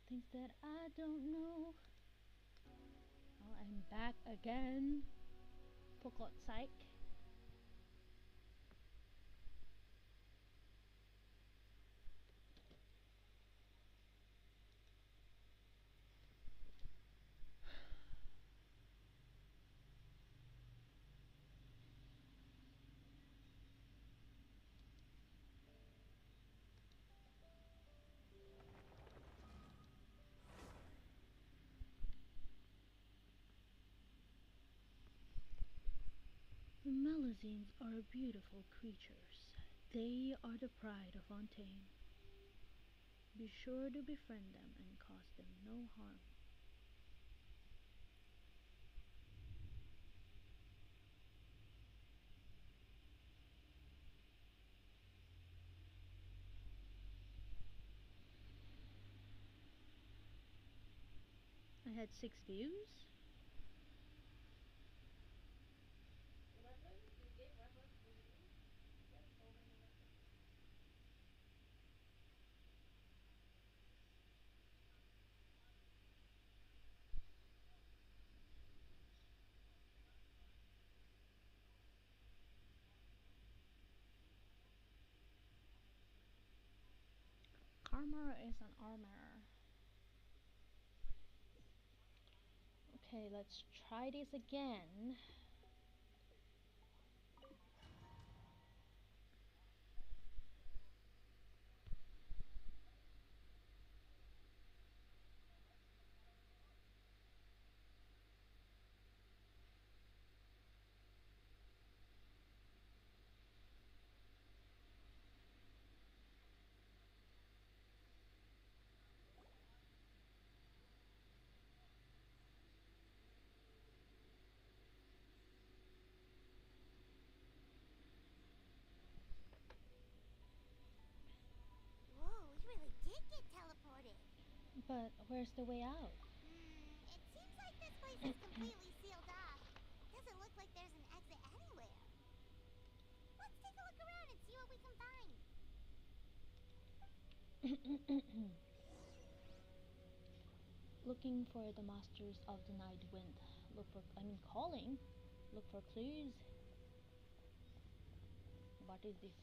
Things that I don't know. Oh, I'm back again. Forgot psych. The Melusines are beautiful creatures. They are the pride of Fontaine. Be sure to befriend them and cause them no harm. I had 6 views. Armor is an armor. Okay, let's try this again. Whoa, we really did get teleported. But where's the way out? It seems like this place is completely sealed off. Doesn't look like there's an exit anywhere. Let's take a look around and see what we can find. Looking for the masters of the night wind. Calling. Look for clues. What is this?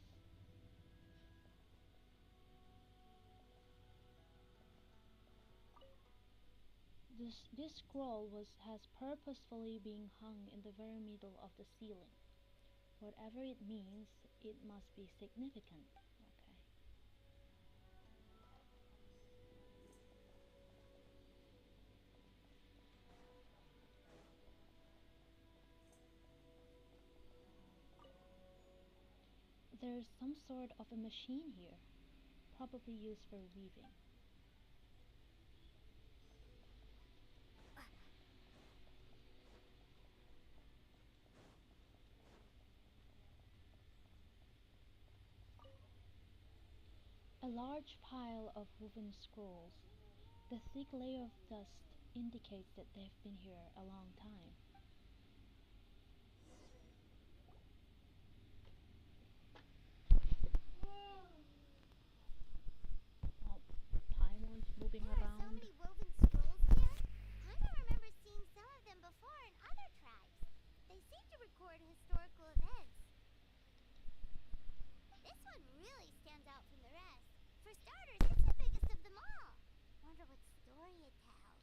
This scroll has purposefully been hung in the very middle of the ceiling. Whatever it means, it must be significant. Okay. There's some sort of a machine here, probably used for weaving. A large pile of woven scrolls. The thick layer of dust indicates that they've been here a long time. Oh, Taiwan's moving There are so around. many woven scrolls here. Paimon remembers seeing some of them before in other tribes. They seem to record historical events. This one really stands out from the rest. For starters, it's the biggest of them all. Wonder what story it tells.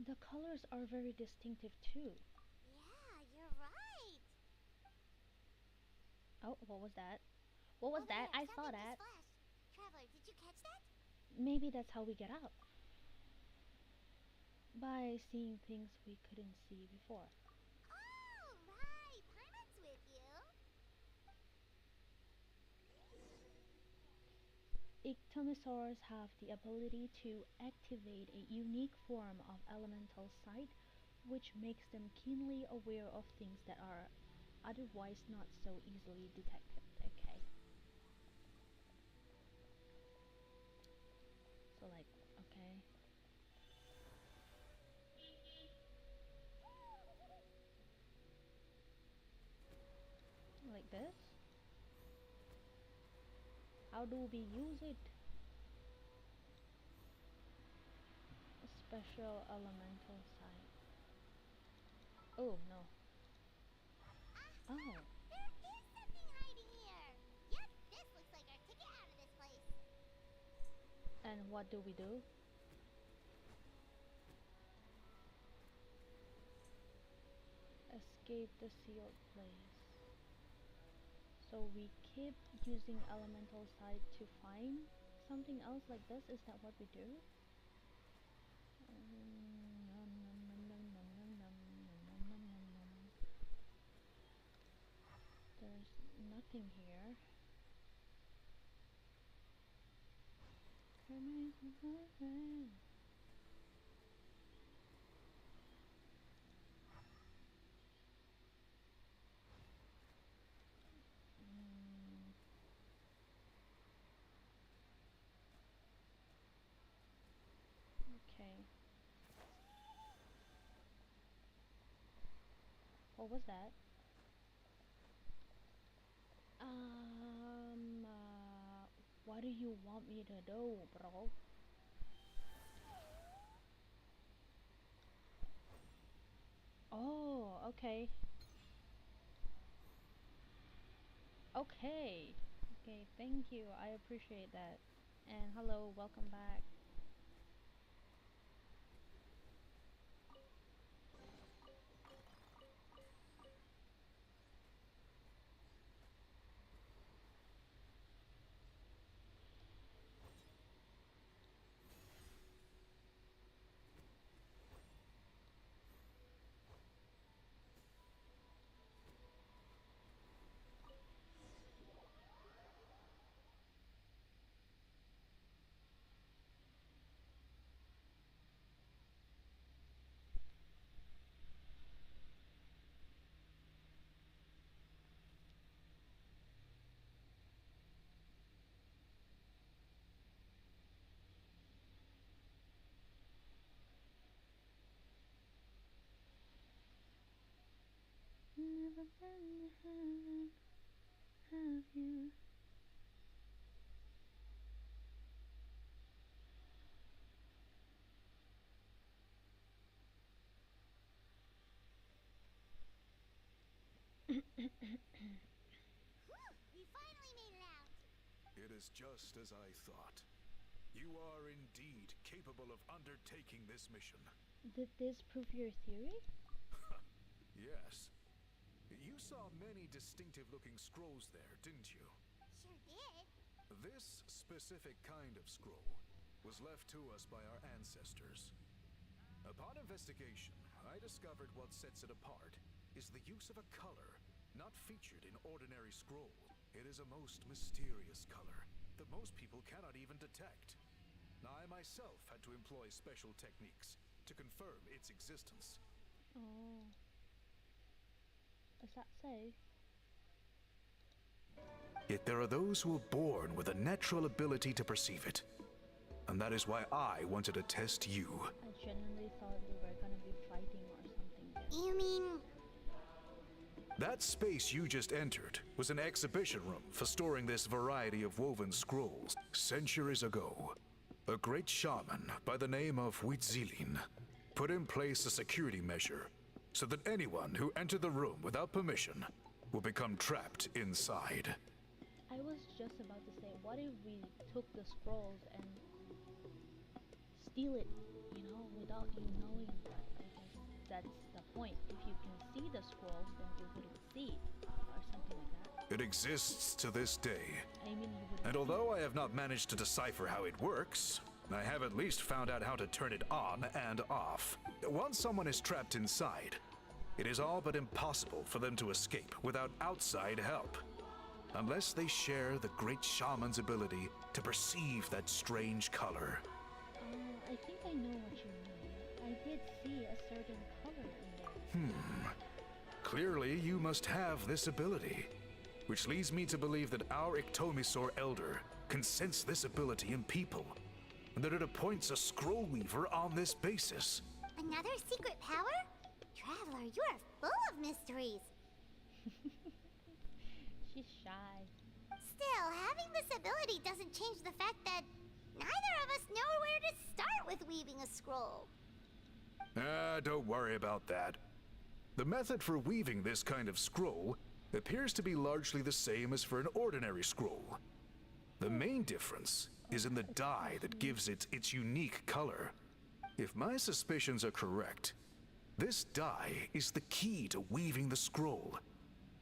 The colors are very distinctive too. Yeah, you're right. Oh, what was that? What was Over that? there, I saw something that. just flashed. Traveler, did you catch that? Maybe that's how we get out. By seeing things we couldn't see before. Oh, right. Paimon's with you. Ictonosaurs have the ability to activate a unique form of elemental sight, which makes them keenly aware of things that are otherwise not so easily detected. Okay. So like, okay. Like this. How do we use it? special elemental site. Oh no. Aha! Oh, There is something hiding here! Yep, this looks like our ticket out of this place. and what do we do? Escape the sealed place. So we keep using elemental site to find something else like this? Is that what we do? Nom, nom, nom, nom, nom, nom, nom, nom, nom, nom, nom. There's nothing here. Can I survive? Mm, okay. What was that? What do you want me to do, bro? Oh, okay. Okay. Okay, thank you. I appreciate that. And hello, welcome back. Never been to heaven, have you? Whew, we finally made it out. It is just as I thought. You are indeed capable of undertaking this mission. Did this prove your theory? Yes. You saw many distinctive-looking scrolls there, didn't you? Sure did. This specific kind of scroll was left to us by our ancestors. Upon investigation, I discovered what sets it apart is the use of a color not featured in ordinary scrolls. It is a most mysterious color that most people cannot even detect. I myself had to employ special techniques to confirm its existence. Oh. Does that say? Yet there are those who are born with a natural ability to perceive it. And that is why I wanted to test you. I genuinely thought we were gonna be fighting or something. You mean... That space you just entered was an exhibition room for storing this variety of woven scrolls. Centuries ago, a great shaman by the name of Huitzilin put in place a security measure so that anyone who entered the room without permission will become trapped inside. I was just about to say, what if we took the scrolls and steal it, without you knowing? But I guess that's the point. If you can see the scrolls, then you wouldn't see it, or something like that. It exists to this day. I mean, you wouldn't. And although I have not managed to decipher how it works, I have at least found out how to turn it on and off. Once someone is trapped inside, it is all but impossible for them to escape without outside help. Unless they share the great shaman's ability to perceive that strange color. I think I know what you mean. I did see a certain color in there. Clearly, you must have this ability, which leads me to believe that our Ictomisaur Elder can sense this ability in people, and that it appoints a scroll weaver on this basis. Another secret power? Traveler, you are full of mysteries. She's shy. Still, having this ability doesn't change the fact that neither of us know where to start with weaving a scroll. Don't worry about that. The method for weaving this kind of scroll appears to be largely the same as for an ordinary scroll. The main difference is in the dye that gives it its unique color. If my suspicions are correct, this dye is the key to weaving the scroll,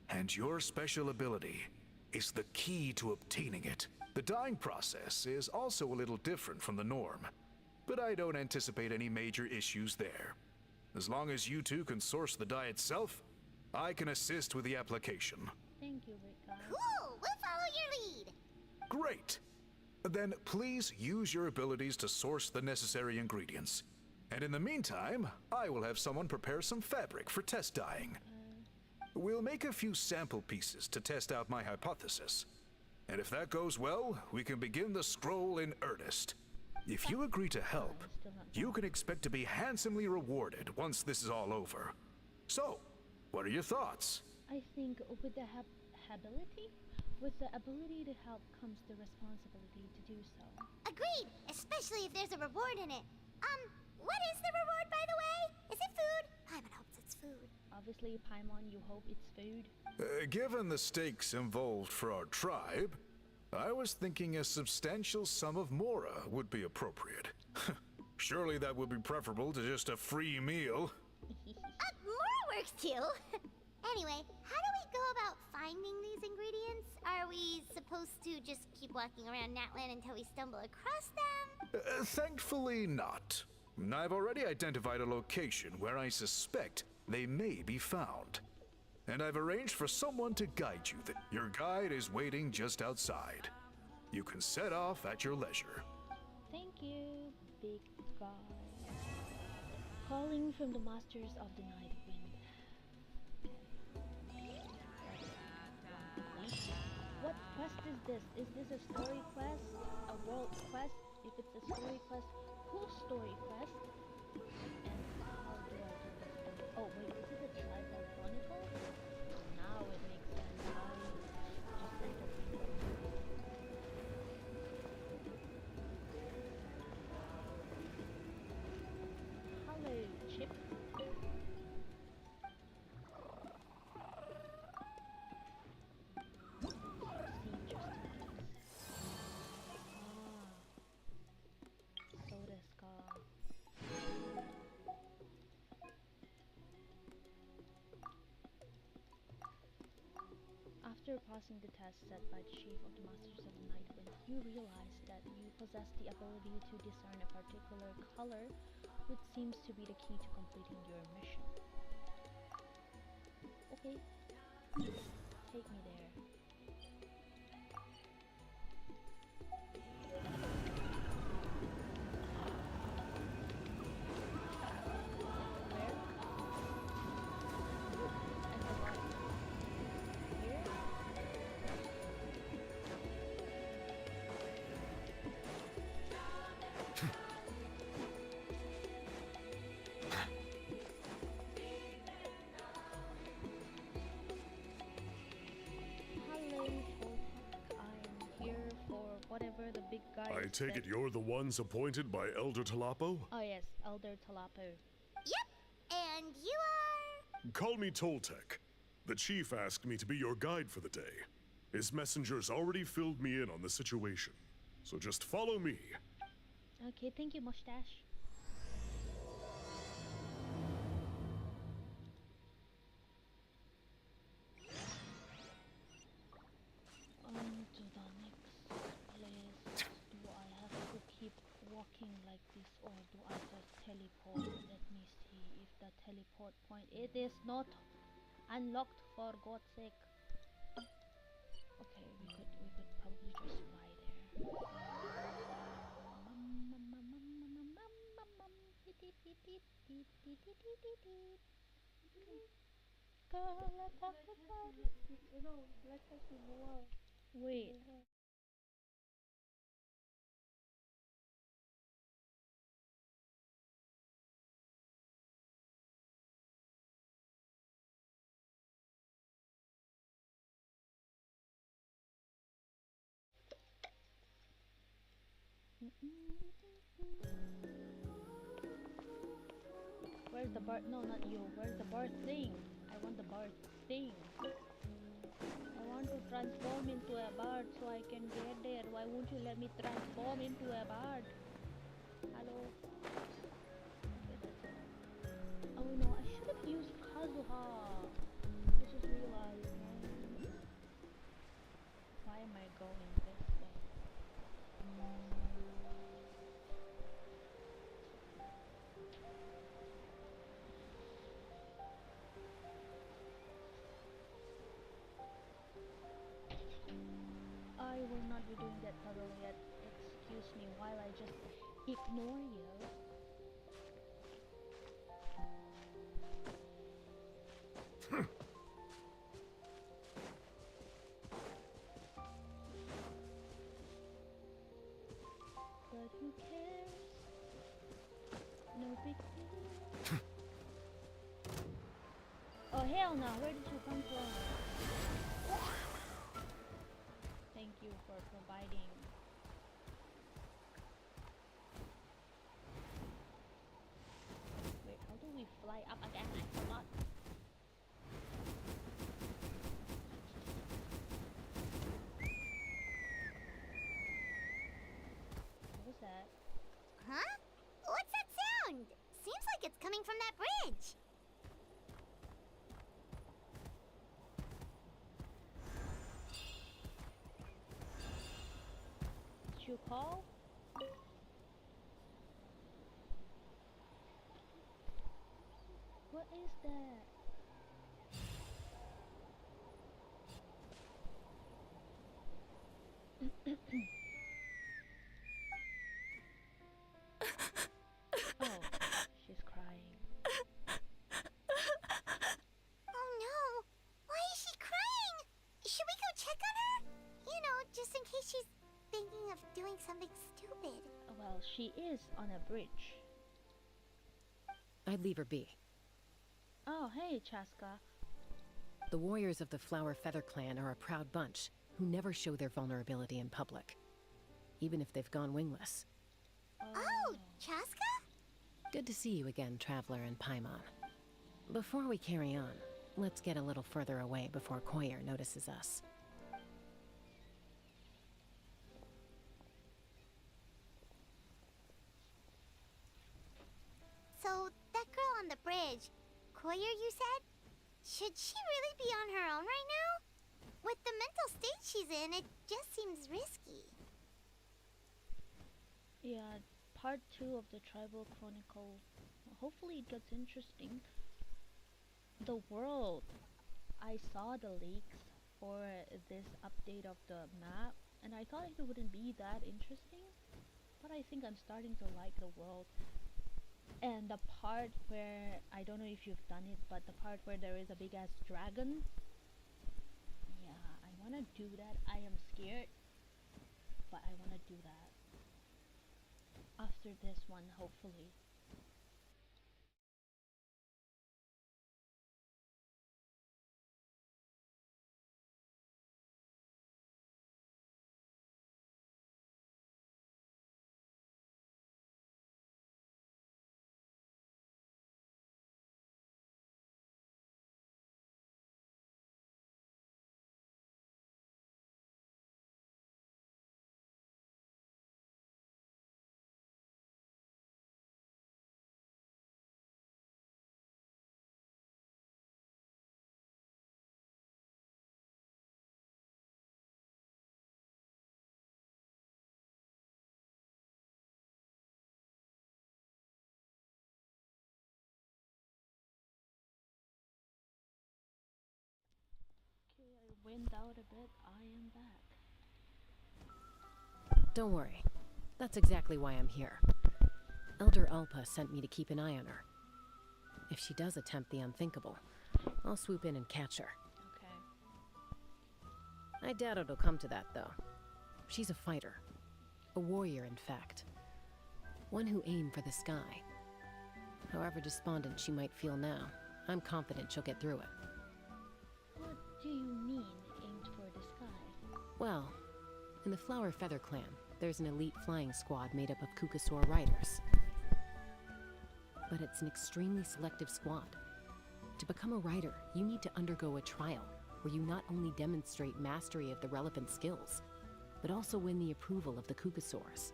and your special ability is the key to obtaining it. The dyeing process is also a little different from the norm, but I don't anticipate any major issues there. As long as you two can source the dye itself, I can assist with the application. Thank you, Rick. Cool! We'll follow your lead! Great! Then please use your abilities to source the necessary ingredients. And in the meantime, I will have someone prepare some fabric for test dyeing. We'll make a few sample pieces to test out my hypothesis. And if that goes well, we can begin the scroll in earnest. If you agree to help, you can expect to be handsomely rewarded once this is all over. So, what are your thoughts? I think with the with the ability to help comes the responsibility to do so. Agreed! Especially if there's a reward in it. What is the reward, by the way? Is it food? Paimon hopes it's food. Obviously, Paimon, you hope it's food. Given the stakes involved for our tribe, I was thinking a substantial sum of mora would be appropriate. Surely that would be preferable to just a free meal. More works too! Anyway, how do we go about finding these ingredients? Are we supposed to just keep walking around Natlan until we stumble across them? Thankfully not. I've already identified a location where I suspect they may be found. And I've arranged for someone to guide you. Your guide is waiting just outside. You can set off at your leisure. Thank you, big guy. Calling from the Masters of the Night Wind. What quest is this? Is this a story quest? A world quest? If it's a story quest, whose story quest? And how do I do this? Oh wait, is it a tribal chronicle? Now it makes sense. I just entered the Hello, Chip. After passing the test set by the Chief of the Masters of the Night Wind, you realize that you possess the ability to discern a particular color, which seems to be the key to completing your mission. Okay, take me there. Whatever the big guy I take said. it you're the ones appointed by Elder Talapo? Oh yes, Elder Talapo. Yep, and you are... Call me Toltec. The chief asked me to be your guide for the day. His messengers already filled me in on the situation. So just follow me. Okay, thank you, Mustache. To the next place. Do I have to keep walking like this, or do I just teleport? Let me see if the teleport point. It is not unlocked, for God's sake. Okay, we could probably just fly there. Girl, let's talk about it. Wait. the bird? No, not you. Where's the bird thing? I want the bird thing. I want to transform into a bird so I can get there. Why won't you let me transform into a bird? Hello? Okay, that's it. Oh no, I should have used Kazuha. I just realized, man. Why am I going this way? I will not be doing that puzzle yet. Excuse me while I just ignore you. But who cares? No big deal. Oh hell no, where did you come from? Thank you for providing. Wait, how do we fly up again? I forgot. What was that? Huh? What's that sound? Seems like it's coming from that bridge. Did you call? What is that? Oh, she's crying. Oh no! Why is she crying? Should we go check on her? You know, just in case she's thinking of doing something stupid. Well, she is on a bridge. I'd leave her be. Oh, hey, Chaska. The warriors of the Flower Feather Clan are a proud bunch who never show their vulnerability in public, even if they've gone wingless. Oh, Chaska? Good to see you again, Traveler and Paimon. Before we carry on, let's get a little further away before Koyer notices us. So, that girl on the bridge, Koyer, you said? Should she really be on her own right now? With the mental state she's in, it just seems risky. Yeah, part 2 of the Tribal Chronicle. Hopefully it gets interesting. The world. I saw the leaks for this update of the map, and I thought it wouldn't be that interesting, but I think I'm starting to like the world. And the part where, I don't know if you've done it, but the part where there is a big ass dragon. Yeah, I wanna do that. I am scared, but I wanna do that. After this one, hopefully. Okay, I went out a bit. I am back. Don't worry. That's exactly why I'm here. Elder Alpa sent me to keep an eye on her. If she does attempt the unthinkable, I'll swoop in and catch her. Okay. I doubt it'll come to that, though. She's a fighter. A warrior, in fact. One who aimed for the sky. However despondent she might feel now, I'm confident she'll get through it. What do you mean, aimed for the sky? Well, in the Flower Feather Clan, there's an elite flying squad made up of Kukasaur riders. But it it's an extremely selective squad. To become a writer, you need to undergo a trial where you not only demonstrate mastery of the relevant skills, but also win the approval of the Kukasaurs.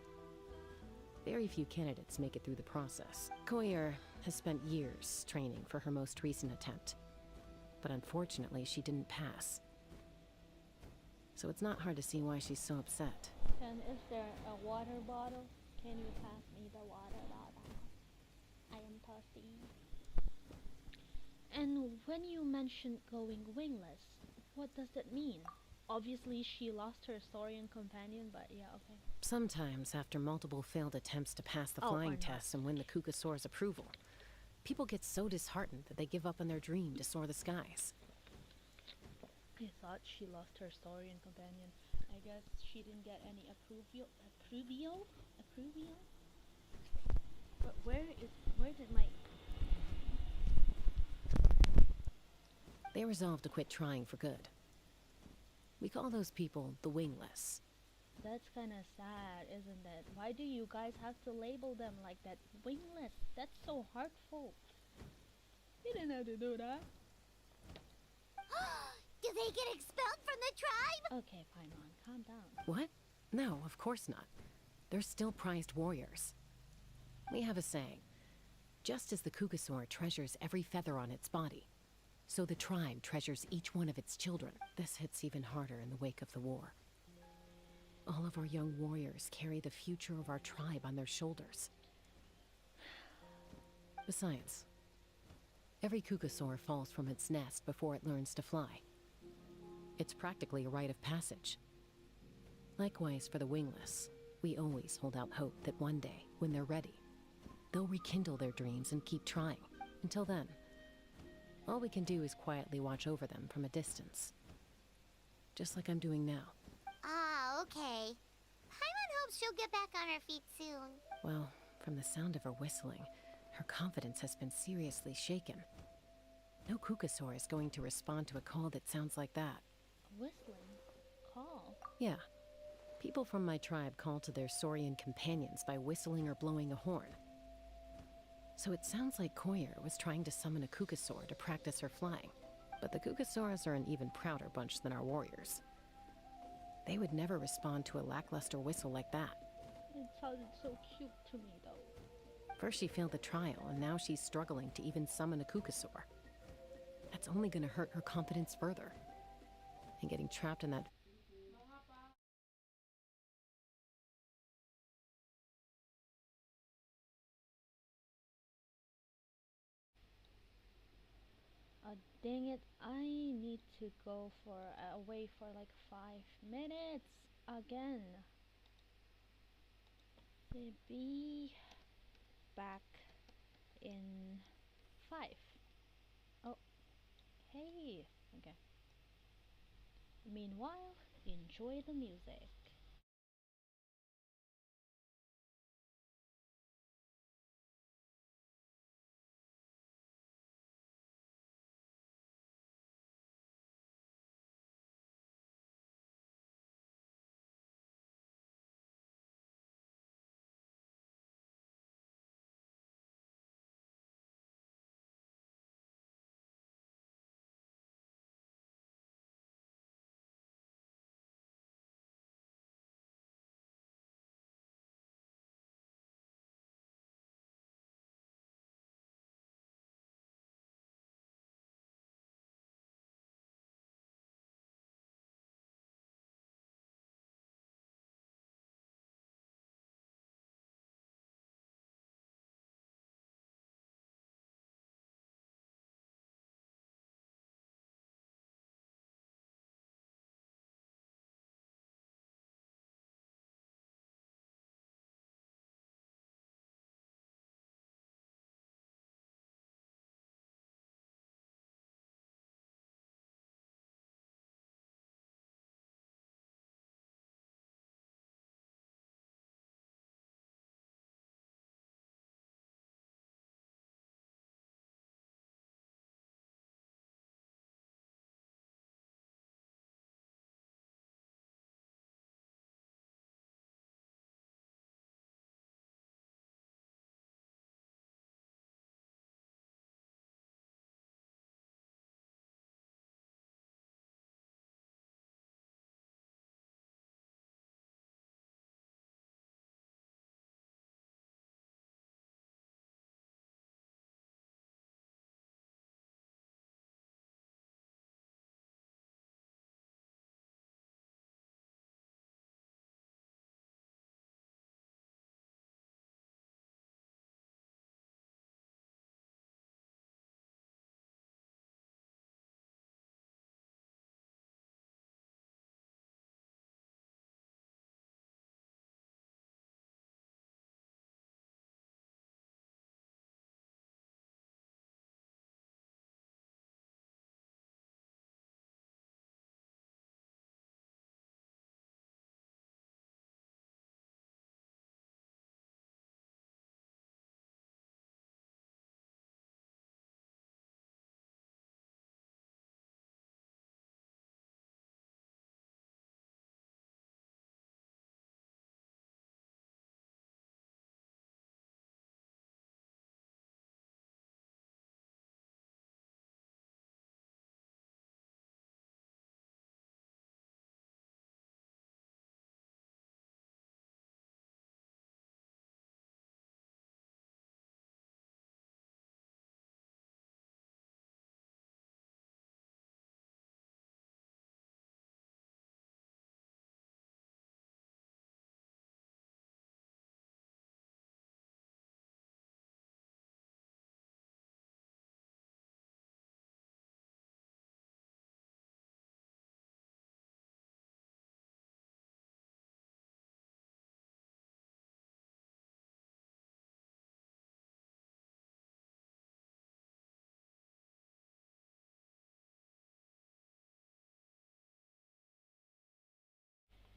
Very few candidates make it through the process. Koyer has spent years training for her most recent attempt, but unfortunately she didn't pass. So it's not hard to see why she's so upset. And is there a water bottle? Can you pass me the water bottle? I am thirsty. And when you mentioned going wingless, what does that mean? Obviously she lost her Saurian companion, but yeah, okay. Sometimes, after multiple failed attempts to pass the flying tests and win the Kukasaur's approval, people get so disheartened that they give up on their dream to soar the skies. I thought she lost her Saurian companion. I guess she didn't get any approval? But where did my... They resolve to quit trying for good. We call those people the wingless. That's kinda sad, isn't it? Why do you guys have to label them like that? Wingless. That's so hurtful. You didn't have to do that. Do they get expelled from the tribe? Okay, Paimon, calm down. What? No, of course not. They're still prized warriors. We have a saying. Just as the Kukasaur treasures every feather on its body, so the tribe treasures each one of its children. This hits even harder in the wake of the war. All of our young warriors carry the future of our tribe on their shoulders. Besides, every Kukasaur falls from its nest before it learns to fly. It's practically a rite of passage. Likewise for the wingless, we always hold out hope that one day, when they're ready, they'll rekindle their dreams and keep trying. Until then, all we can do is quietly watch over them from a distance. Just like I'm doing now. Ah, okay. Paimon hopes she'll get back on her feet soon. Well, from the sound of her whistling, her confidence has been seriously shaken. No Kukasaur is going to respond to a call that sounds like that. Whistling? Call? Yeah. People from my tribe call to their Saurian companions by whistling or blowing a horn. So it sounds like Koyer was trying to summon a Kukasaur to practice her flying. But the Kukasaurs are an even prouder bunch than our warriors. They would never respond to a lackluster whistle like that. It sounded so cute to me, though. First she failed the trial, and now she's struggling to even summon a Kukasaur. That's only gonna hurt her confidence further. And getting trapped in that Dang it, I need to go away for like 5 minutes again. Be back in 5. Oh, hey. Okay. Meanwhile, enjoy the music.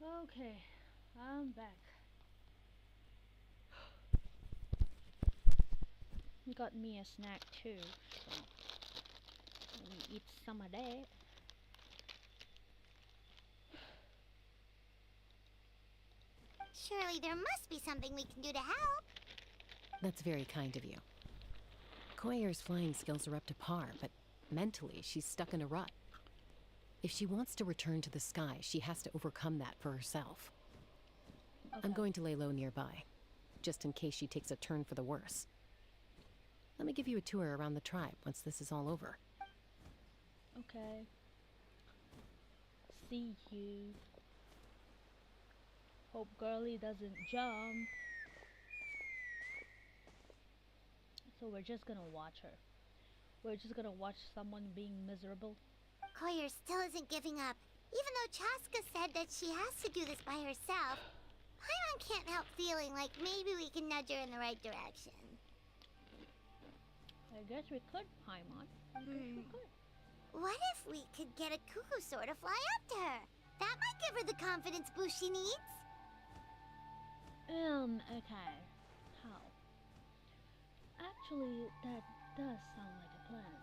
Okay, I'm back. Got me a snack too, so let me eat some of that. Surely there must be something we can do to help. That's very kind of you. Koyer's flying skills are up to par, but mentally, she's stuck in a rut. If she wants to return to the sky, she has to overcome that for herself. I'm Okay. going to lay low nearby, just in case she takes a turn for the worse. Let me give you a tour around the tribe once this is all over. Okay. See you. Hope girly doesn't jump. So we're just gonna watch her. We're just gonna watch someone being miserable. Koyer still isn't giving up. Even though Chaska said that she has to do this by herself, Paimon can't help feeling like maybe we can nudge her in the right direction. I guess we could, Paimon. I guess we could. What if we could get a cuckoo to fly up to her? That might give her the confidence boost she needs. Okay. How? Actually, that does sound like a plan.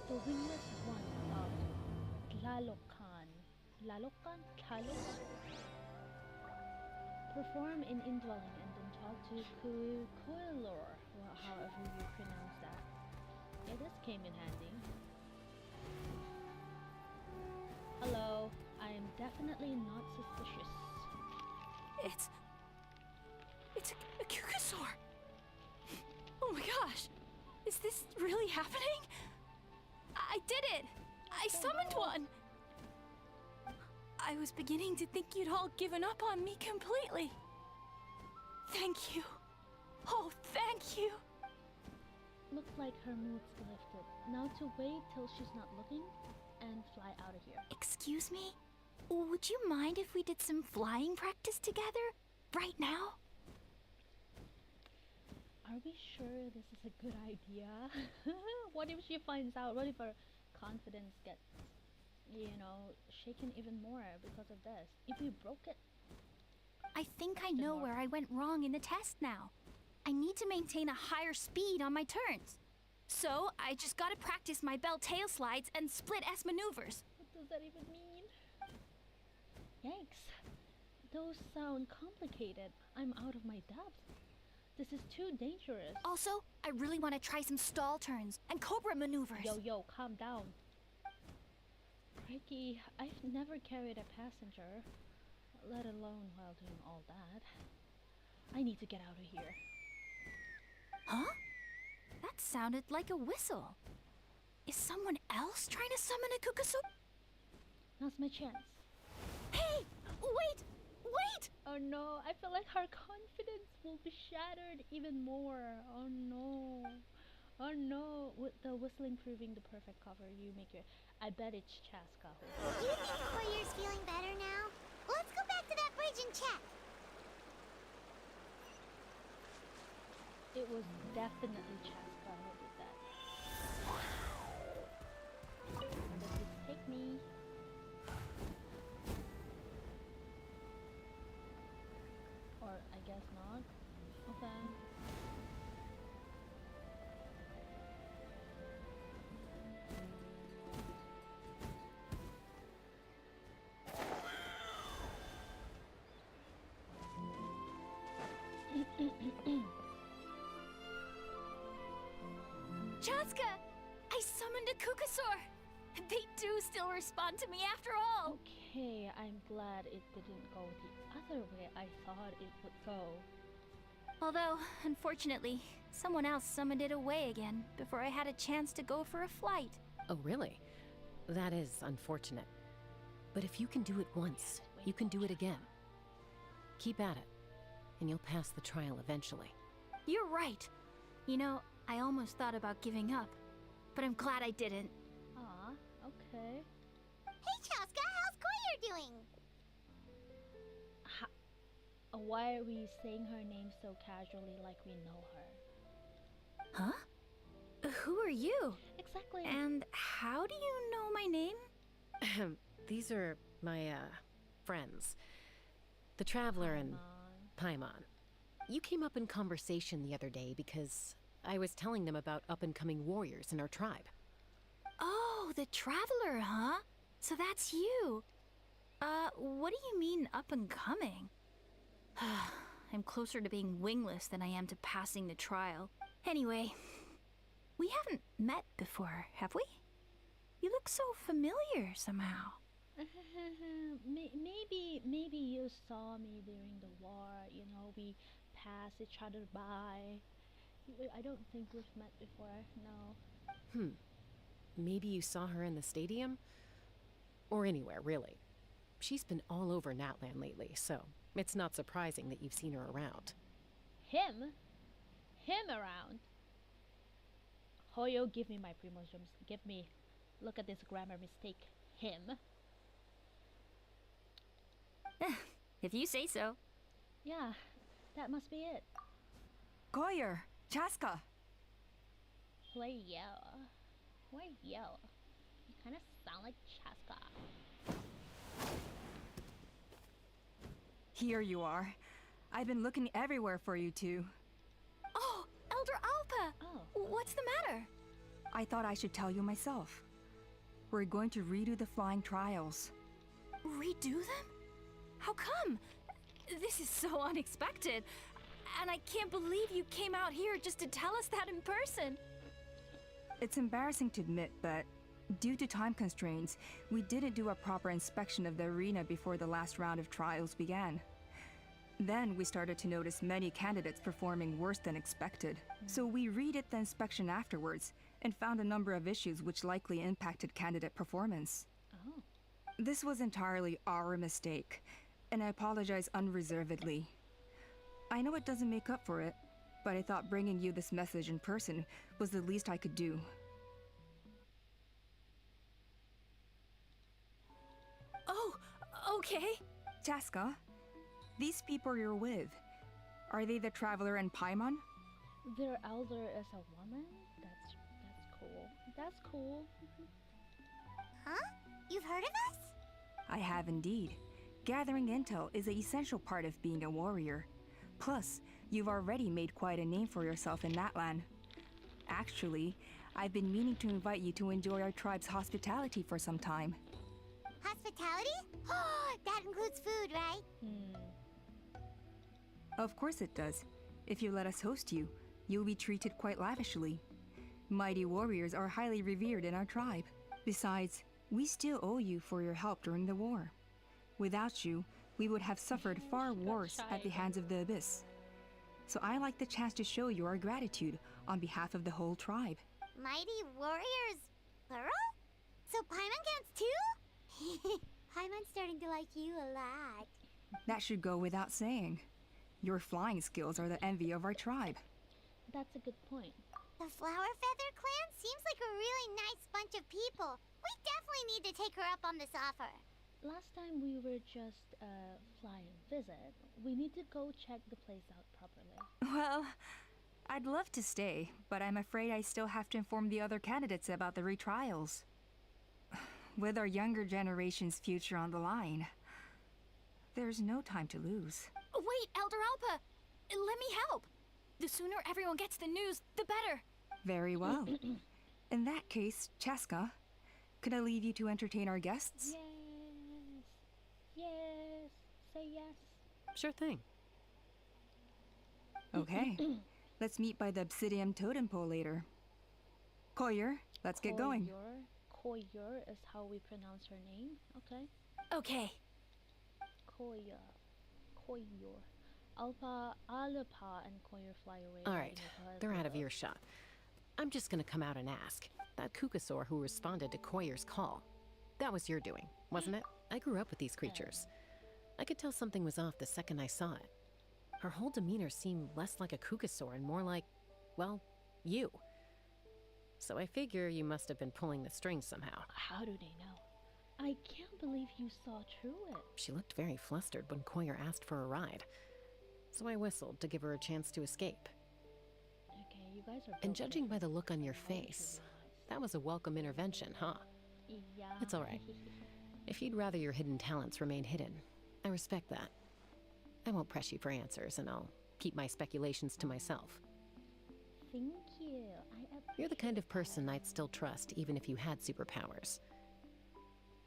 The wingless one of Tlalocan, perform an indwelling and then talk to Kuilor, however you pronounce that. Yeah, this came in handy. Hello, I am definitely not suspicious. It's a Kukasaur. Oh my gosh. Is this really happening? I did it. I summoned one. I was beginning to think you'd all given up on me completely. Thank you. Oh, thank you. Looks like her mood's lifted. Now to wait till she's not looking and fly out of here. Excuse me? Would you mind if we did some flying practice together? Right now? Are we sure this is a good idea? What if she finds out? What if her confidence gets, shaken even more because of this? If we broke it? I think I know where I went wrong in the test now. I need to maintain a higher speed on my turns. So I just gotta practice my bell tail slides and split S maneuvers. What does that even mean? Yikes. Those sound complicated. I'm out of my depth. This is too dangerous. Also, I really want to try some stall turns and cobra maneuvers. Yo, calm down. Crikey, I've never carried a passenger, let alone while doing all that. I need to get out of here. Huh? That sounded like a whistle. Is someone else trying to summon a Kukasu? Now's my chance. Hey! Wait! Wait! Oh no, I feel like her confidence will be shattered even more. Oh no. Oh no. With the whistling proving the perfect cover, you make your... I bet it's Chaska. Do you think Koyer's feeling better now? Let's go back to that bridge and check. It was definitely Chaska who did that. Does this take me? Or I guess not. Okay. Chaska! I summoned a Kukasaur! They do still respond to me after all! Okay, I'm glad it didn't go the other way I thought it would go. Although, unfortunately, someone else summoned it away again before I had a chance to go for a flight. Oh, really? That is unfortunate. But if you can do it once, you can do it again. Keep at it, and you'll pass the trial eventually. You're right. You know, I almost thought about giving up, but I'm glad I didn't. Ah, okay. Hey, Chaska, how's Koyer doing? Why are we saying her name so casually like we know her? Huh? Who are you? Exactly. And how do you know my name? These are My, friends. The Traveler and Paimon. You came up in conversation the other day because I was telling them about up-and-coming warriors in our tribe. Oh, the Traveler, huh? So that's you. What do you mean up and coming? I'm closer to being wingless than I am to passing the trial. Anyway, we haven't met before, have we? You look so familiar somehow. Maybe you saw me during the war. You know, we passed each other by. I don't think we've met before. No. Maybe you saw her in the stadium? Or anywhere, really. She's been all over Natlan lately, so it's not surprising that you've seen her around. Him? Him around? Hoyo, give me my primogems. Give me. Look at this grammar mistake. Him. If you say so. Yeah, that must be it. Koyer, Chaska. Why yell? Why yell? You kind of sound like Chaska. Here you are. I've been looking everywhere for you two. Oh, Elder Alpa! Oh. What's the matter? I thought I should tell you myself. We're going to redo the flying trials. Redo them? How come? This is so unexpected. And I can't believe you came out here just to tell us that in person. It's embarrassing to admit, but due to time constraints, we didn't do a proper inspection of the arena before the last round of trials began. Then we started to notice many candidates performing worse than expected. So we redid the inspection afterwards and found a number of issues which likely impacted candidate performance. Oh. This was entirely our mistake, and I apologize unreservedly. I know it doesn't make up for it, but I thought bringing you this message in person was the least I could do. Oh, okay. Chaska, these people you're with, are they the Traveler and Paimon? Their elder is a woman? That's cool. That's cool. Huh? You've heard of us? I have indeed. Gathering intel is an essential part of being a warrior. Plus, you've already made quite a name for yourself in Natlan. Actually, I've been meaning to invite you to enjoy our tribe's hospitality for some time. Hospitality? Oh, that includes food, right? Of course it does. If you let us host you, you'll be treated quite lavishly. Mighty warriors are highly revered in our tribe. Besides, we still owe you for your help during the war. Without you, we would have suffered far worse at the hands of the Abyss. So I like the chance to show you our gratitude on behalf of the whole tribe. Mighty warriors, plural? So Paimon counts too? Paimon's starting to like you a lot. That should go without saying. Your flying skills are the envy of our tribe. That's a good point. The Flower Feather clan seems like a really nice bunch of people. We definitely need to take her up on this offer. Last time we were just flying visit. We need to go check the place out properly. Well, I'd love to stay, but I'm afraid I still have to inform the other candidates about the retrials. With our younger generation's future on the line, there's no time to lose. Wait, Elder Alpa! Let me help! The sooner everyone gets the news, the better! Very well. In that case, Chaska, could I leave you to entertain our guests? Yes. Yes. Say yes. Sure thing. Okay. Let's meet by the Obsidian Totem Pole later. Koyer, let's get going. Koyer is how we pronounce her name. Okay. Okay. Koyer. Alpa, and Koyer fly away. All right, they're out of earshot. I'm just gonna come out and ask. That Kukasaur who responded to Koyer's call. That was your doing, wasn't it? I grew up with these creatures. I could tell something was off the second I saw it. Her whole demeanor seemed less like a Kukasaur and more like, well, you. So I figure you must have been pulling the strings somehow. How do they know? I can't believe you saw through it. She looked very flustered when Koyer asked for a ride. So I whistled to give her a chance to escape. Okay, you guys are. And judging by the look on your face, that was a welcome intervention, huh? Yeah. It's all right. If you'd rather your hidden talents remain hidden, I respect that. I won't press you for answers, and I'll keep my speculations to myself. Thank you. I appreciate You're the kind of person that. I'd still trust even if you had superpowers.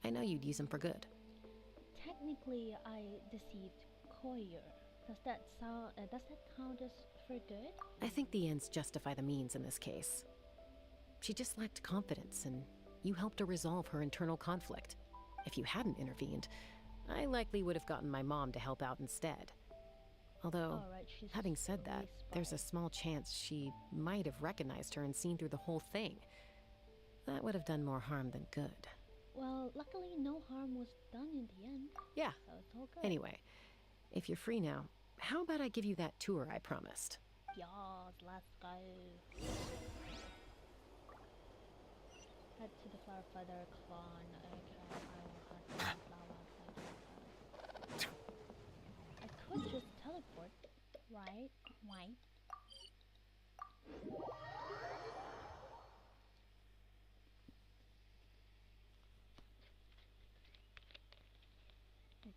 I know you'd use them for good. Technically, I deceived Koyer. Does that count as for good? I think the ends justify the means in this case. She just lacked confidence, and you helped her resolve her internal conflict. If you hadn't intervened, I likely would have gotten my mom to help out instead. Although, Alright, she's having said that, really there's a smart. small chance she might have recognized her and seen through the whole thing. That would have done more harm than good. Well, luckily no harm was done in the end, Yeah, so it's all good. anyway, if you're free now, how about I give you that tour I promised? Yes, let's go. Head to the flower feather clan. Okay, I will head to the flower feather clan. I could just teleport, right? Why?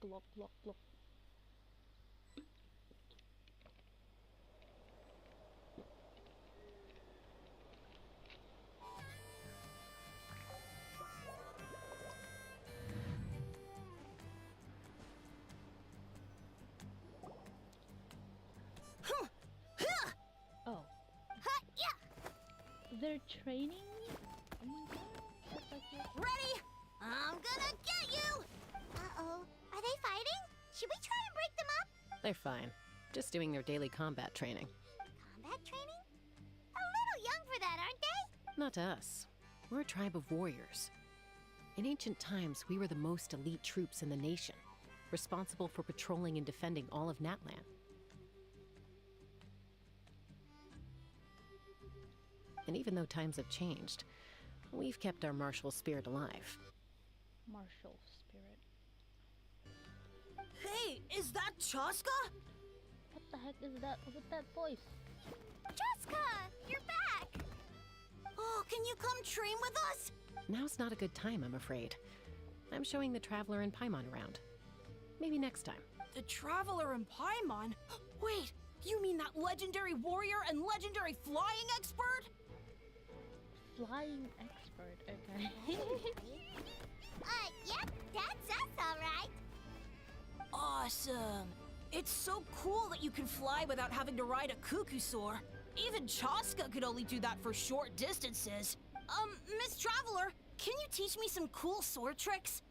Glop, glop, glop. Oh, Ha, yeah. they're training me? Oh my god, that's so cute. Ready? I'm gonna get you! Uh-oh. Are they fighting? Should we try and break them up? They're fine. Just doing their daily combat training. Combat training? A little young for that, aren't they? Not to us. We're a tribe of warriors. In ancient times, we were the most elite troops in the nation, responsible for patrolling and defending all of Natlan. And even though times have changed, we've kept our martial spirit alive. Martial spirit. Hey, is that Chaska? What the heck is that with that voice? Jessica, you're back! Oh, can you come train with us? Now's not a good time, I'm afraid. I'm showing the Traveler and Paimon around. Maybe next time. The Traveler and Paimon? Wait, you mean that legendary warrior and legendary flying expert? Flying expert, okay. Yep, that's us, alright. Awesome. It's so cool that you can fly without having to ride a cuckoo-soar. Even Chaska could only do that for short distances. Miss Traveler, can you teach me some cool sword tricks?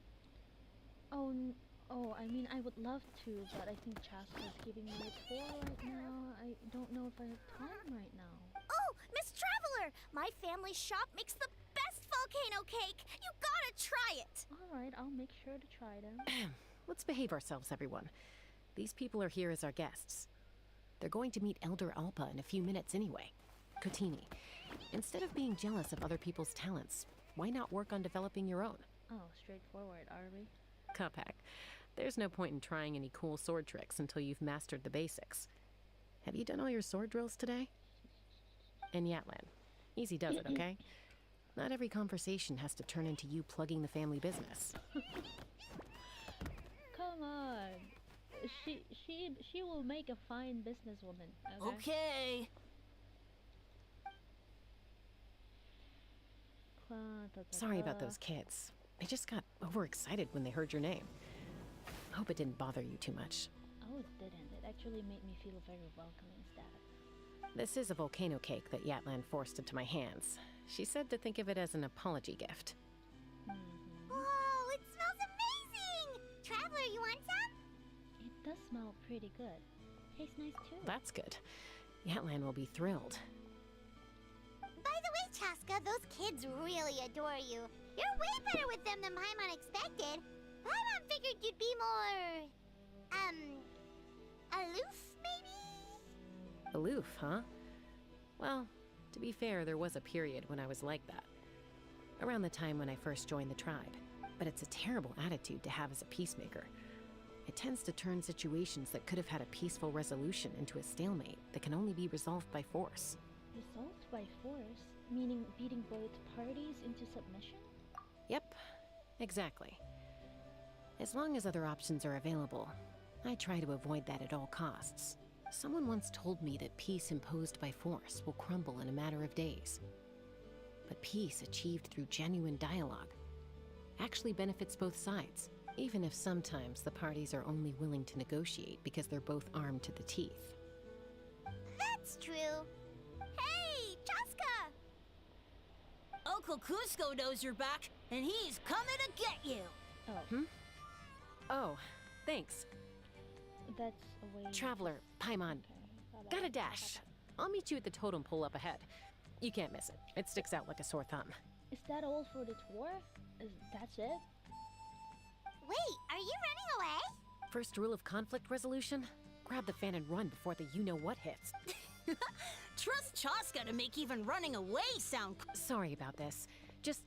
Oh, I mean, I would love to, but I think Chaska's giving me a tour right now. I don't know if I have time right now. Oh, Miss Traveler! My family's shop makes the best volcano cake! You gotta try it! Alright, I'll make sure to try them. Let's behave ourselves, everyone. These people are here as our guests. They're going to meet Elder Alpa in a few minutes anyway. Kotini, instead of being jealous of other people's talents, why not work on developing your own? Oh, straightforward, are we? Kapak, there's no point in trying any cool sword tricks until you've mastered the basics. Have you done all your sword drills today? And Yatlan, easy does it, okay? Not every conversation has to turn into you plugging the family business. Come on. She will make a fine businesswoman, okay? Okay. Sorry about those kids. They just got overexcited when they heard your name. Hope it didn't bother you too much. Oh, it didn't. It actually made me feel very welcome instead. This is a volcano cake that Yatlan forced into my hands. She said to think of it as an apology gift. Whoa, it smells amazing! Traveler, you want some? It does smell pretty good. Tastes nice too. That's good. Yatlan will be thrilled. By the way, Chaska, those kids really adore you. You're way better with them than Paimon expected. Paimon figured you'd be more... aloof, maybe? Aloof, huh? Well, to be fair, there was a period when I was like that. Around the time when I first joined the tribe. But it's a terrible attitude to have as a peacemaker. It tends to turn situations that could have had a peaceful resolution into a stalemate that can only be resolved by force. Resolved by force? Meaning beating both parties into submission? Yep, exactly. As long as other options are available, I try to avoid that at all costs. Someone once told me that peace imposed by force will crumble in a matter of days. But peace achieved through genuine dialogue actually benefits both sides, even if sometimes the parties are only willing to negotiate because they're both armed to the teeth. That's true. Hey, Chaska! Uncle Cusco knows you're back, and he's coming to get you. Oh, Oh, thanks. that's a way. Traveler, Paimon. Okay. Bye-bye. Gotta dash. I'll meet you at the totem pole up ahead. You can't miss it. It sticks out like a sore thumb. Is that all for the tour? That's it? Wait, are you running away? First rule of conflict resolution? Grab the fan and run before the you-know-what hits. Trust Chaska to make even running away sound Sorry about this. Just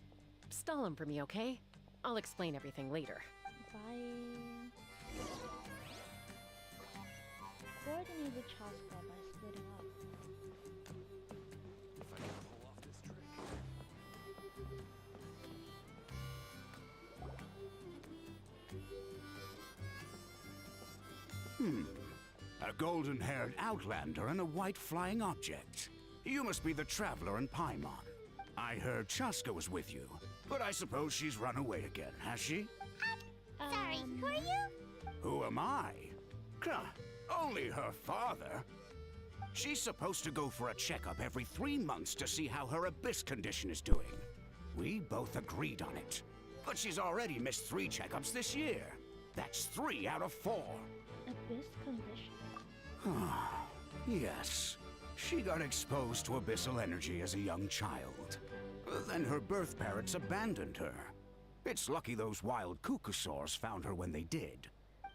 stall him for me, okay? I'll explain everything later. Bye. Coordinate with Chaska by splitting up. If I can pull off this trick. A golden-haired outlander and a white flying object. You must be the traveler in Paimon. I heard Chaska was with you, but I suppose she's run away again, has she? Sorry, who are you? Who am I? Huh, only her father. She's supposed to go for a checkup every 3 months to see how her abyss condition is doing. We both agreed on it. But she's already missed 3 checkups this year. That's 3 out of 4. Abyss condition. Yes. She got exposed to abyssal energy as a young child. Then her birth parents abandoned her. It's lucky those wild cuckoosaurs found her when they did.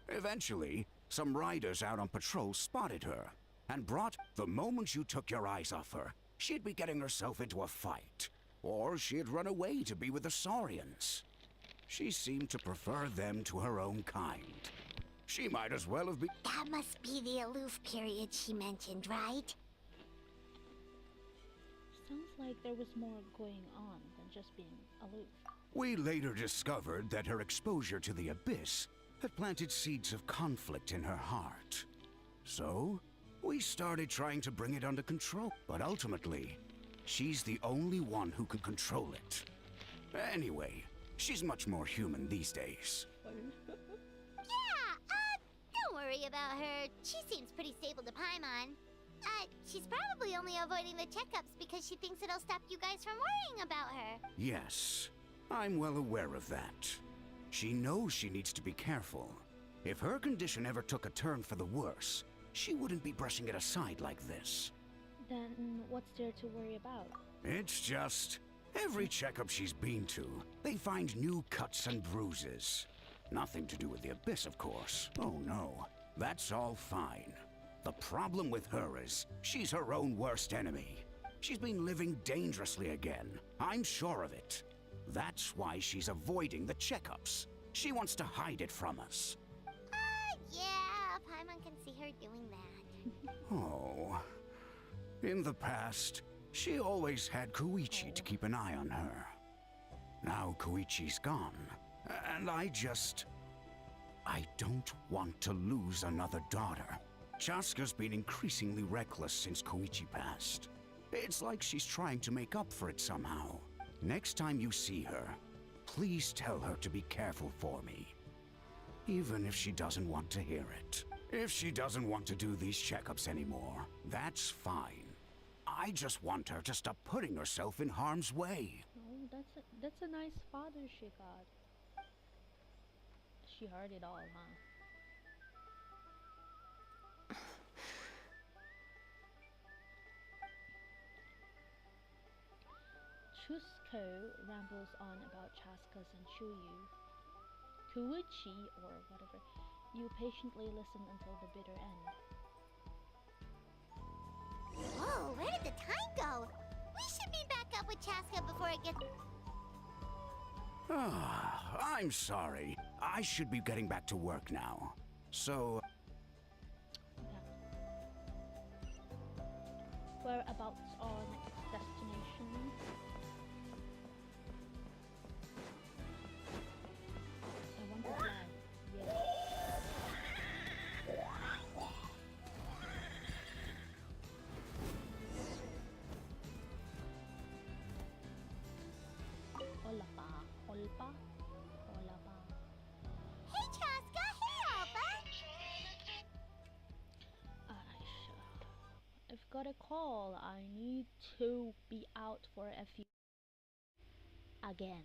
Eventually, some riders out on patrol spotted her and brought the moment you took your eyes off her, she'd be getting herself into a fight. Or she'd run away to be with the Saurians. She seemed to prefer them to her own kind. She might as well have been. That must be the aloof period she mentioned, right? Sounds like there was more going on than just being aloof. We later discovered that her exposure to the abyss had planted seeds of conflict in her heart. So, we started trying to bring it under control. But ultimately, she's the only one who can control it. Anyway, she's much more human these days. Don't worry about her. She seems pretty stable to Paimon. She's probably only avoiding the checkups because she thinks it'll stop you guys from worrying about her. Yes, I'm well aware of that. She knows she needs to be careful. If her condition ever took a turn for the worse, she wouldn't be brushing it aside like this. Then what's there to worry about? It's just, every checkup she's been to, they find new cuts and bruises. Nothing to do with the abyss, of course. Oh no, that's all fine. The problem with her is, she's her own worst enemy. She's been living dangerously again. I'm sure of it. That's why she's avoiding the checkups. She wants to hide it from us. Yeah, Paimon can see her doing that. Oh. In the past, she always had Koichi to keep an eye on her. Now Koichi's gone, and I don't want to lose another daughter. Chaska's been increasingly reckless since Koichi passed. It's like she's trying to make up for it somehow. Next time you see her, please tell her to be careful for me. Even if she doesn't want to hear it. If she doesn't want to do these checkups anymore, that's fine. I just want her to stop putting herself in harm's way. Oh, that's a nice father she got. She heard it all, huh? Chusco rambles on about Chaskas and Chuyu. Kuichi, or whatever, you patiently listen until the bitter end. Whoa, where did the time go? We should meet back up with Chaska before it gets... I'm sorry. I should be getting back to work now. So... Whereabouts our next destination? I want to fly. got a call. I need to be out for a few again.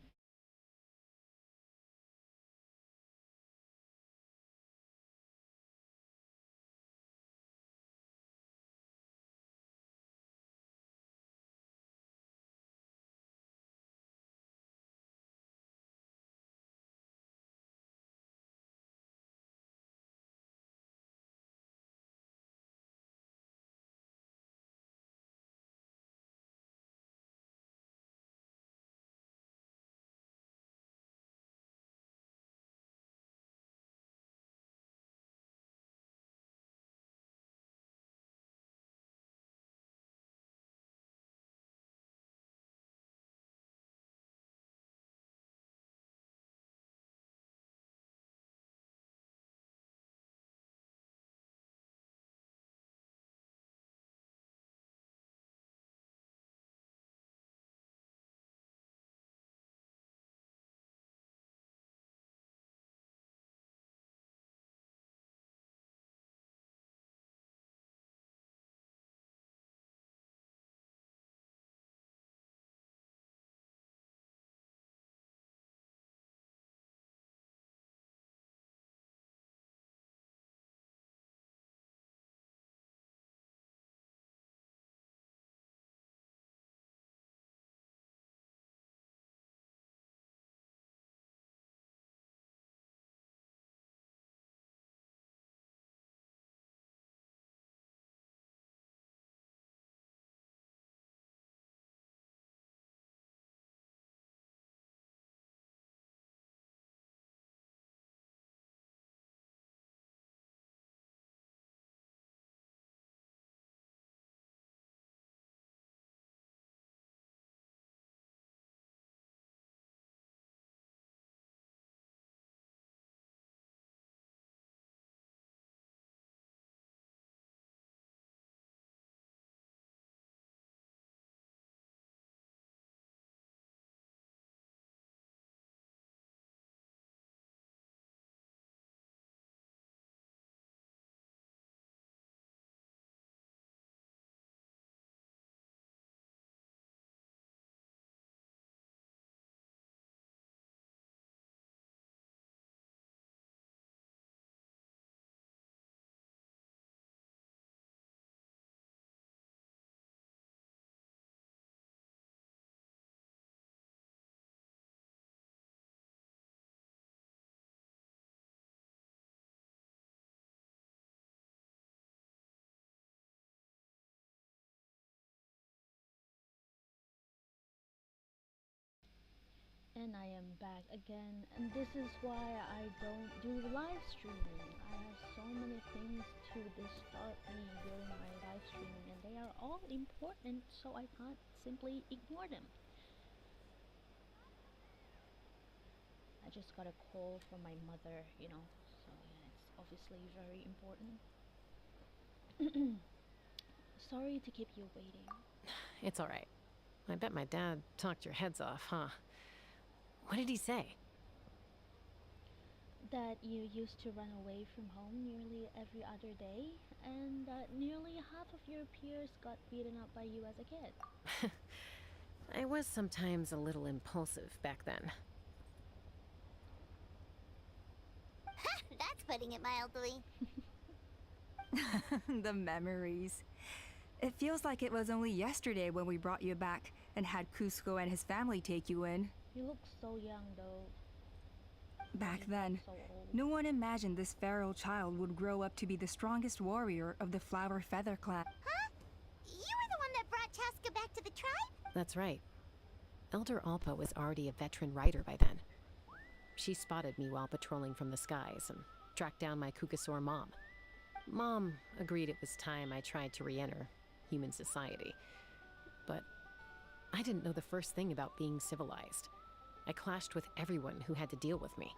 And I am back again, and this is why I don't do live streaming. I have so many things to disturb me during my live streaming, and they are all important, so I can't simply ignore them. I just got a call from my mother, so yeah, it's obviously very important. Sorry to keep you waiting. It's all right. I bet my dad talked your heads off, huh? What did he say? That you used to run away from home nearly every other day, and that nearly half of your peers got beaten up by you as a kid. I was sometimes a little impulsive back then. That's putting it mildly. The memories. It feels like it was only yesterday when we brought you back and had Cusco and his family take you in. You look so young, though. Back You then, look so old. no one imagined this feral child would grow up to be the strongest warrior of the Flower Feather clan. Huh? You were the one that brought Chaska back to the tribe? That's right. Elder Alpa was already a veteran rider by then. She spotted me while patrolling from the skies and tracked down my Kukasaur mom. Mom agreed it was time I tried to re-enter human society. But I didn't know the first thing about being civilized. I clashed with everyone who had to deal with me.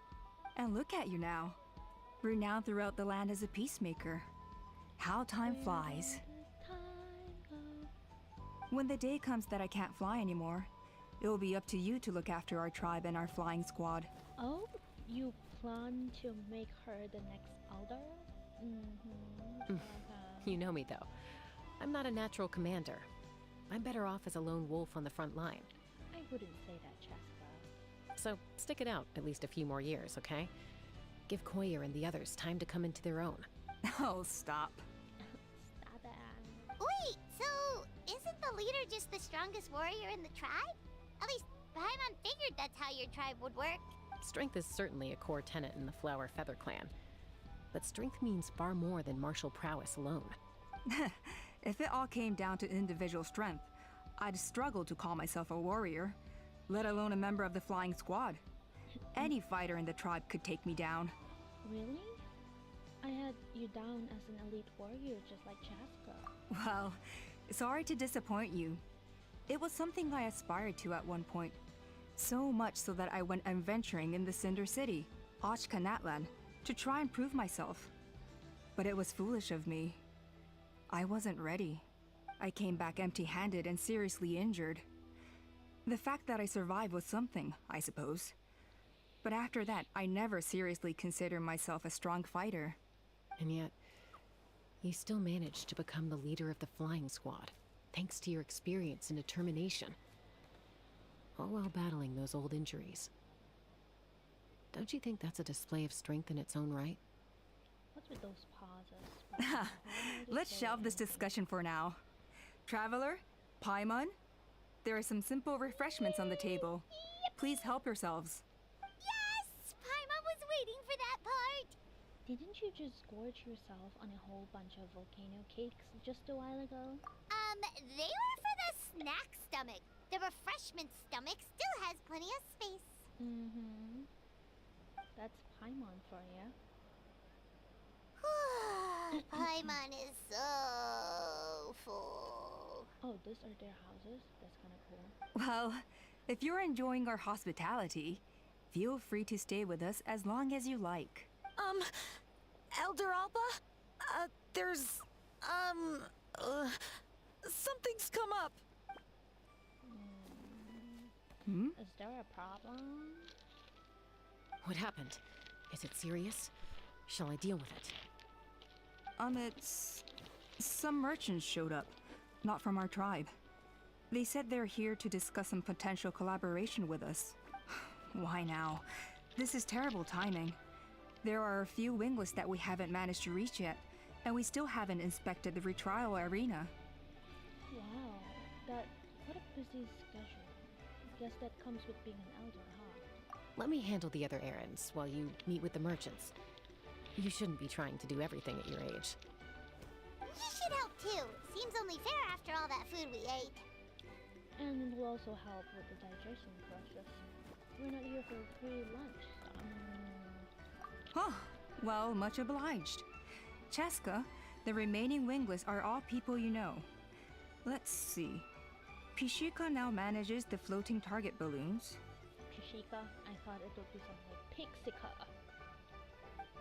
And look at you now, renowned throughout the land as a peacemaker. How time flies. When the day comes that I can't fly anymore, it will be up to you to look after our tribe and our flying squad. Oh, you plan to make her the next elder? Mm-hmm. You know me, though. I'm not a natural commander. I'm better off as a lone wolf on the front line. I wouldn't say that, Chaska. So stick it out at least a few more years, okay? Give Koyer and the others time to come into their own. Oh, stop. Stop it. Wait, so isn't the leader just the strongest warrior in the tribe? At least Paimon figured that's how your tribe would work. Strength is certainly a core tenet in the Flower Feather clan. But strength means far more than martial prowess alone. If it all came down to individual strength, I'd struggle to call myself a warrior, let alone a member of the flying squad. Any fighter in the tribe could take me down. Really? I had you down as an elite warrior just like Chaska. Well, sorry to disappoint you. It was something I aspired to at one point. So much so that I went adventuring in the Cinder City, Natlan, to try and prove myself. But it was foolish of me. I wasn't ready. I came back empty-handed and seriously injured. The fact that I survived was something, I suppose. But after that, I never seriously considered myself a strong fighter. And yet, you still managed to become the leader of the flying squad, thanks to your experience and determination. All while battling those old injuries. Don't you think that's a display of strength in its own right? What's with those pauses? Let's shelve this discussion for now. Traveler, Paimon, there are some simple refreshments on the table. Please help yourselves. Yes! Paimon was waiting for that part! Didn't you just gorge yourself on a whole bunch of volcano cakes just a while ago? They were for the snack stomach. The refreshment stomach still has plenty of space. Mm-hmm. That's Paimon for you. Paimon is so full. Oh, those are their houses? That's kind of cool. Well, if you're enjoying our hospitality, feel free to stay with us as long as you like. Elder Alba? Something's come up. Is there a problem? What happened? Is it serious? Shall I deal with it? It's... Some merchants showed up, not from our tribe. They said they're here to discuss some potential collaboration with us. Why now? This is terrible timing. There are a few wingless that we haven't managed to reach yet, and we still haven't inspected the retrial arena. Wow, what a busy schedule. Guess that comes with being an elder, huh? Let me handle the other errands while you meet with the merchants. You shouldn't be trying to do everything at your age. You should help too. Seems only fair after all that food we ate. And it will also help with the digestion process. We're not here for free lunch, Oh, well, much obliged. Chaska, the remaining wingless are all people you know. Let's see. Pishika now manages the floating target balloons. Pishika? I thought it would be something like Pixika.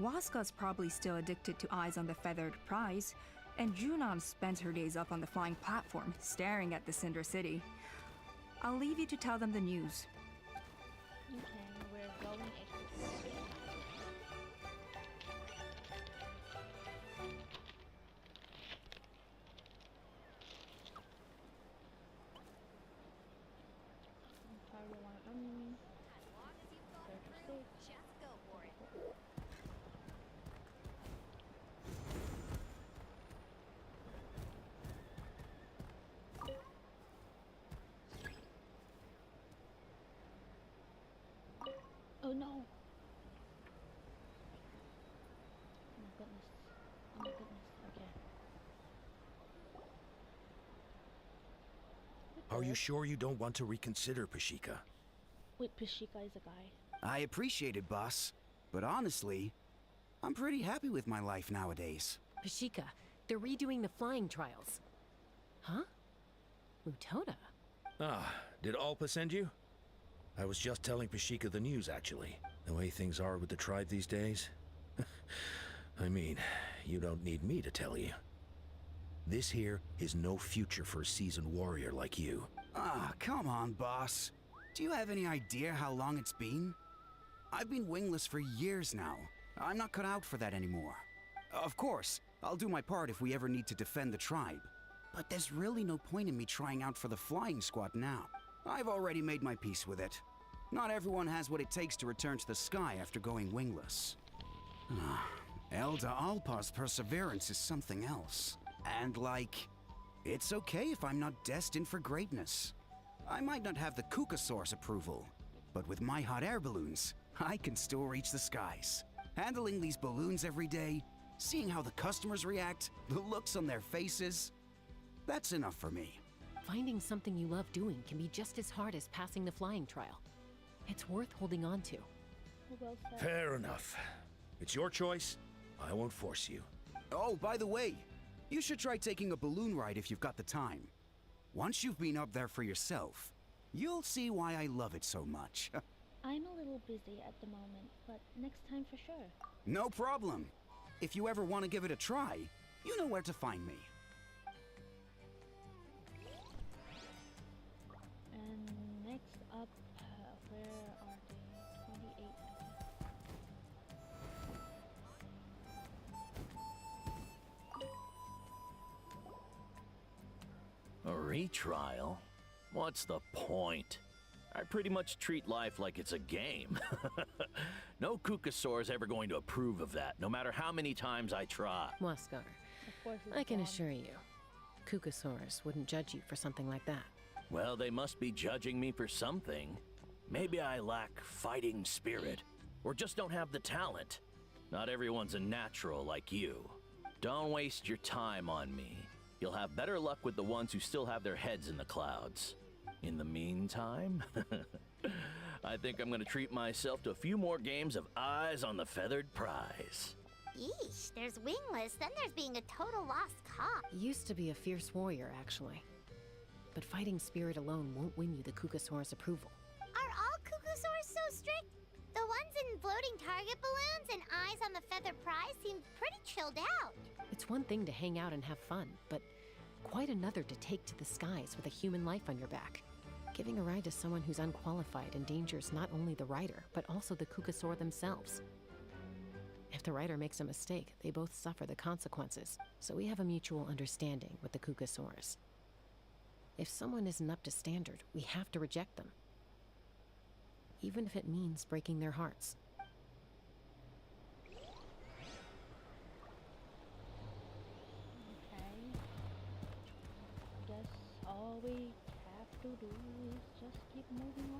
Waska's probably still addicted to eyes on the feathered prize, and Junon spends her days up on the flying platform, staring at the Cinder City. I'll leave you to tell them the news. Okay, we're going exploring. Oh no! Oh my goodness. Oh my goodness. Okay. Are you sure you don't want to reconsider, Pashika? Wait, Pishika is a guy. I appreciate it, boss. But honestly, I'm pretty happy with my life nowadays. Pashika, they're redoing the flying trials. Huh? Mutoda? Ah, did Alpa send you? I was just telling Pashika the news, actually. The way things are with the tribe these days. I mean, you don't need me to tell you. This here is no future for a seasoned warrior like you. Ah, come on, boss. Do you have any idea how long it's been? I've been wingless for years now. I'm not cut out for that anymore. Of course, I'll do my part if we ever need to defend the tribe. But there's really no point in me trying out for the flying squad now. I've already made my peace with it. Not everyone has what it takes to return to the sky after going wingless. Elder Alpa's perseverance is something else. And it's okay if I'm not destined for greatness. I might not have the Kukasaur's approval, but with my hot air balloons, I can still reach the skies. Handling these balloons every day, seeing how the customers react, the looks on their faces, that's enough for me. Finding something you love doing can be just as hard as passing the flying trial. It's worth holding on to. Well said. Fair enough. It's your choice. I won't force you. Oh, by the way, you should try taking a balloon ride if you've got the time. Once you've been up there for yourself, you'll see why I love it so much. I'm a little busy at the moment, but next time for sure. No problem. If you ever want to give it a try, you know where to find me. And next up, where are they? 28. A retrial? What's the point? I pretty much treat life like it's a game. No Kukasaur is ever going to approve of that, no matter how many times I try. Muskar, Of course it's I can Bob. assure you, Kukasaurs wouldn't judge you for something like that. Well, they must be judging me for something. Maybe I lack fighting spirit, or just don't have the talent. Not everyone's a natural like you. Don't waste your time on me. You'll have better luck with the ones who still have their heads in the clouds. In the meantime, I think I'm gonna treat myself to a few more games of Eyes on the Feathered Prize. Yeesh, there's wingless, then there's being a total lost cause. Used to be a fierce warrior, actually. But fighting spirit alone won't win you the Kukasaur's approval. Are all Kukusaurs so strict? The ones in floating target balloons and Eyes on the Feathered Prize seem pretty chilled out. It's one thing to hang out and have fun, but quite another to take to the skies with a human life on your back. Giving a ride to someone who's unqualified endangers not only the rider, but also the Kukasaur themselves. If the rider makes a mistake, they both suffer the consequences, so we have a mutual understanding with the Kukasaurs. If someone isn't up to standard, we have to reject them. Even if it means breaking their hearts. Okay. Guess all we have to do is just keep moving on.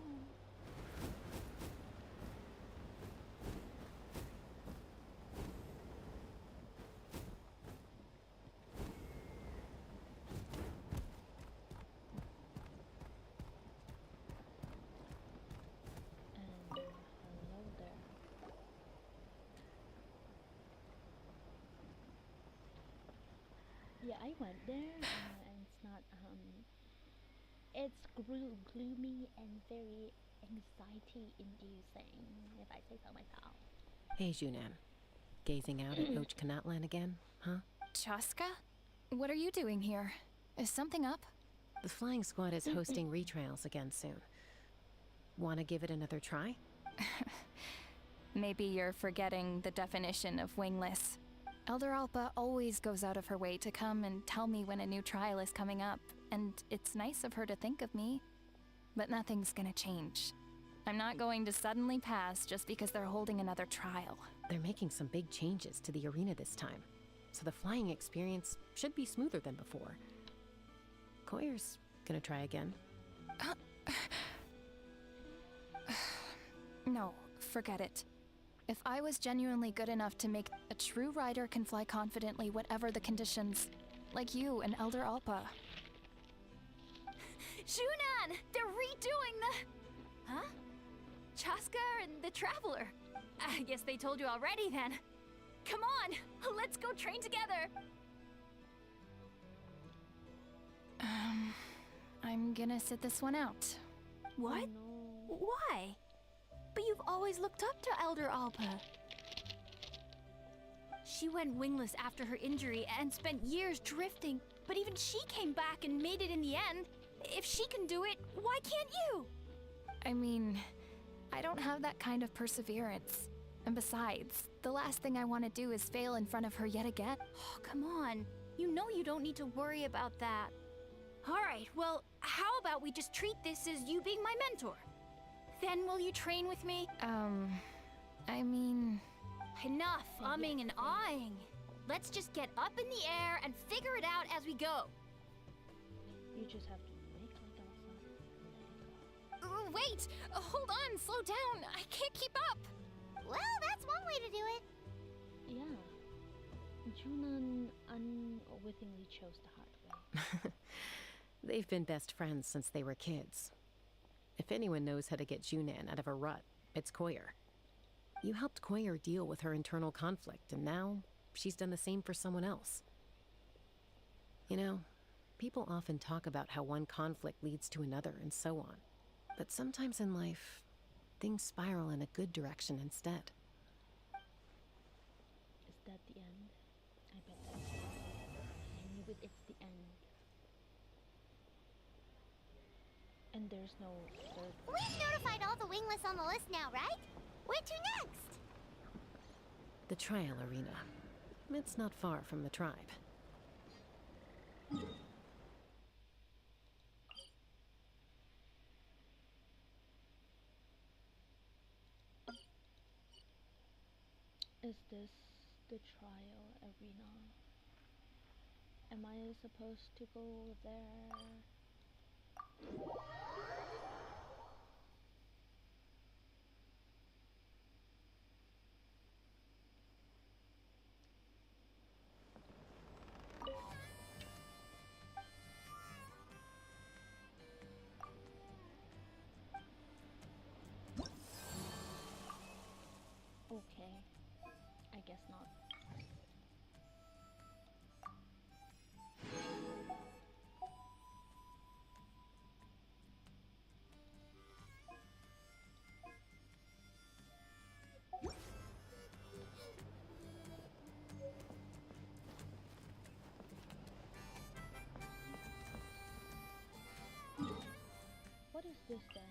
And hello there. Yeah, I went there, and it's not, it's gloomy and very anxiety-inducing, if I say so myself. Hey, Junan. Gazing out at Natlan again, huh? Chaska? What are you doing here? Is something up? The flying squad is hosting retrials again soon. Wanna give it another try? Maybe you're forgetting the definition of wingless. Elder Alpa always goes out of her way to come and tell me when a new trial is coming up, and it's nice of her to think of me. But nothing's gonna change. I'm not going to suddenly pass just because they're holding another trial. They're making some big changes to the arena this time, so the flying experience should be smoother than before. Koyer's gonna try again. No, forget it. If I was genuinely good enough to make a true rider can fly confidently whatever the conditions, like you and Elder Alpa. Junan! They're redoing the... Huh? Chaska and the Traveler. I guess they told you already then. Come on, let's go train together. I'm gonna sit this one out. What? No. Why? But you've always looked up to Elder Alpa. She went wingless after her injury and spent years drifting, but even she came back and made it in the end. If she can do it, why can't you? I mean, I don't have that kind of perseverance. And besides, the last thing I want to do is fail in front of her yet again. Oh, come on. You know you don't need to worry about that. Alright, well, how about we just treat this as you being my mentor? Then will you train with me? I mean... Enough umming and ahhing. Let's just get up in the air and figure it out as we go. You just have to make like outside. Wait! Hold on, slow down. I can't keep up. Well, that's one way to do it. Yeah. Junan unwittingly chose the hard way. They've been best friends since they were kids. If anyone knows how to get Junan out of a rut, it's Koyer. You helped Koyer deal with her internal conflict, and now she's done the same for someone else. You know, people often talk about how one conflict leads to another and so on. But sometimes in life, things spiral in a good direction instead. Is that the end? I bet that's the end. I knew it's the end. And there's no third one. We've notified all the wingless on the list now, right? Where to next? The trial arena. It's not far from the tribe. Is this the trial arena? Am I supposed to go there? Okay, I guess not. What is this then?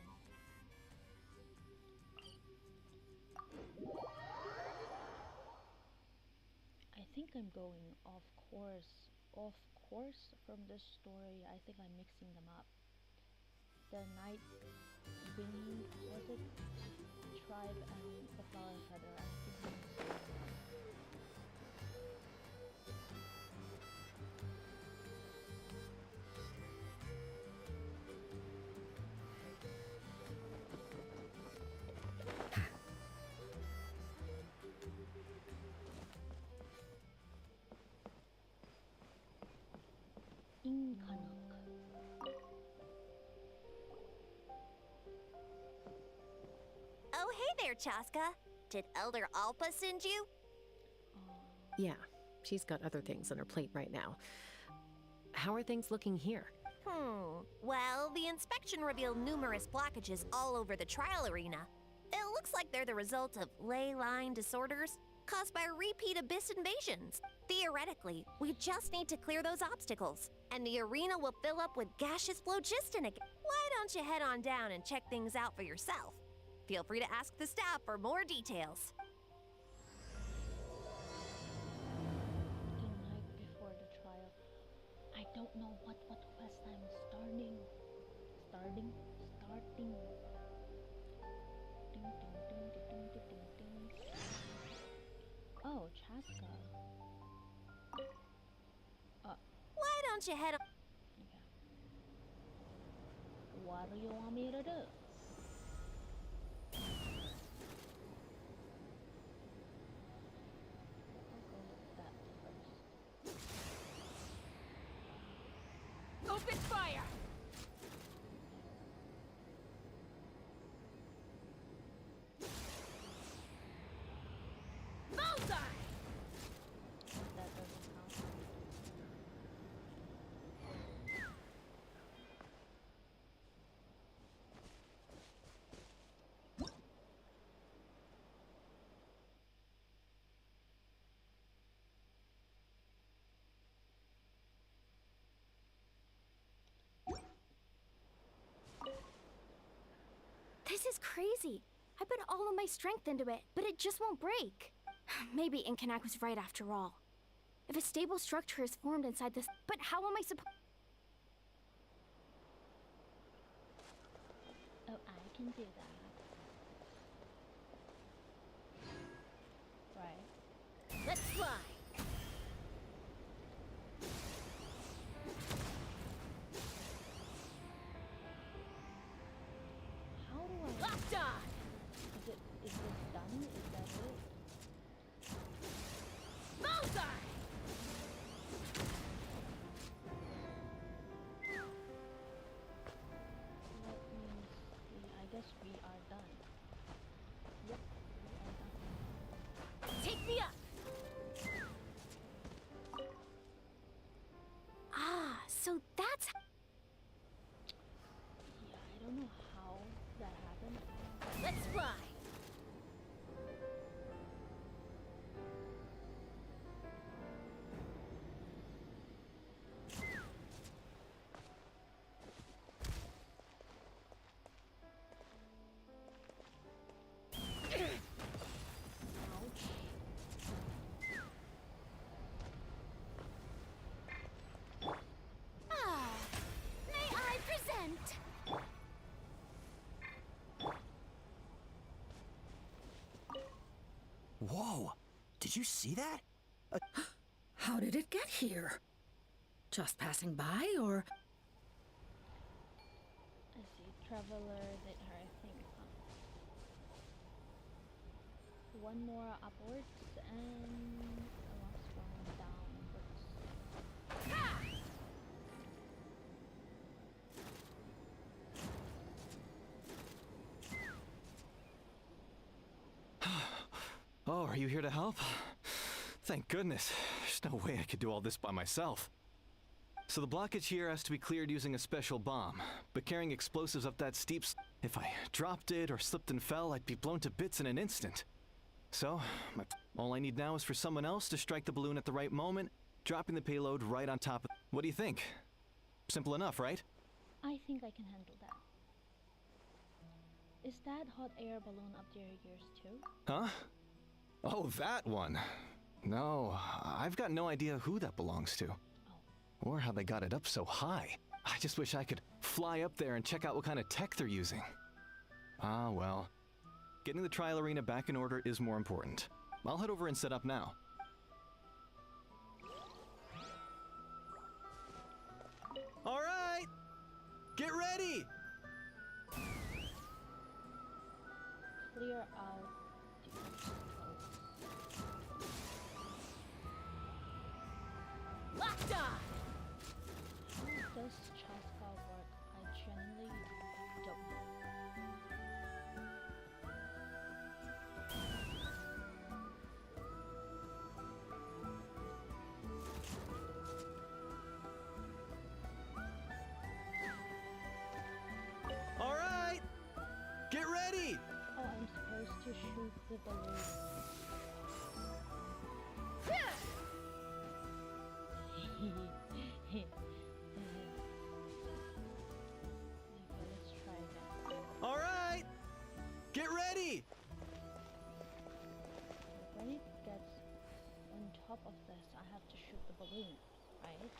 I think I'm going off course from this story. I think I'm mixing them up. The night wing, was it? Tribe and the flower feather. I think I'm mixing them up. Oh, hey there, Chaska. Did Elder Alpa send you? Yeah, she's got other things on her plate right now. How are things looking here? Well, the inspection revealed numerous blockages all over the trial arena. It looks like they're the result of ley line disorders caused by repeat abyss invasions. Theoretically, we just need to clear those obstacles, and the arena will fill up with gaseous phlogiston again. Why don't you head on down and check things out for yourself? Feel free to ask the staff for more details. The night before the trial. I don't know what quest I'm starting. Starting. Ding, ding, ding, ding, ding, ding, ding. Oh, Chaska. Why don't you head on? Okay. What do you want me to do? I'll go with that first. Open fire! Bullseye! That doesn't count. This is crazy. I put all of my strength into it, but it just won't break. Maybe Inkanak was right after all. If a stable structure is formed inside this, but how am I supposed? Oh, I can do that. Right. Let's fly. How do I? Locked on. Is this done? Is that it? Bullseye. Let me see. I guess we are done. Yep, we are done. Take me up. Ah, so that's. Yeah, I don't know how that happened. Let's fly. Ouch. Ah, may I present? Whoa! Did you see that? How did it get here? Just passing by, or? I see. Traveler did her thing. One more upwards and the last one downwards. Oh, are you here to help? Thank goodness. There's no way I could do all this by myself. So the blockage here has to be cleared using a special bomb, but carrying explosives up that steep if I dropped it or slipped and fell, I'd be blown to bits in an instant. So, all I need now is for someone else to strike the balloon at the right moment, dropping the payload right on top of. What do you think? Simple enough, right? I think I can handle that. Is that hot air balloon up there yours too? Huh? Oh, that one. No, I've got no idea who that belongs to. Or how they got it up so high. I just wish I could fly up there and check out what kind of tech they're using. Ah, well. Getting the trial arena back in order is more important. I'll head over and set up now. All right! Get ready! Clear out the obstacles. Locked on. How does Chaska work? I genuinely don't know. All right! Get ready! Oh, I'm supposed to shoot the balloon. Okay, let's try again. All right! Get ready! When it gets on top of this, I have to shoot the balloon, right?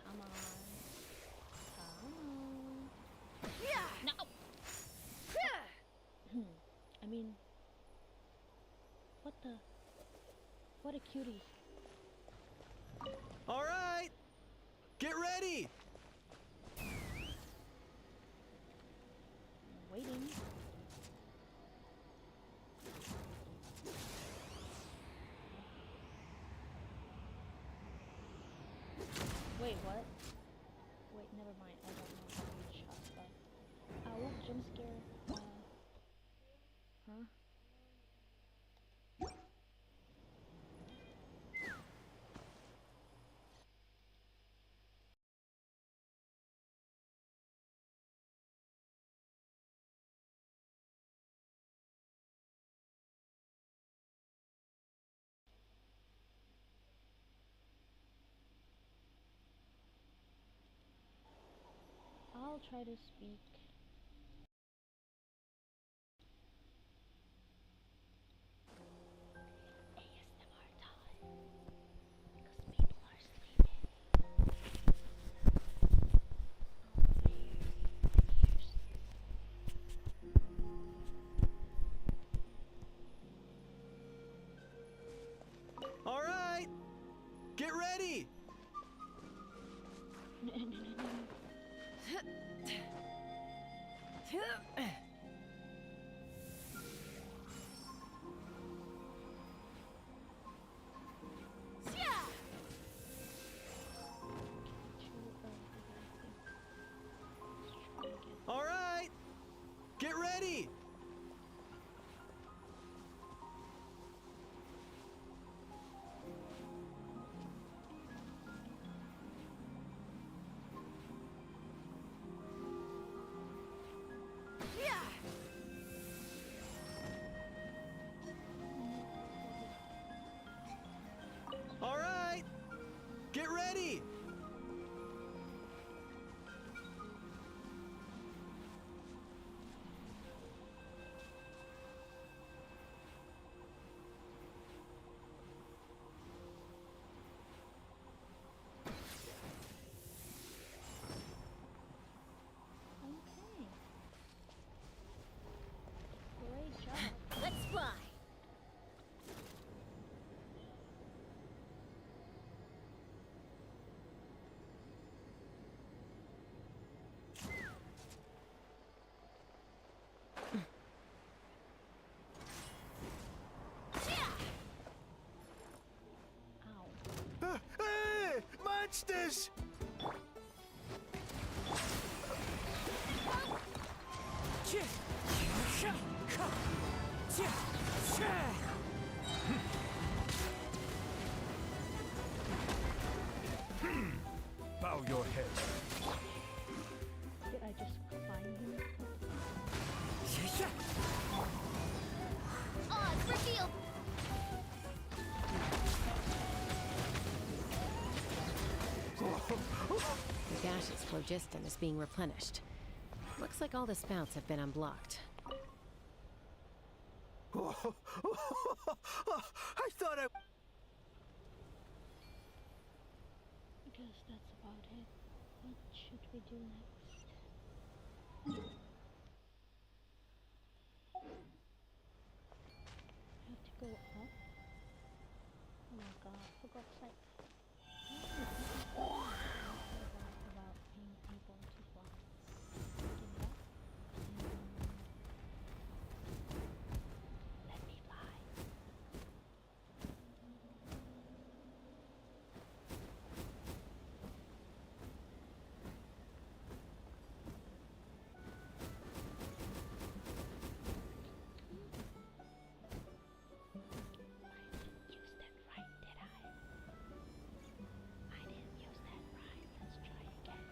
Come on. Come on. No! I mean, what the? What a cutie. All right! Get ready! I'm waiting. Wait, what? Wait, never mind. I don't know how to use shots, but what jump scare? Huh? I'll try to speak. All right, get ready. All right, get ready. Okay. Great job. Let's fly. Ow. Hey, monsters! Bow your head. Did I just find him? Oz, reveal! The gaseous phlogiston is being replenished. Looks like all the spouts have been unblocked. I thought I... I guess that's about it. What should we do next? Have to go up? Oh my god, for God's sake. About being able to fly. Give it up. Let me fly. I didn't use that right, did I? I didn't use that right. Let's try again.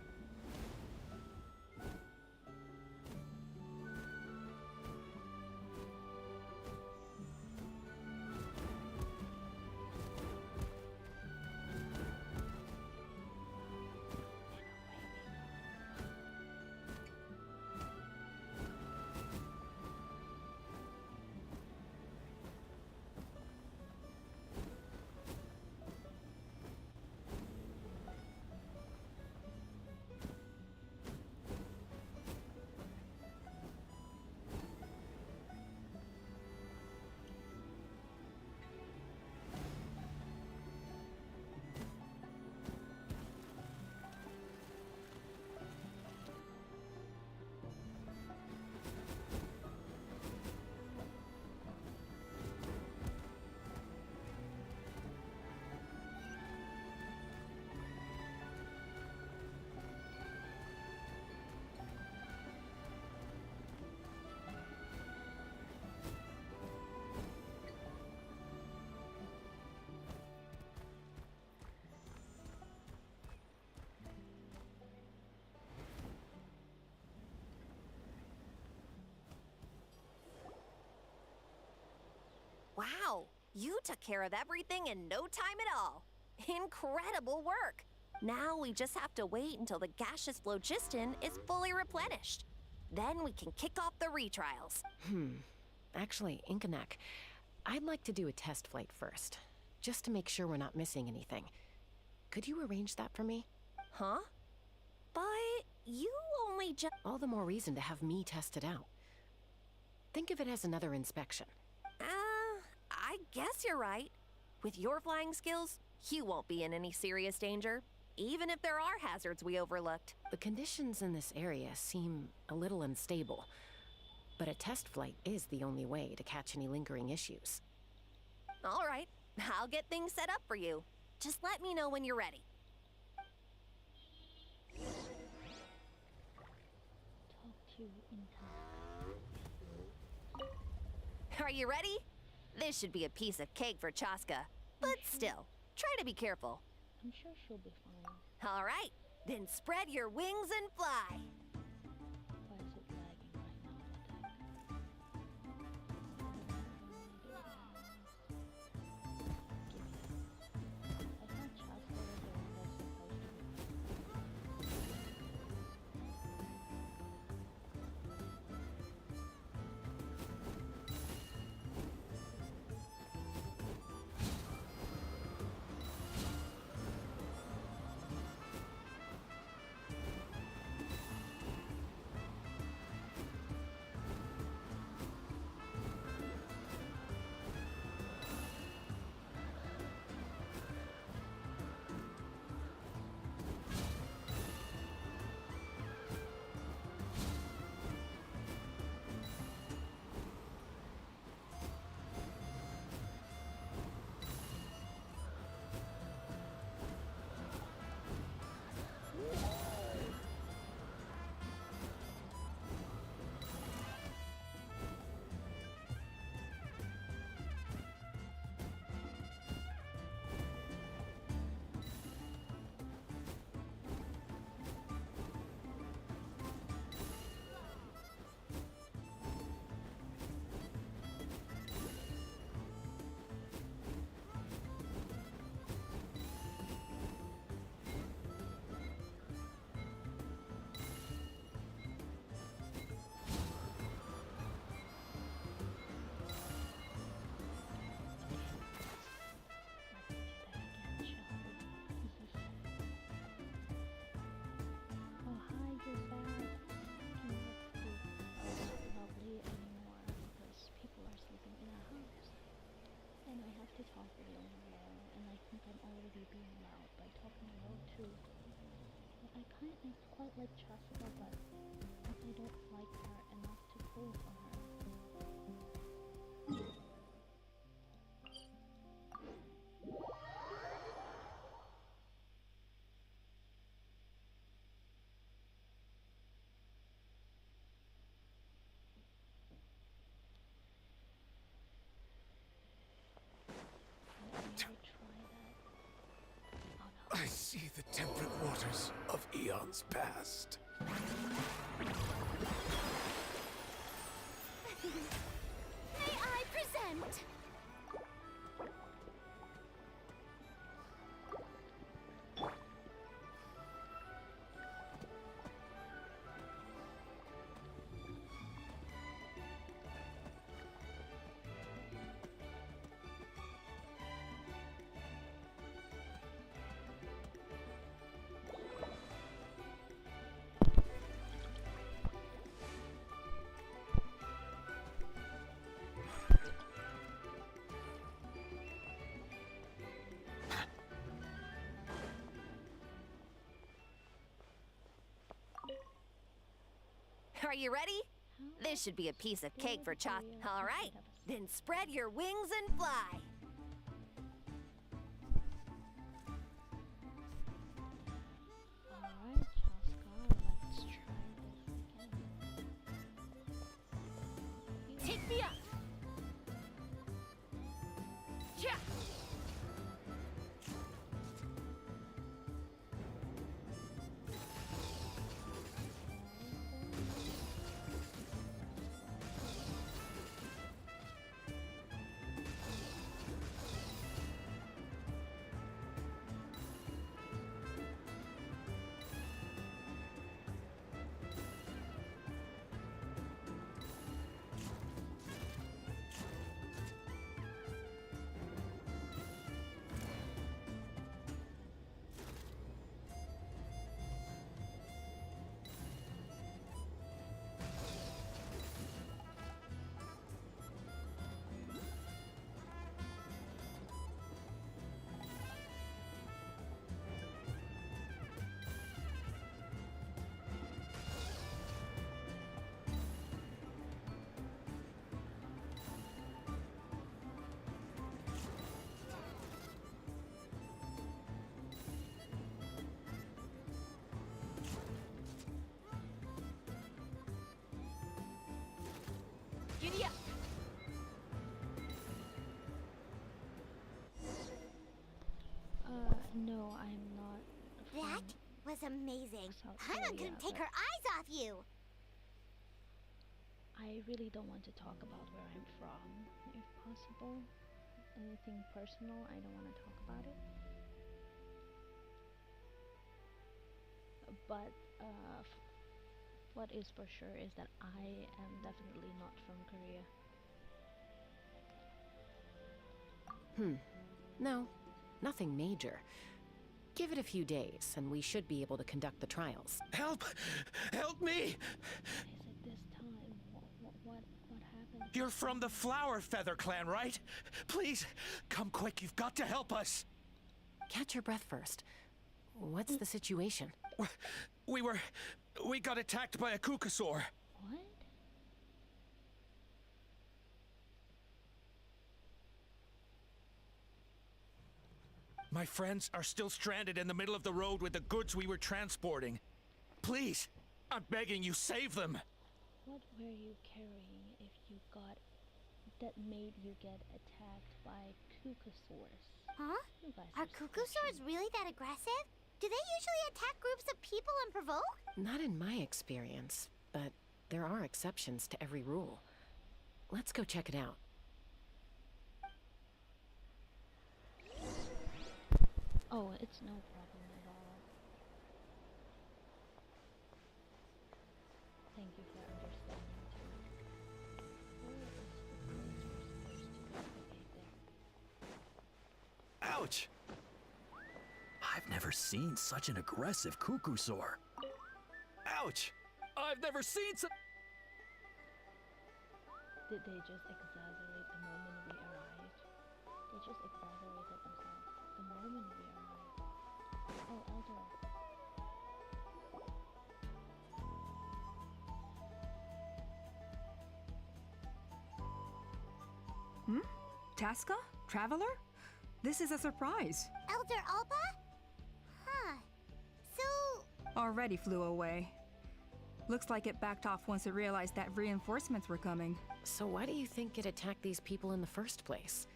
Wow, you took care of everything in no time at all. Incredible work. Now we just have to wait until the gaseous phlogiston is fully replenished. Then we can kick off the retrials. Actually, Inkanak, I'd like to do a test flight first, just to make sure we're not missing anything. Could you arrange that for me? Huh? But you only just... All the more reason to have me test it out. Think of it as another inspection. I guess you're right. With your flying skills, you won't be in any serious danger. even if there are hazards we overlooked. The conditions in this area seem a little unstable, but a test flight is the only way to catch any lingering issues. All right, I'll get things set up for you. Just let me know when you're ready. Talk to you in time. Are you ready? This should be a piece of cake for Chaska. But still, try to be careful. I'm sure she'll be fine. All right, then spread your wings and fly. Why is it lagging right now? I thought Chaska was the one that's supposed to be. Oh, hi, you're back. It's not lovely anymore because people are sleeping in our house. And I have to talk really low, and I think I'm already being loud by talking low too. But I kind of quite like Jessica, but I don't like her enough to pull for her. I see the temperate waters of eons past. May I present? Are you ready? This should be a piece of cake for Chaska. All right, then spread your wings and fly. Alright, Chaska, let's try this again. Take me up! Yeah! was amazing. South Paimon Korea, couldn't take but her eyes off you. I really don't want to talk about where I'm from, if possible. Anything personal, I don't want to talk about it. But what is for sure is that I am definitely not from Korea. No, nothing major. Give it a few days, and we should be able to conduct the trials. Help! Help me! Is it this time? What happened? You're from the Flower Feather clan, right? Please, come quick, you've got to help us! Catch your breath first. What's the situation? We got attacked by a Kukasaur. What? My friends are still stranded in the middle of the road with the goods we were transporting. Please, I'm begging you, save them! What were you carrying if you got that made you get attacked by Kukasaurs? Huh? You guys Are Kukusaurs really that aggressive? Do they usually attack groups of people and provoke? Not in my experience, but there are exceptions to every rule. Let's go check it out. Oh, it's no problem at all. Thank you for understanding too. Where is the place we're supposed to navigate there? Ouch! I've never seen such an aggressive Kukusaur. Ouch! I've never seen such... Did they just exaggerate the moment we arrived? They just exaggerated themselves the moment we arrived. Oh, Elder. Tasca? Traveler? This is a surprise. Elder Alba? Huh. So... Already flew away. Looks like it backed off once it realized that reinforcements were coming. So why do you think it attacked these people in the first place?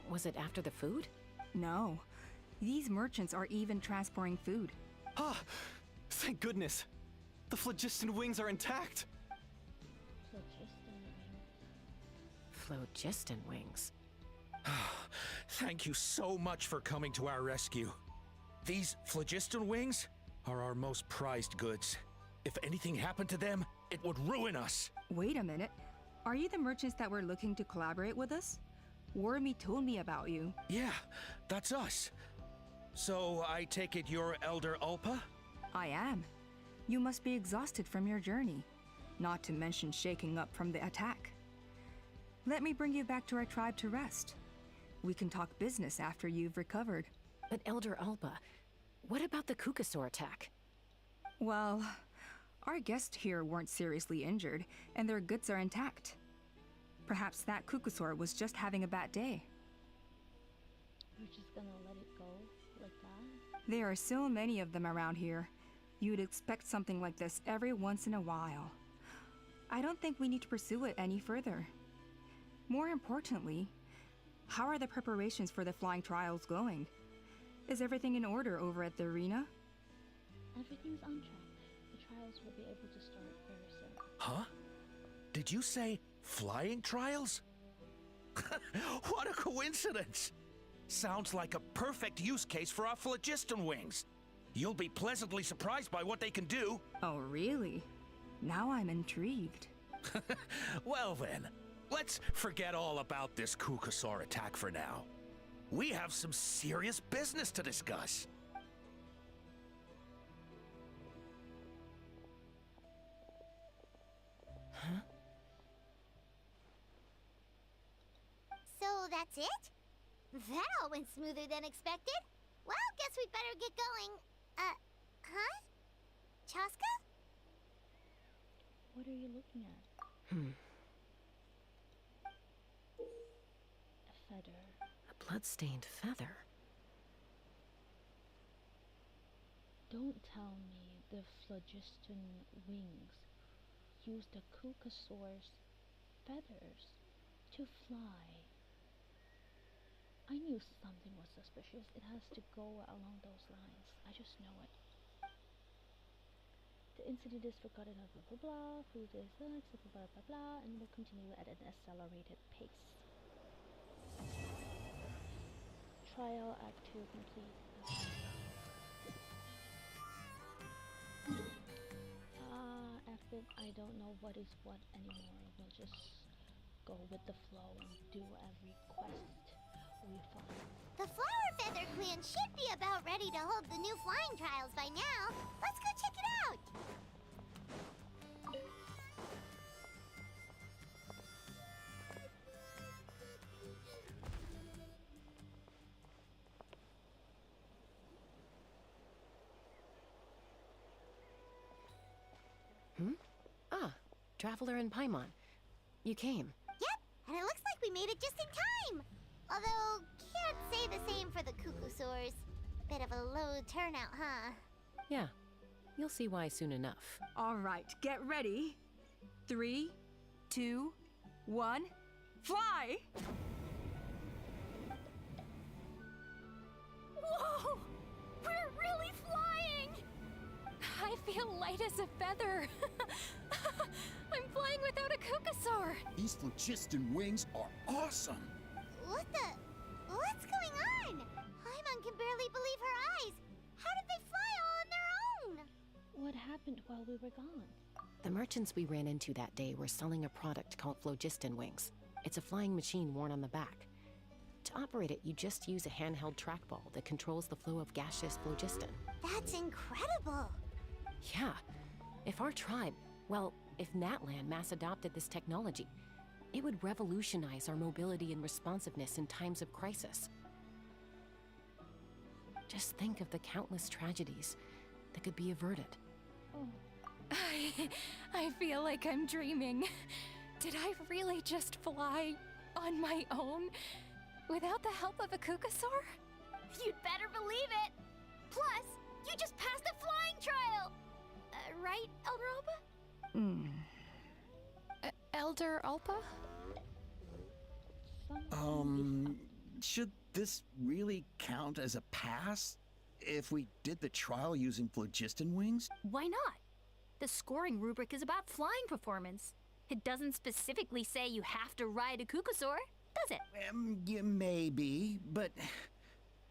Was it after the food? No. These merchants are even transporting food. Ah! Thank goodness! The phlogiston wings are intact! Phlogiston wings. Thank you so much for coming to our rescue. These phlogiston wings are our most prized goods. If anything happened to them, it would ruin us. Wait a minute. Are you the merchants that were looking to collaborate with us? Wormy told me about you. Yeah, that's us. So I take it you're Elder Ulpa? I am. You must be exhausted from your journey, not to mention shaking up from the attack. Let me bring you back to our tribe to rest. We can talk business after you've recovered. But Elder Ulpa, what about the Kukasaur attack? Well, our guests here weren't seriously injured, and their goods are intact. Perhaps that Kukasaur was just having a bad day. We're just gonna let it go like that? There are so many of them around here. You'd expect something like this every once in a while. I don't think we need to pursue it any further. More importantly, how are the preparations for the flying trials going? Is everything in order over at the arena? Everything's on track. The trials will be able to start very soon. Huh? Did you say flying trials? What a coincidence! Sounds like a perfect use case for our phlogiston wings. You'll be pleasantly surprised by what they can do. Oh, really? Now I'm intrigued. Well then, let's forget all about this Kukasaur attack for now. We have some serious business to discuss. Huh? So that's it? That all went smoother than expected. Well, guess we'd better get going. Huh? Chaska? What are you looking at? A feather. A blood-stained feather. Don't tell me the phlogiston wings use the Kukasaur's feathers to fly. I knew something was suspicious. It has to go along those lines. I just know it. The incident is forgotten, blah blah blah, through this, blah blah blah blah, and will continue at an accelerated pace. Trial Act 2 complete. After I don't know what is what anymore. We'll just go with the flow and do every quest we find. The Flower Feather Clan should be about ready to hold the new flying trials by now. Let's go check it out! Traveler and Paimon. You came. Yep, and it looks like we made it just in time. Although, can't say the same for the Cuckoosaurs. Bit of a low turnout, huh? Yeah, you'll see why soon enough. All right, get ready. 3, 2, 1, fly! Whoa! We're really flying! I feel light as a feather. I'm flying without a Cuckoosaur. These phlogiston wings are awesome. What's going on? Paimon can barely believe her eyes. How did they fly all on their own? What happened while we were gone? The merchants we ran into that day were selling a product called phlogiston wings. It's a flying machine worn on the back. To operate it, you just use a handheld trackball that controls the flow of gaseous phlogiston. That's incredible. Yeah. If our tribe, well, if Natlan mass adopted this technology, it would revolutionize our mobility and responsiveness in times of crisis. Just think of the countless tragedies that could be averted. Oh. I feel like I'm dreaming. Did I really just fly on my own without the help of a Cuckoosaur? You'd better believe it. Plus, you just passed a flying trial. Right, Elder Alba? Elder Alpa? Should this really count as a pass if we did the trial using phlogiston wings? Why not? The scoring rubric is about flying performance. It doesn't specifically say you have to ride a Cuckoosaur, does it? Yeah, maybe, but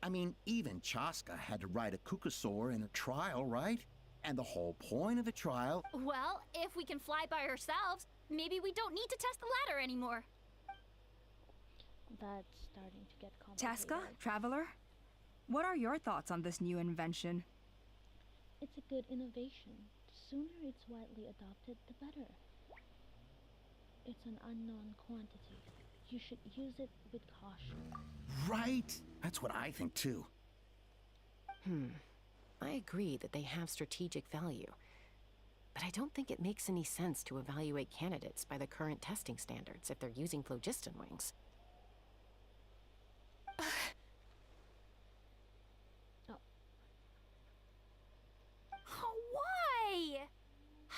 I mean, even Chaska had to ride a Cuckoosaur in a trial, right? And the whole point of the trial... Well, if we can fly by ourselves, maybe we don't need to test the ladder anymore. That's starting to get complicated. Chaska, Traveler, what are your thoughts on this new invention? It's a good innovation. The sooner it's widely adopted, the better. It's an unknown quantity. You should use it with caution. Right? That's what I think too. I agree that they have strategic value, but I don't think it makes any sense to evaluate candidates by the current testing standards if they're using phlogiston wings. Why?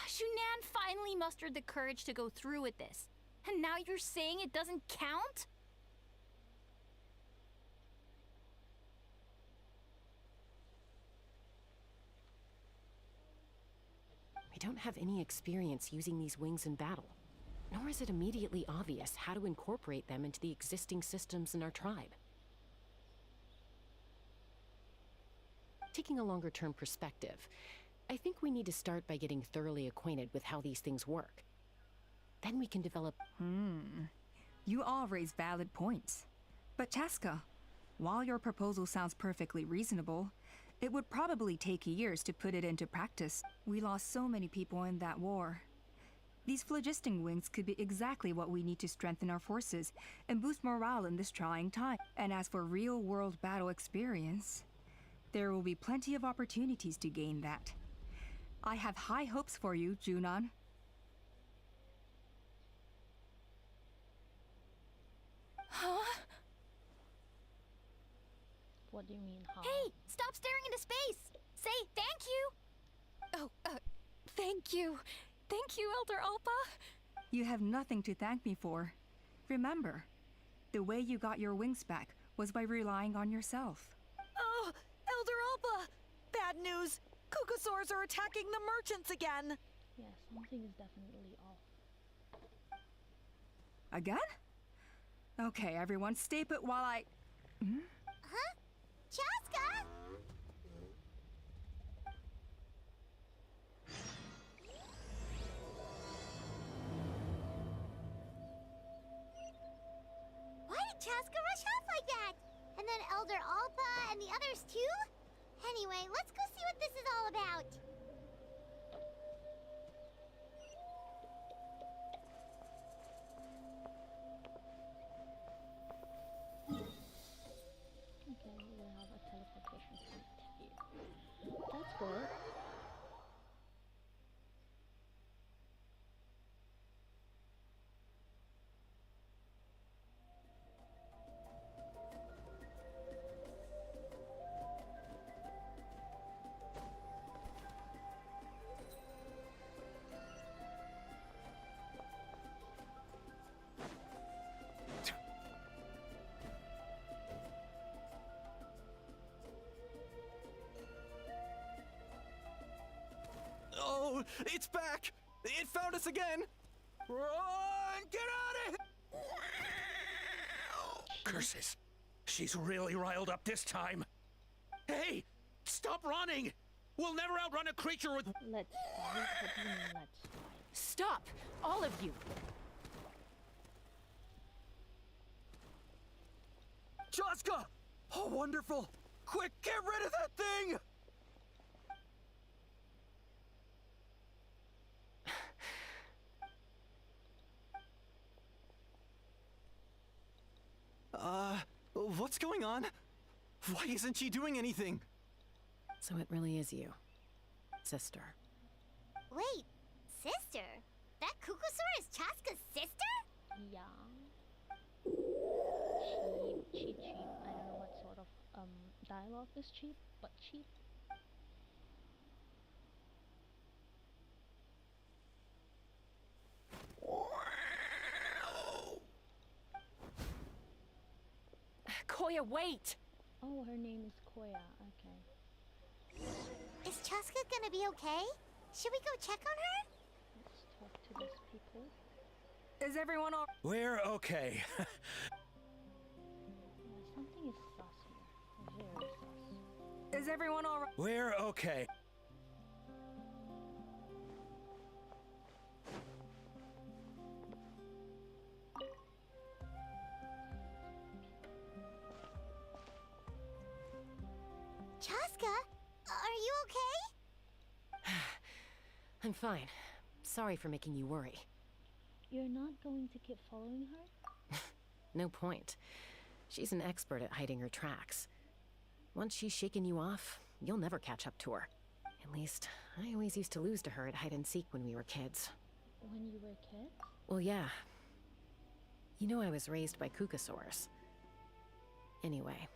Shunan finally mustered the courage to go through with this, and now you're saying it doesn't count? We don't have any experience using these wings in battle, nor is it immediately obvious how to incorporate them into the existing systems in our tribe. Taking a longer-term perspective, I think we need to start by getting thoroughly acquainted with how these things work. Then we can develop... You all raise valid points. But Chaska, while your proposal sounds perfectly reasonable, it would probably take years to put it into practice. We lost so many people in that war. These phlogiston wings could be exactly what we need to strengthen our forces and boost morale in this trying time. And as for real-world battle experience, there will be plenty of opportunities to gain that. I have high hopes for you, Junon. Huh? What do you mean, huh? Hey, stop staring into space! Say thank you! Oh, thank you. Thank you, Elder Alpa. You have nothing to thank me for. Remember, the way you got your wings back was by relying on yourself. Oh, Elder Alpa! Bad news! Cuckoosaur Kukusaurs are attacking the merchants again! Yeah, something is definitely off. Again? Okay, everyone, stay put while I... Huh? Chaska? Why did Chaska rush off like that? And then Elder Alpa and the others too? Anyway, let's go see what this is all about. Okay, we have a teleportation point here. That's good. Oh, it's back! It found us again! Run! Get out of here! Curses! She's really riled up this time. Hey! Stop running! We'll never outrun a creature with... Let's fight. What do you mean, let's fight? Stop! All of you! Chaska! Oh, wonderful! Quick, get rid of that thing! What's going on? Why isn't she doing anything? So it really is you, sister. Wait, sister? That Kukusaur is Chaska's sister? Yeah. Cheap. I don't know what sort of dialogue is cheap, but cheap. Koya, wait! Oh, her name is Koya. Okay. Is Chaska gonna be okay? Should we go check on her? Let's talk to these people. Is everyone all... We're okay. Yeah, something is sus here. Very sus. Is everyone all right? We're okay. Chaska, are you okay? I'm fine. Sorry for making you worry. You're not going to keep following her? No point. She's an expert at hiding her tracks. Once she's shaken you off, you'll never catch up to her. At least, I always used to lose to her at hide and seek when we were kids. When you were kids? Well, yeah. You know I was raised by Kukusaurs. Anyway,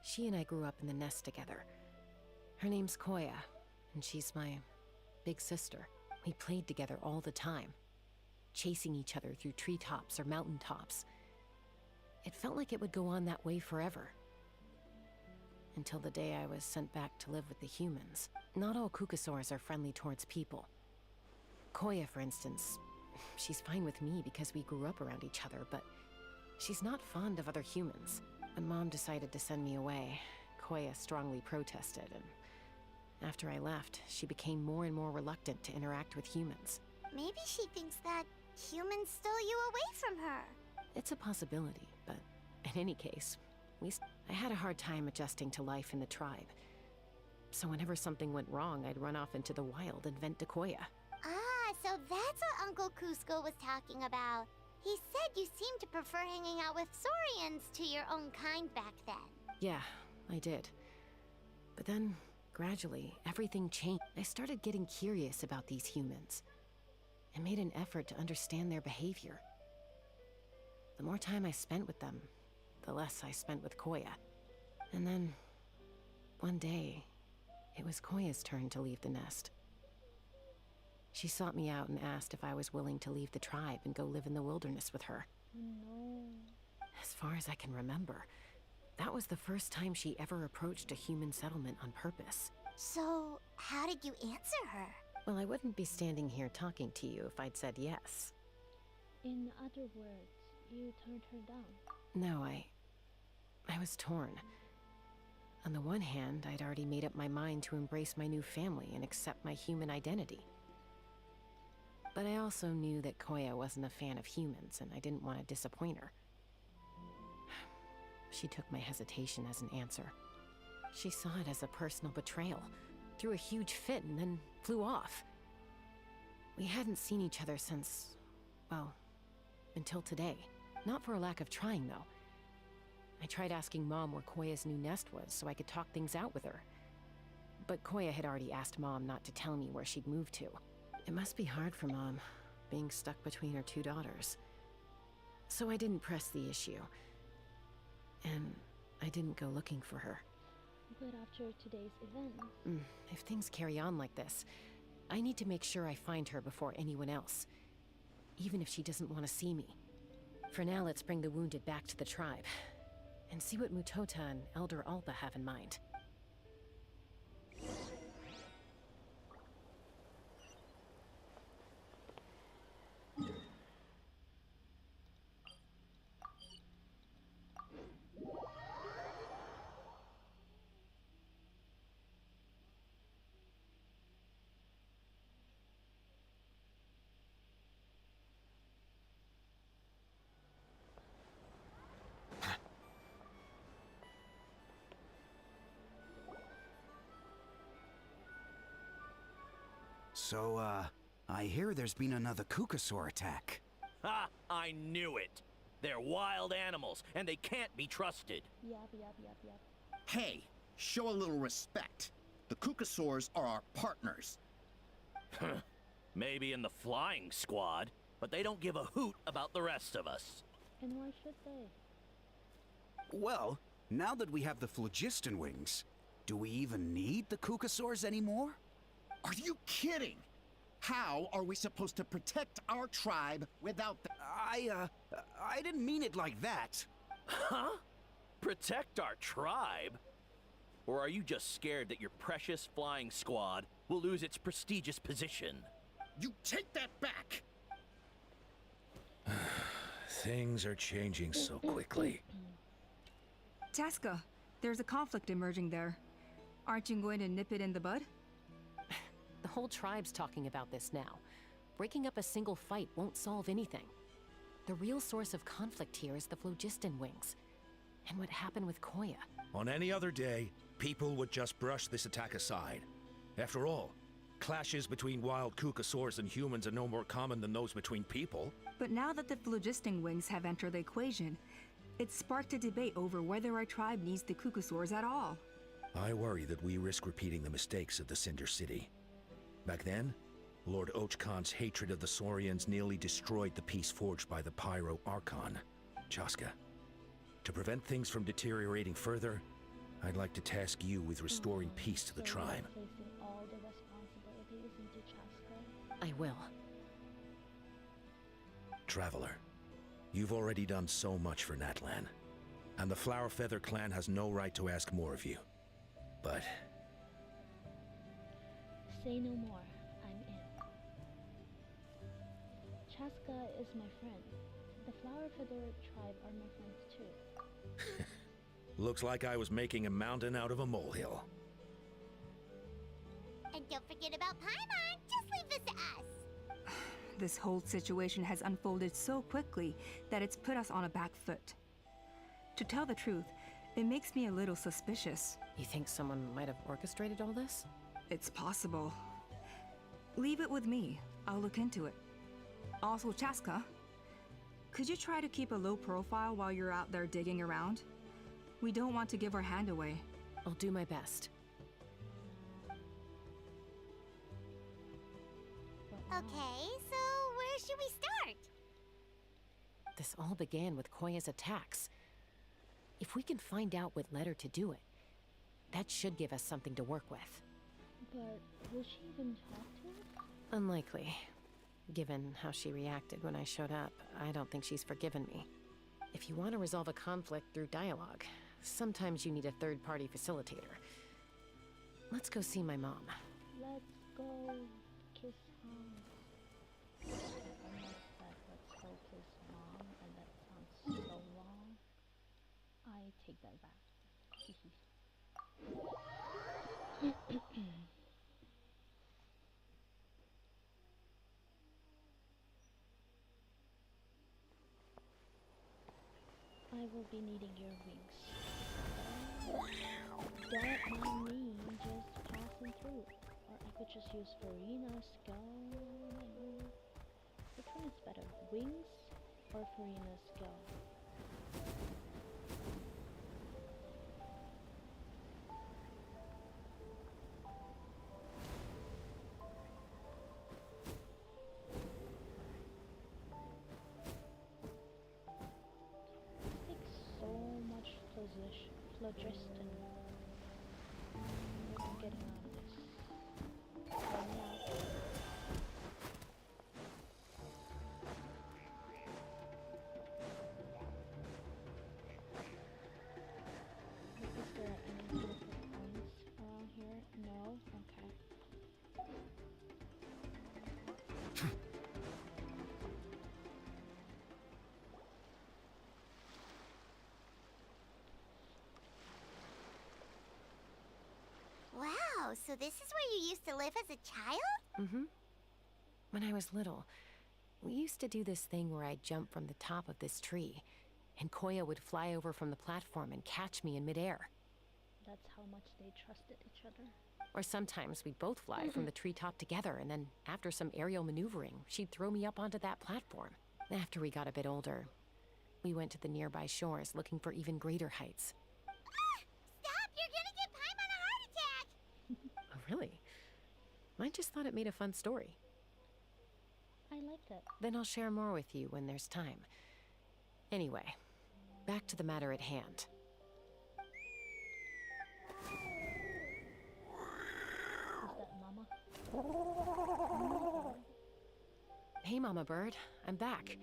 she and I grew up in the nest together. Her name's Koya, and she's my big sister. We played together all the time, chasing each other through treetops or mountaintops. It felt like it would go on that way forever. Until the day I was sent back to live with the humans. Not all Kukusaurs are friendly towards people. Koya, for instance, she's fine with me because we grew up around each other, but she's not fond of other humans. When Mom decided to send me away, Koya strongly protested, and after I left, she became more and more reluctant to interact with humans. Maybe she thinks that humans stole you away from her. It's a possibility, but in any case, I had a hard time adjusting to life in the tribe. So whenever something went wrong, I'd run off into the wild and vent to Koya. Ah, so that's what Uncle Cusco was talking about. He said you seemed to prefer hanging out with Saurians to your own kind back then. Yeah, I did. But then, gradually, everything changed. I started getting curious about these humans. I made an effort to understand their behavior. The more time I spent with them, the less I spent with Koya. And then, one day, it was Koya's turn to leave the nest. She sought me out and asked if I was willing to leave the tribe and go live in the wilderness with her. No. As far as I can remember, That was the first time she ever approached a human settlement on purpose. So, how did you answer her? Well, I wouldn't be standing here talking to you if I'd said yes. In other words, you turned her down. No, I was torn. On the one hand, I'd already made up my mind to embrace my new family and accept my human identity. But I also knew that Koya wasn't a fan of humans, and I didn't want to disappoint her. She took my hesitation as an answer. She saw it as a personal betrayal, threw a huge fit, and then flew off. We hadn't seen each other since, well, until today. Not for a lack of trying, though. I tried asking Mom where Koya's new nest was so I could talk things out with her. But Koya had already asked Mom not to tell me where she'd moved to. It must be hard for Mom, being stuck between her two daughters. So I didn't press the issue. And I didn't go looking for her. But after today's event... If things carry on like this, I need to make sure I find her before anyone else. Even if she doesn't want to see me. For now, let's bring the wounded back to the tribe. And see what Mutota and Elder Alba have in mind. So, I hear there's been another Kukasaur attack. Ha! I knew it! They're wild animals, and they can't be trusted. Yep. Hey, show a little respect. The Kukasaurs are our partners. Maybe in the flying squad, but they don't give a hoot about the rest of us. And why should they? Well, now that we have the phlogiston wings, do we even need the Kukasaurs anymore? Are you kidding? How are we supposed to protect our tribe without the... I didn't mean it like that. Huh? Protect our tribe? Or are you just scared that your precious flying squad will lose its prestigious position? You take that back! Things are changing so quickly. Chaska, there's a conflict emerging there. Aren't you going to nip it in the bud? The whole tribe's talking about this now. Breaking up a single fight won't solve anything. The real source of conflict here is the phlogiston wings. And what happened with Koya. On any other day, people would just brush this attack aside. After all, clashes between wild Kukasaurs and humans are no more common than those between people. But now that the phlogiston wings have entered the equation, it's sparked a debate over whether our tribe needs the Kukasaurs at all. I worry that we risk repeating the mistakes of the Cinder City. Back then, Lord Ochkon's hatred of the Saurians nearly destroyed the peace forged by the Pyro Archon. Chaska, to prevent things from deteriorating further, I'd like to task you with restoring peace to the tribe. Placing all the responsibilities into Chaska? I will. Traveler, you've already done so much for Natlan, and the Flower Feather clan has no right to ask more of you. But... Say no more. I'm in. Chaska is my friend. The Flower Feather tribe are my friends too. Looks like I was making a mountain out of a molehill. And don't forget about Paimon. Just leave this to us. This whole situation has unfolded so quickly that it's put us on a back foot. To tell the truth, it makes me a little suspicious. You think someone might have orchestrated all this? It's possible. Leave it with me. I'll look into it. Also, Chaska, could you try to keep a low profile while you're out there digging around? We don't want to give our hand away. I'll do my best. Okay, so where should we start? This all began with Koya's attacks. If we can find out what led her to do it, that should give us something to work with. But will she even talk to us? Unlikely. Given how she reacted when I showed up, I don't think she's forgiven me. If you want to resolve a conflict through dialogue, sometimes you need a third-party facilitator. Let's go see my mom. Let's go kiss mom. I almost said let's go kiss mom, and that sounds so wrong. I take that back. I will be needing your wings. Don't mind me just passing through. Or I could just use Farina's Go. Which one is better? Wings or Farina's Go? Phlogiston. I'm getting out of this. Is there any sort of points around here? No? Okay. Wow, so this is where you used to live as a child? Mm-hmm. When I was little, we used to do this thing where I'd jump from the top of this tree, and Koya would fly over from the platform and catch me in midair. That's how much they trusted each other. Or sometimes we'd both fly from the treetop together, and then after some aerial maneuvering, she'd throw me up onto that platform. After we got a bit older, we went to the nearby shores looking for even greater heights. Stop! You're gonna get Paimon a heart attack! Oh, really? I just thought it made a fun story. I liked it. Then I'll share more with you when there's time. Anyway, back to the matter at hand. Is that Mama? Hey, Mama Bird. I'm back.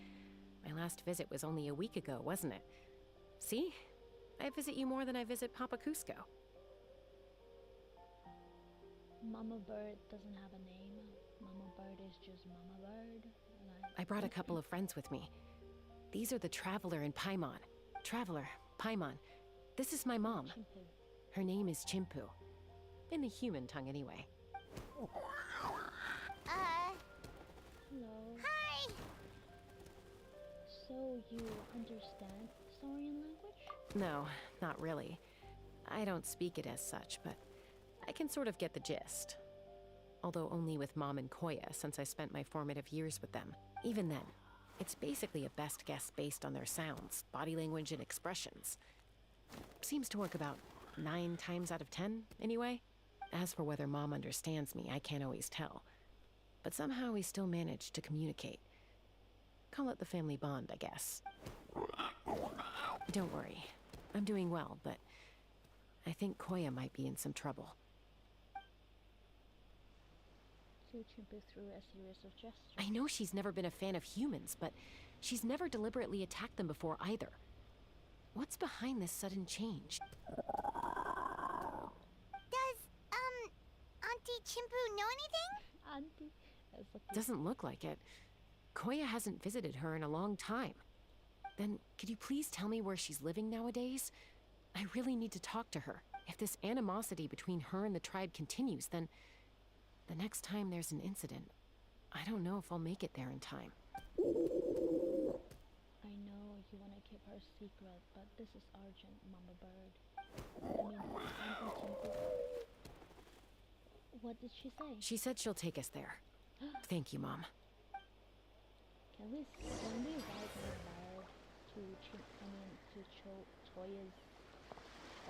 My last visit was only a week ago, wasn't it? See? I visit you more than I visit Papa Cusco. Mama Bird doesn't have a name. Mama Bird is just Mama Bird. I brought a couple of friends with me. These are the Traveler and Paimon. Traveler, Paimon. This is my mom. Chimpu. Her name is Chimpu. In the human tongue, anyway. Hello. Hi! So you understand Saurian language? No, not really. I don't speak it as such, but I can sort of get the gist. Although only with Mom and Koya, since I spent my formative years with them. Even then, it's basically a best guess based on their sounds, body language, and expressions. Seems to work about 9 times out of 10, anyway. As for whether Mom understands me, I can't always tell. But somehow we still manage to communicate. Call it the family bond, I guess. Don't worry. I'm doing well, but I think Koya might be in some trouble. So Chimpu threw a series of gestures. I know she's never been a fan of humans, but she's never deliberately attacked them before either. What's behind this sudden change? Does, Auntie Chimpu know anything? Auntie? Doesn't look like it. Koya hasn't visited her in a long time. Then, could you please tell me where she's living nowadays? I really need to talk to her. If this animosity between her and the tribe continues, then the next time there's an incident, I don't know if I'll make it there in time. I know you want to keep her secret, but this is urgent, Mama Bird. I mean, Auntie Chimpu. What did she say? She said she'll take us there. Thank you, Mom. Can we ride my bird to Toya's, I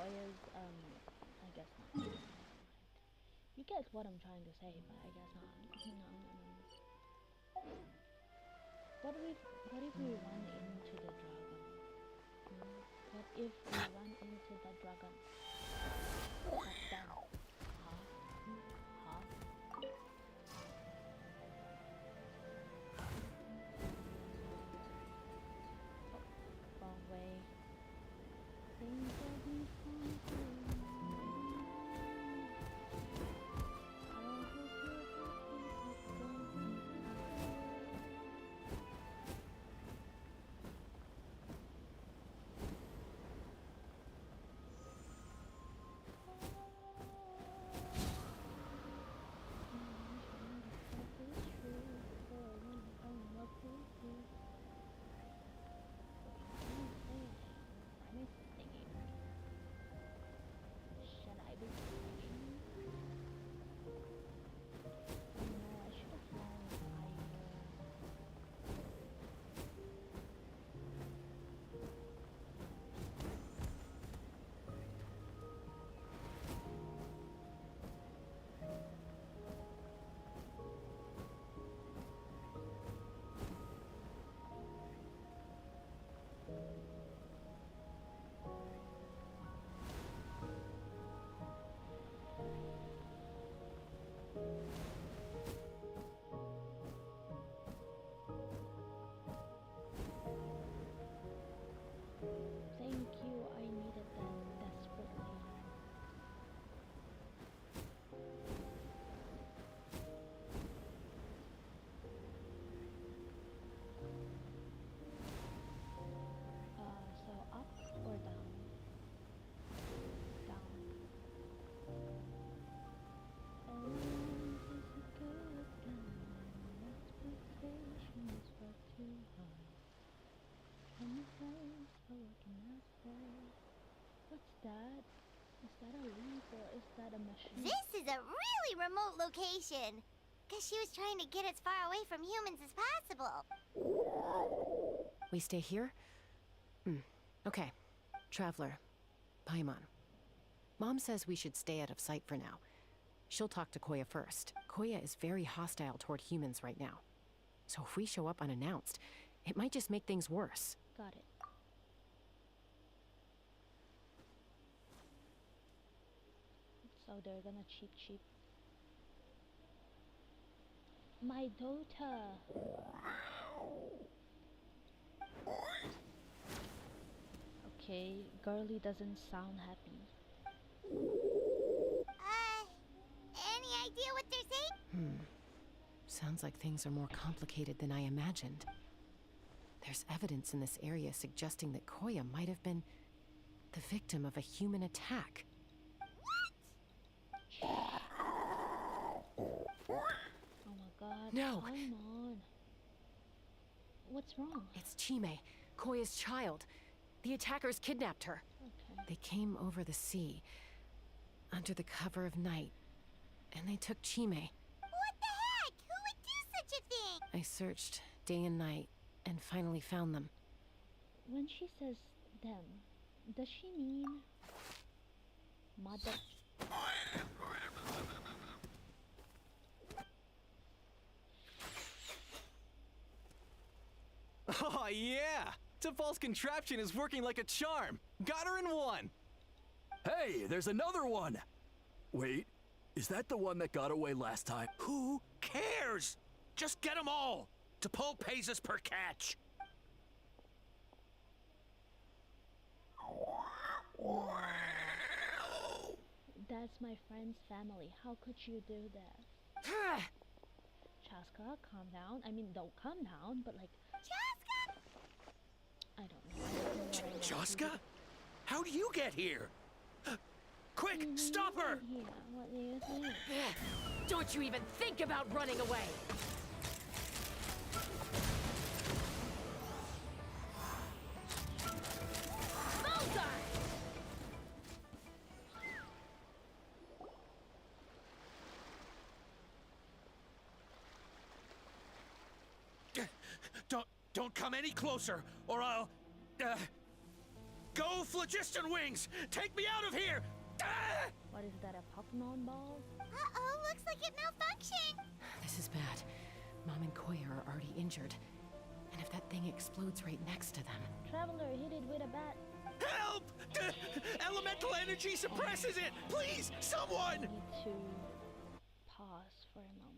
guess not. You get what I'm trying to say, but I guess not. What if we run into the dragon? What if we run into the dragon? What then? Wrong way. Things will be is a really remote location. Guess she was trying to get as far away from humans as possible. We stay here? Okay. Traveler. Paimon. Mom says we should stay out of sight for now. She'll talk to Koya first. Koya is very hostile toward humans right now. So if we show up unannounced, it might just make things worse. Got it. So they're gonna cheap. My daughter. Okay, girly doesn't sound happy. Any idea what they're saying? Sounds like things are more complicated than I imagined. There's evidence in this area suggesting that Koya might have been the victim of a human attack. Oh my god. No. Come on. What's wrong? It's Chime, Koya's child. The attackers kidnapped her. Okay. They came over the sea, under the cover of night, and they took Chime. What the heck? Who would do such a thing? I searched day and night, and finally found them. When she says them, does she mean mother? Oh, yeah! T'Pol's contraption is working like a charm! Got her in one! Hey, there's another one! Wait, is that the one that got away last time? Who cares? Just get them all. T'Pol pays us per catch. That's my friend's family. How could you do that? Chaska, calm down. I mean, don't calm down, but like... Chaska! I don't know. Chaska? How do you get here? Quick, stop her! Yeah, what do you think? Don't you even think about running away! Don't come any closer, or I'll... Go, Phlogiston Wings! Take me out of here! What is that, a Pokemon ball? Uh-oh, looks like it malfunctioned. This is bad. Mom and Koya are already injured. And if that thing explodes right next to them... Traveler hit it with a bat. Help! Elemental energy suppresses it! Please, someone! I need to pause for a moment.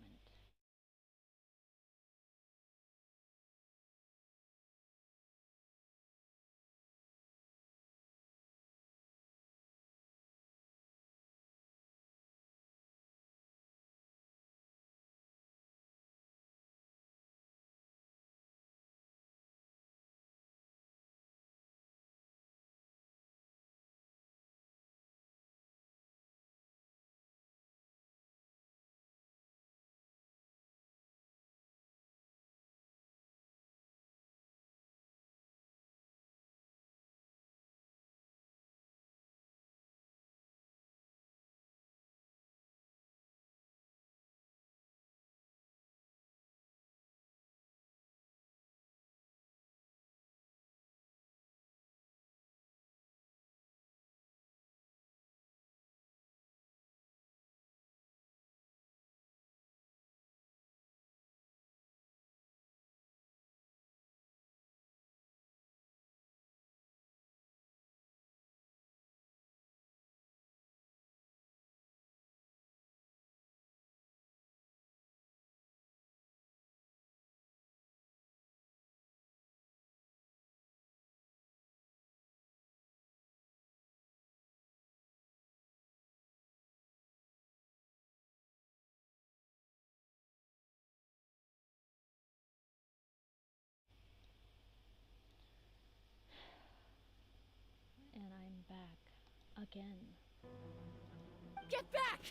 And I'm back again. Get back!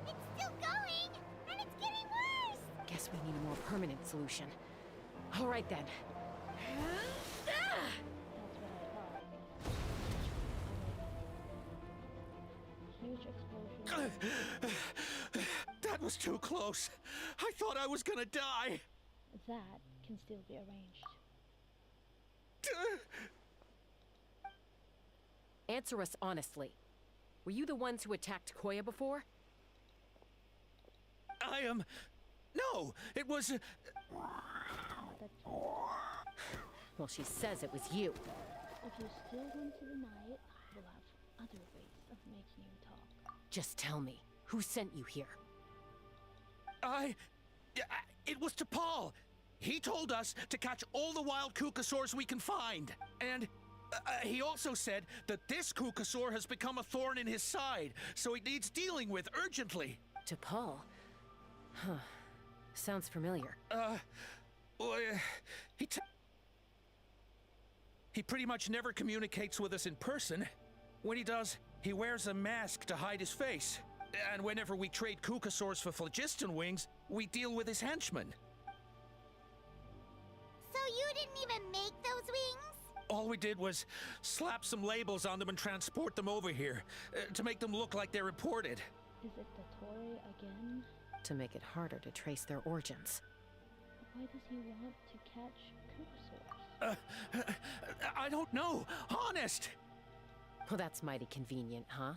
It's still going, and it's getting worse. Guess we need a more permanent solution. All right then. That's what I thought. large explosion. That was too close. I thought I was gonna die. That can still be arranged. Answer us honestly. Were you the ones who attacked Koya before? I am... No, it was... Well, she says it was you. If you still want to deny it, we'll have other ways of making you talk. Just tell me, who sent you here? It was to Paul. He told us to catch all the wild Kukasaurs we can find. And he also said that this Kukasaur has become a thorn in his side, so it needs dealing with urgently. To Paul? Huh. Sounds familiar. Well, he pretty much never communicates with us in person. When he does, he wears a mask to hide his face. And whenever we trade Kukasaurs for phlogiston wings, we deal with his henchmen. So you didn't even make those wings? All we did was slap some labels on them and transport them over here, to make them look like they're imported. Is it the Tory again? To make it harder to trace their origins. Why does he want to catch Kukasaurs? I don't know, honest! Well, that's mighty convenient, huh?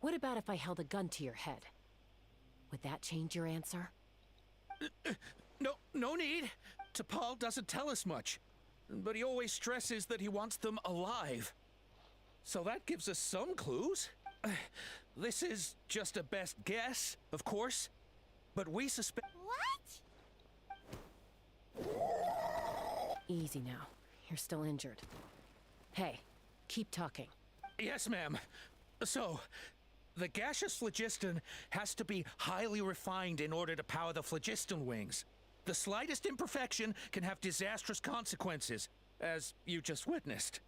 What about if I held a gun to your head? Would that change your answer? No need. T'Pol doesn't tell us much, but he always stresses that he wants them alive. So that gives us some clues. This is just a best guess, of course, but we suspect... What? Easy now. You're still injured. Hey, keep talking. Yes, ma'am. So, the gaseous phlogiston has to be highly refined in order to power the phlogiston wings. The slightest imperfection can have disastrous consequences, as you just witnessed.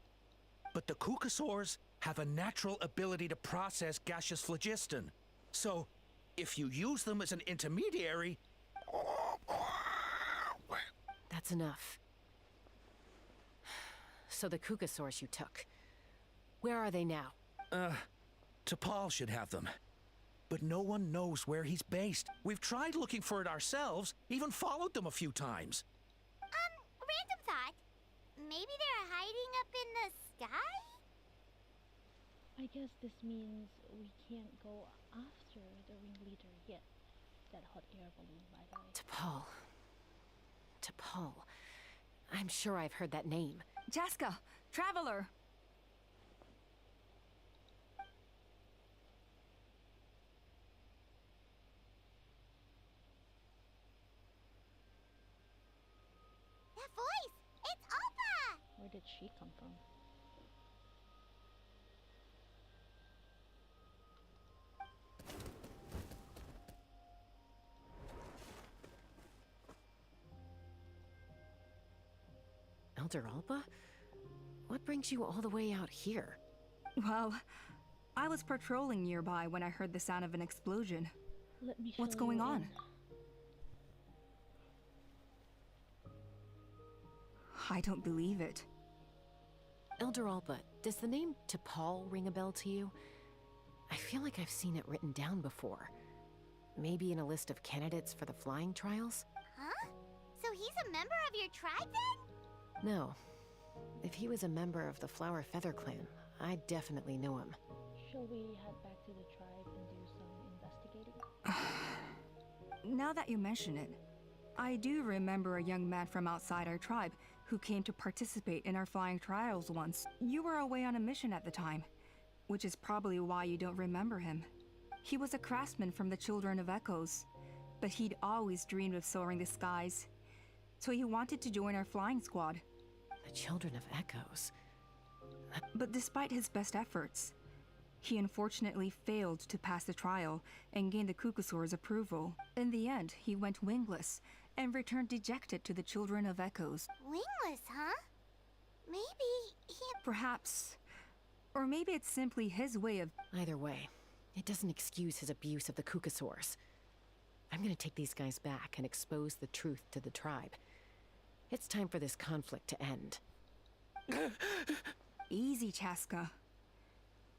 But the Kukasaurs have a natural ability to process gaseous phlogiston. So, if you use them as an intermediary... That's enough. So the Kukasaurs you took, where are they now? T'Pol should have them. But no one knows where he's based. We've tried looking for it ourselves, even followed them a few times. Random thought. Maybe they're hiding up in the sky? I guess this means we can't go after the ringleader yet. That hot air balloon, by the way. T'Pol. T'Pol. I'm sure I've heard that name. Jaska, Traveler! That voice! It's Alpa! Where did she come from? Elder Alba? What brings you all the way out here? Well, I was patrolling nearby when I heard the sound of an explosion. Let me What's show going you on? in. I don't believe it. Elder Alba, does the name T'Pol ring a bell to you? I feel like I've seen it written down before. Maybe in a list of candidates for the flying trials? Huh? So he's a member of your tribe then? No. If he was a member of the Flower Feather clan, I definitely know him. Shall we head back to the tribe and do some investigating? Now that you mention it, I do remember a young man from outside our tribe who came to participate in our flying trials once. You were away on a mission at the time, which is probably why you don't remember him. He was a craftsman from the Children of Echoes, but he'd always dreamed of soaring the skies, so he wanted to join our flying squad. The Children of Echoes? But despite his best efforts, he unfortunately failed to pass the trial and gain the Kukasaur's approval. In the end, he went wingless and returned dejected to the Children of Echoes. Wingless, huh? Maybe he... Perhaps. Or maybe it's simply his way of... Either way, it doesn't excuse his abuse of the Kukasaurs. I'm gonna take these guys back and expose the truth to the tribe. It's time for this conflict to end. Easy, Chaska.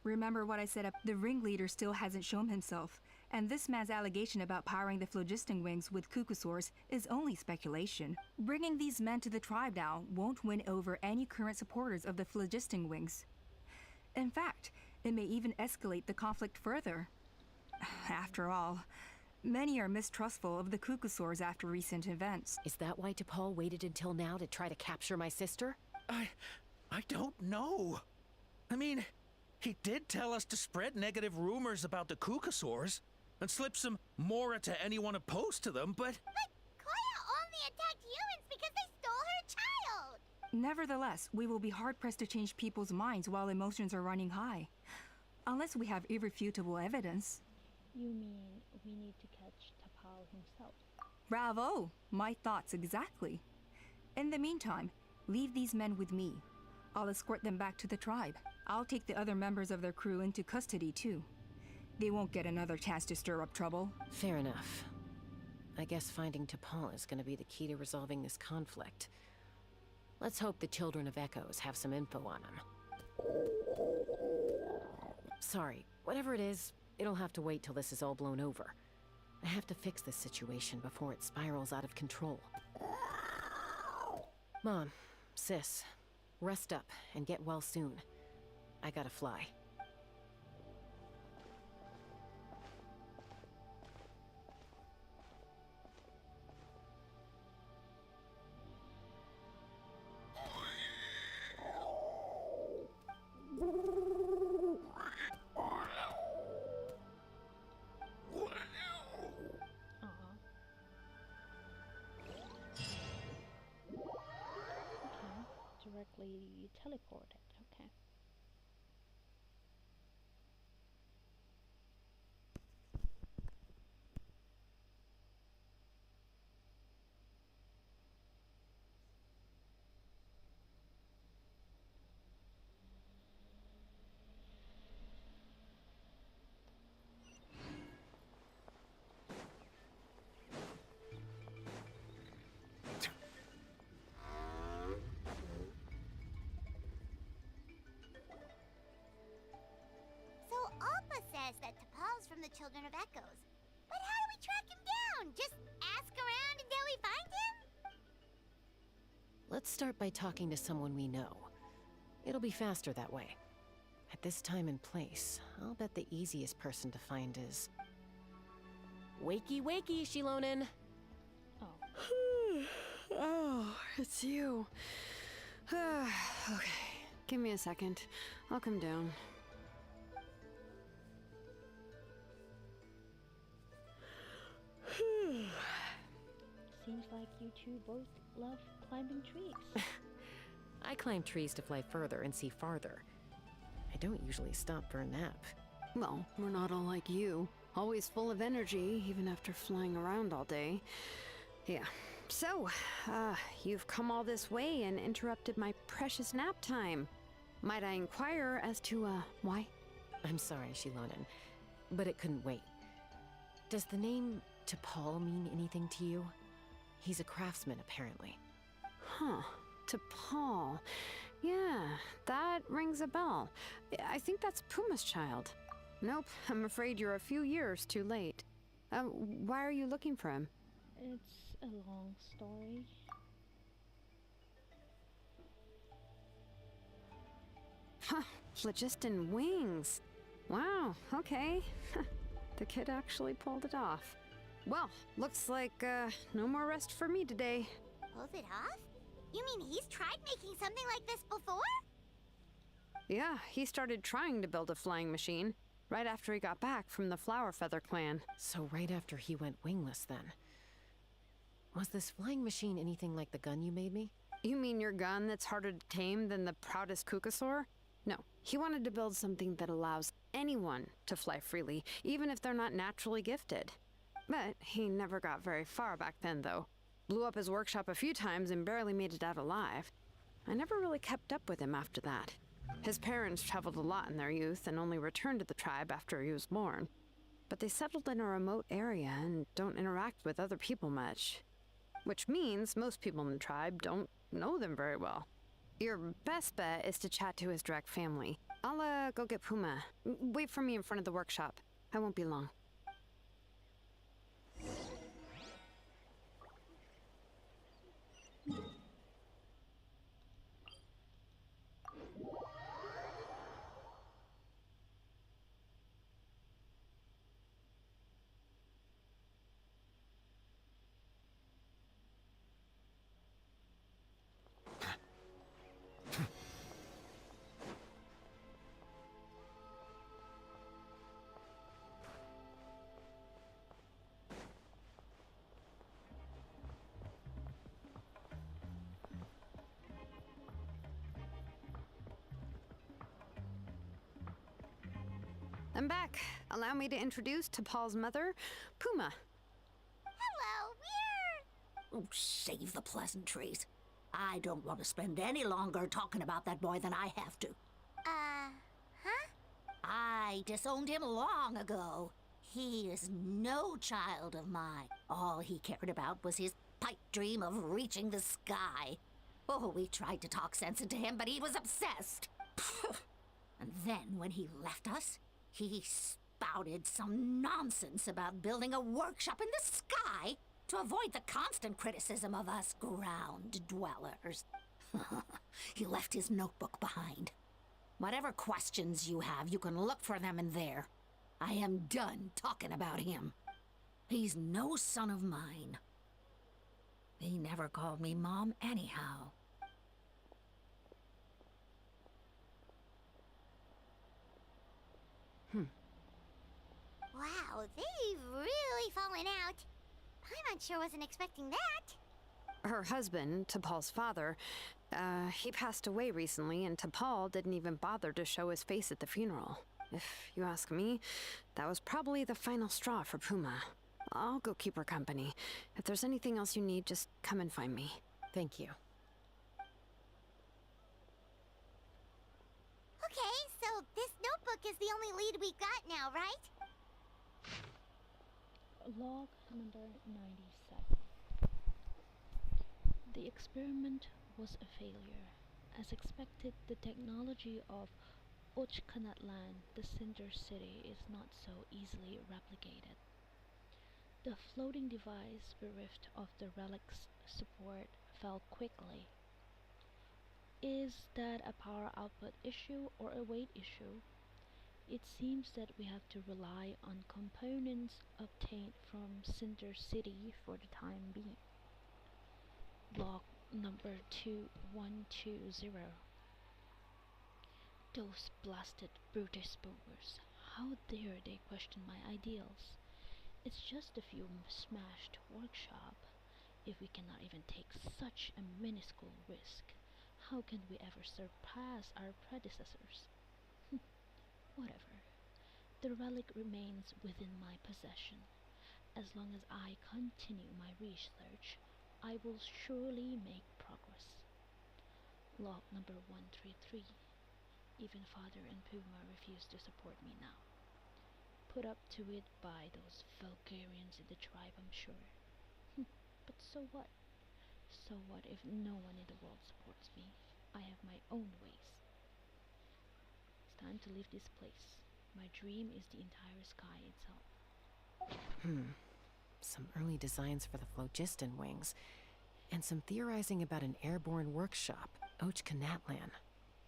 Remember what I said up? The ringleader still hasn't shown himself, and this man's allegation about powering the phlogiston wings with cuckosaurs is only speculation. Bringing these men to the tribe now won't win over any current supporters of the phlogiston wings. In fact, it may even escalate the conflict further. After all, many are mistrustful of the cuckosaurs after recent events. Is that why T'Pol waited until now to try to capture my sister? I don't know. I mean, he did tell us to spread negative rumors about the cuckosaurs and slip some mora to anyone opposed to them, but Koya only attacked humans because they stole her child! Nevertheless, we will be hard-pressed to change people's minds while emotions are running high. Unless we have irrefutable evidence. You mean we need to catch T'Pol himself? Bravo! My thoughts exactly. In the meantime, leave these men with me. I'll escort them back to the tribe. I'll take the other members of their crew into custody too. They won't get another chance to stir up trouble. Fair enough. I guess finding T'Pol is going to be the key to resolving this conflict. Let's hope the Children of Echoes have some info on him. Sorry, whatever it is, it'll have to wait till this is all blown over. I have to fix this situation before it spirals out of control. Mom, sis, rest up and get well soon. I gotta fly. Directly teleported, okay. So Alpa says that T'Pol's from the Children of Echoes. But how do we track him down? Just ask around until we find him? Let's start by talking to someone we know. It'll be faster that way. At this time and place, I'll bet the easiest person to find is... Wakey, wakey, Shilonen! Oh, it's you. Okay, give me a second. I'll come down. Seems like you two both love climbing trees. I climb trees to fly further and see farther. I don't usually stop for a nap. Well, we're not all like you. Always full of energy, even after flying around all day. Yeah. So, you've come all this way and interrupted my precious nap time. Might I inquire as to, why? I'm sorry, Shilonen, but it couldn't wait. Does the name T'Pol mean anything to you? He's a craftsman, apparently. Huh. T'Pol. Yeah, that rings a bell. I think that's Puma's child. Nope, I'm afraid you're a few years too late. Why are you looking for him? It's a long story. Huh, phlogiston wings. Wow, okay. The kid actually pulled it off. Well, looks like, no more rest for me today. Pulled it off? You mean he's tried making something like this before? Yeah, he started trying to build a flying machine right after he got back from the Flower Feather clan. So right after he went wingless, then. Was this flying machine anything like the gun you made me? You mean your gun that's harder to tame than the proudest cuckosaur? No, he wanted to build something that allows anyone to fly freely, even if they're not naturally gifted. But he never got very far back then, though. Blew up his workshop a few times and barely made it out alive. I never really kept up with him after that. His parents traveled a lot in their youth and only returned to the tribe after he was born. But they settled in a remote area and don't interact with other people much. Which means most people in the tribe don't know them very well. Your best bet is to chat to his direct family. I'll go get Puma. Wait for me in front of the workshop. I won't be long. I'm back. Allow me to introduce to Paul's mother, Puma. Hello, Oh, save the pleasantries. I don't want to spend any longer talking about that boy than I have to. Huh? I disowned him long ago. He is no child of mine. All he cared about was his pipe dream of reaching the sky. Oh, we tried to talk sense into him, but he was obsessed. And then when he left us, he spouted some nonsense about building a workshop in the sky to avoid the constant criticism of us ground dwellers. He left his notebook behind. Whatever questions you have, you can look for them in there. I am done talking about him. He's no son of mine. He never called me Mom anyhow. Wow, they've really fallen out. I'm sure wasn't expecting that. Her husband, T'Pol's father, he passed away recently, and T'Pol didn't even bother to show his face at the funeral. If you ask me, that was probably the final straw for Puma. I'll go keep her company. If there's anything else you need, just come and find me. Thank you. Okay, so this notebook is the only lead we got now, right? Log number 97. The experiment was a failure. As expected, the technology of Natlan, the Cinder City, is not so easily replicated. The floating device, bereft of the relic's support, fell quickly. Is that a power output issue or a weight issue? It seems that we have to rely on components obtained from Cinder City for the time being. Log number 2120. Those blasted Brutish boomers. How dare they question my ideals? It's just a few smashed workshop. If we cannot even take such a minuscule risk, how can we ever surpass our predecessors? Whatever. The relic remains within my possession. As long as I continue my research, I will surely make progress. Log number 133. Even Father and Puma refuse to support me now. Put up to it by those Vulgarians in the tribe, I'm sure. But so what? So what if no one in the world supports me? I have my own ways. It's time to leave this place. My dream is the entire sky itself. Some early designs for the phlogiston wings, and some theorizing about an airborne workshop, Natlan,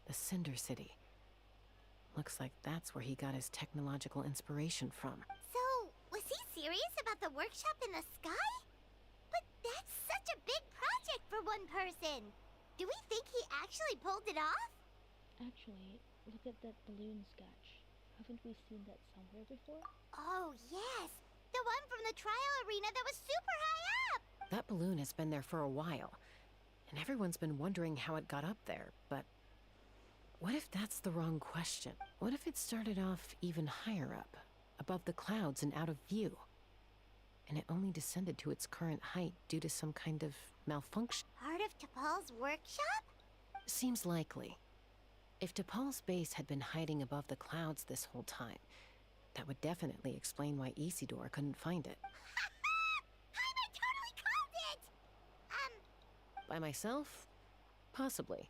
the Cinder City. Looks like that's where he got his technological inspiration from. So, was he serious about the workshop in the sky? But that's such a big project for one person. Do we think he actually pulled it off? Actually, look at that balloon sketch. Haven't we seen that somewhere before? Oh, yes. The one from the trial arena that was super high up. That balloon has been there for a while, and everyone's been wondering how it got up there, but what if that's the wrong question? What if it started off even higher up, above the clouds and out of view, and it only descended to its current height due to some kind of malfunction? Part of T'Pol's workshop? Seems likely. If T'Pol's base had been hiding above the clouds this whole time, that would definitely explain why Isidore couldn't find it. I totally called it! By myself? Possibly.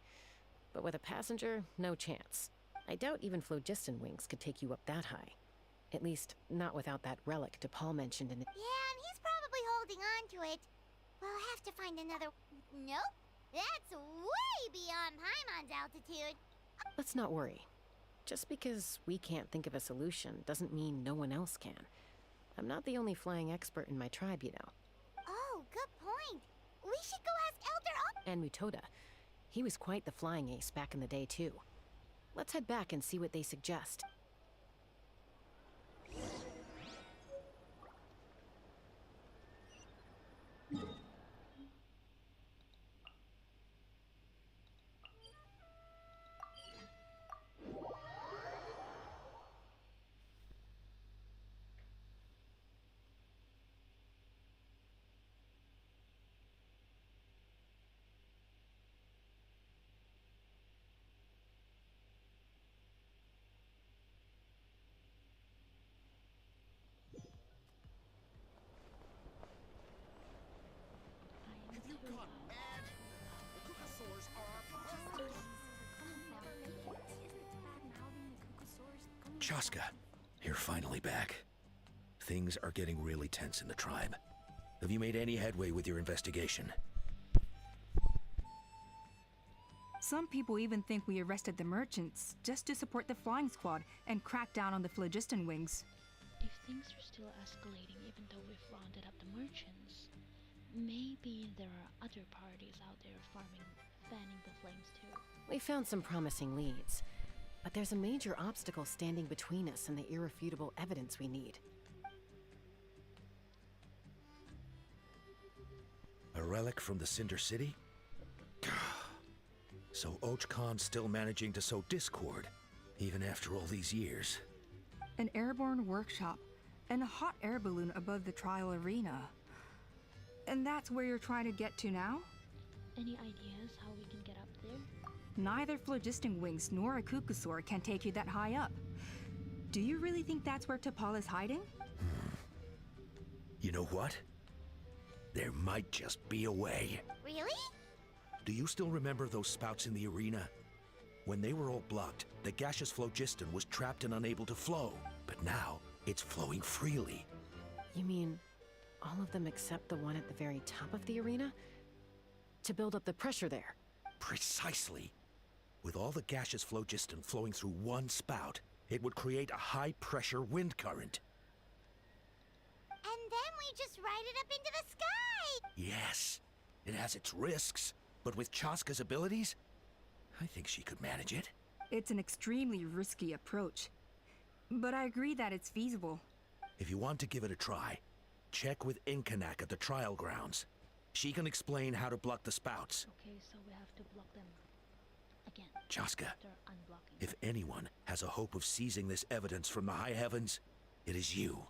But with a passenger, no chance. I doubt even phlogiston wings could take you up that high. At least, not without that relic DePaul mentioned in it. Yeah, and he's probably holding on to it. We'll have to find another... Nope. That's way beyond Paimon's altitude. Let's not worry. Just because we can't think of a solution doesn't mean no one else can. I'm not the only flying expert in my tribe, you know. Oh, good point. We should go ask Elder And Mutoda. He was quite the flying ace back in the day, too. Let's head back and see what they suggest. Chaska, you're finally back. Things are getting really tense in the tribe. Have you made any headway with your investigation? Some people even think we arrested the merchants just to support the flying squad and crack down on the phlogiston wings. If things are still escalating even though we've rounded up the merchants, maybe there are other parties out there fanning the flames too. We found some promising leads, but there's a major obstacle standing between us and the irrefutable evidence we need. A relic from the Cinder City? So Och Khan's still managing to sow discord, even after all these years. An airborne workshop and a hot air balloon above the trial arena. And that's where you're trying to get to now? Any ideas how we can get up there? Neither phlogiston wings nor a cuckoosaur can take you that high up. Do you really think that's where T'Pol is hiding? You know what? There might just be a way. Really? Do you still remember those spouts in the arena? When they were all blocked, the gaseous phlogiston was trapped and unable to flow. But now, it's flowing freely. You mean all of them except the one at the very top of the arena? To build up the pressure there? Precisely. With all the gaseous phlogiston flowing through one spout, it would create a high-pressure wind current. And then we just ride it up into the sky! Yes, it has its risks, but with Chaska's abilities, I think she could manage it. It's an extremely risky approach, but I agree that it's feasible. If you want to give it a try, check with Inkanak at the trial grounds. She can explain how to block the spouts. Okay, so we have to block them again. Chaska, After unblocking if anyone has a hope of seizing this evidence from the high heavens, it is you.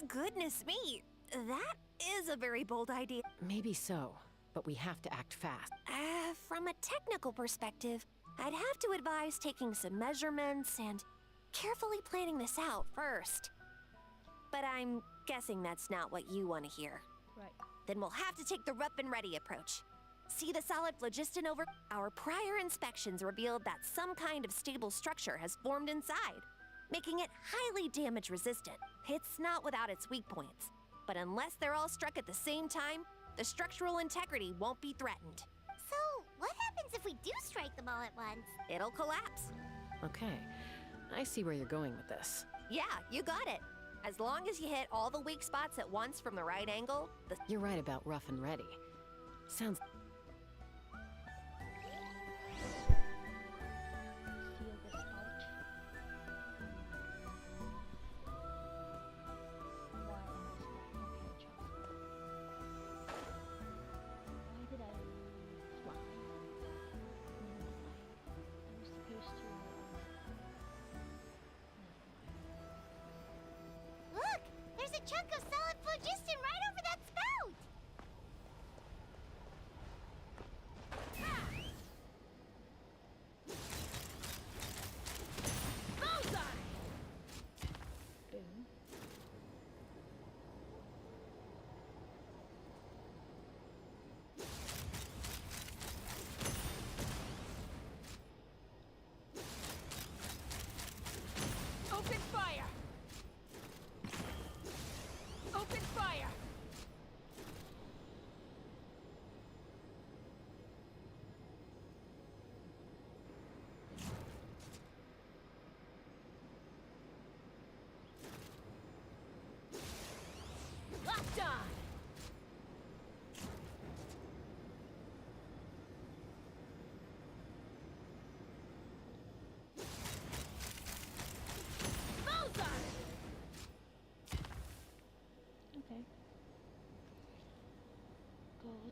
Goodness me, that is a very bold idea. Maybe so, but we have to act fast. From a technical perspective, I'd have to advise taking some measurements and carefully planning this out first. But I'm guessing that's not what you want to hear. Right. Then we'll have to take the rough and ready approach. See the solid phlogiston over? Our prior inspections revealed that some kind of stable structure has formed inside, making it highly damage resistant. It's not without its weak points, but unless they're all struck at the same time, the structural integrity won't be threatened. So, what happens if we do strike them all at once? It'll collapse. Okay, I see where you're going with this. Yeah, you got it. As long as you hit all the weak spots at once from the right angle, You're right about rough and ready. Sounds... Feel the spout. Why am I stuck? Okay.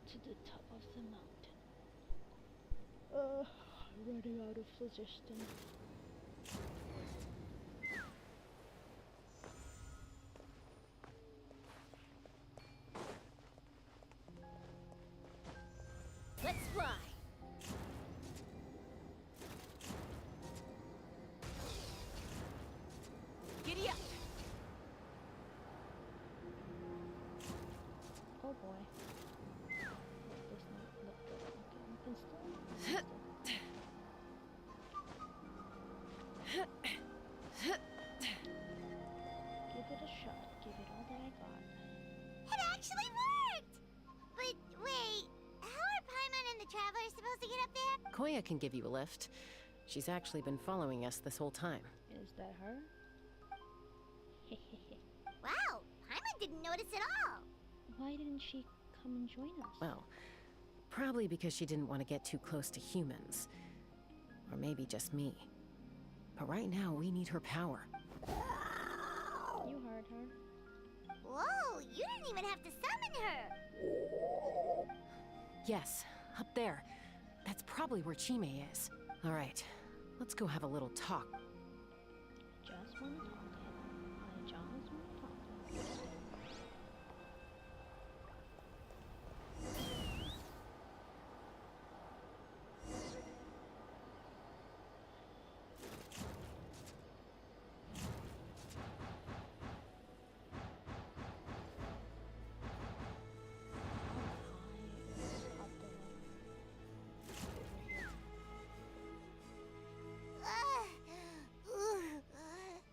to the top of the mountain. Running out of phlogiston. Let's fly. Giddy up. Oh boy. That does not look good. Okay, we can still. Give it a shot. Give it all that I got. It actually worked! But wait, how are Paimon and the Traveler supposed to get up there? Koya can give you a lift. She's actually been following us this whole time. Is that her? Wow, Paimon didn't notice at all. Why didn't she come and join us? Well, probably because she didn't want to get too close to humans. Or maybe just me. But right now, we need her power. You heard her. Whoa, you didn't even have to summon her. Yes, up there. That's probably where Chime is. All right, let's go have a little talk. Just wanna talk to him. I just wanna talk to him.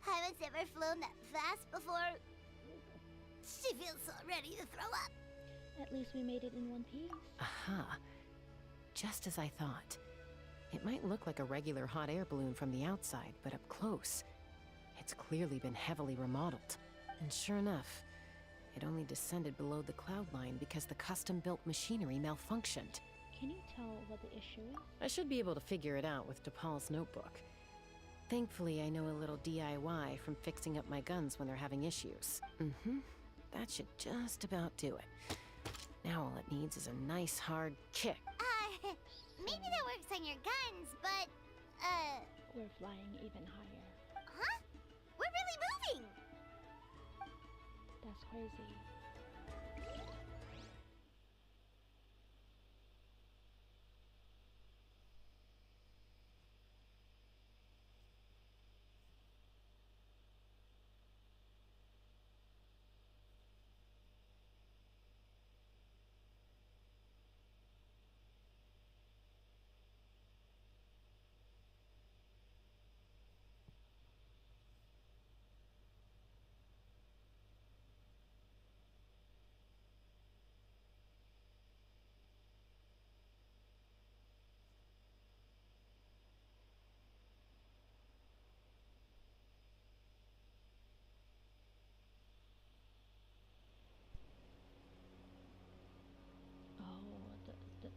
Paimon's never flown that fast before. She feels so ready to throw up. At least we made it in one piece. Aha. Just as I thought. It might look like a regular hot air balloon from the outside, but up close, it's clearly been heavily remodeled. And sure enough, it only descended below the cloud line because the custom-built machinery malfunctioned. Can you tell what the issue is? I should be able to figure it out with DePaul's notebook. Thankfully, I know a little DIY from fixing up my guns when they're having issues. That should just about do it. Now all it needs is a nice hard kick. Maybe that works on your guns, but, We're flying even higher. huh? We're really moving! That's crazy.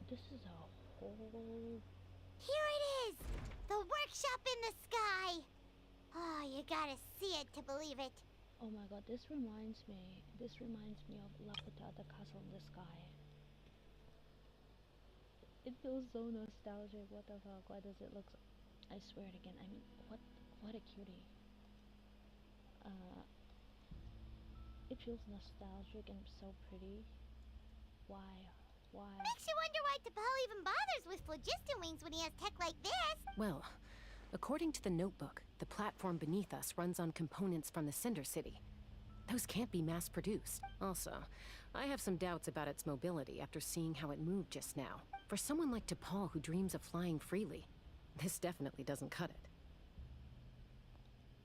This is a whole... Here it is! The workshop in the sky! Oh, you gotta see it to believe it. Oh my god, this reminds me of Laputa, the castle in the sky. It feels so nostalgic. What the fuck? Why does it look so... I swear it again. I mean, what a cutie. It feels nostalgic and so pretty. Why? Makes you wonder why DePaul even bothers with phlogiston wings when he has tech like this. Well, according to the notebook, the platform beneath us runs on components from the Cinder City. Those can't be mass-produced. Also, I have some doubts about its mobility after seeing how it moved just now. For someone like DePaul who dreams of flying freely, this definitely doesn't cut it.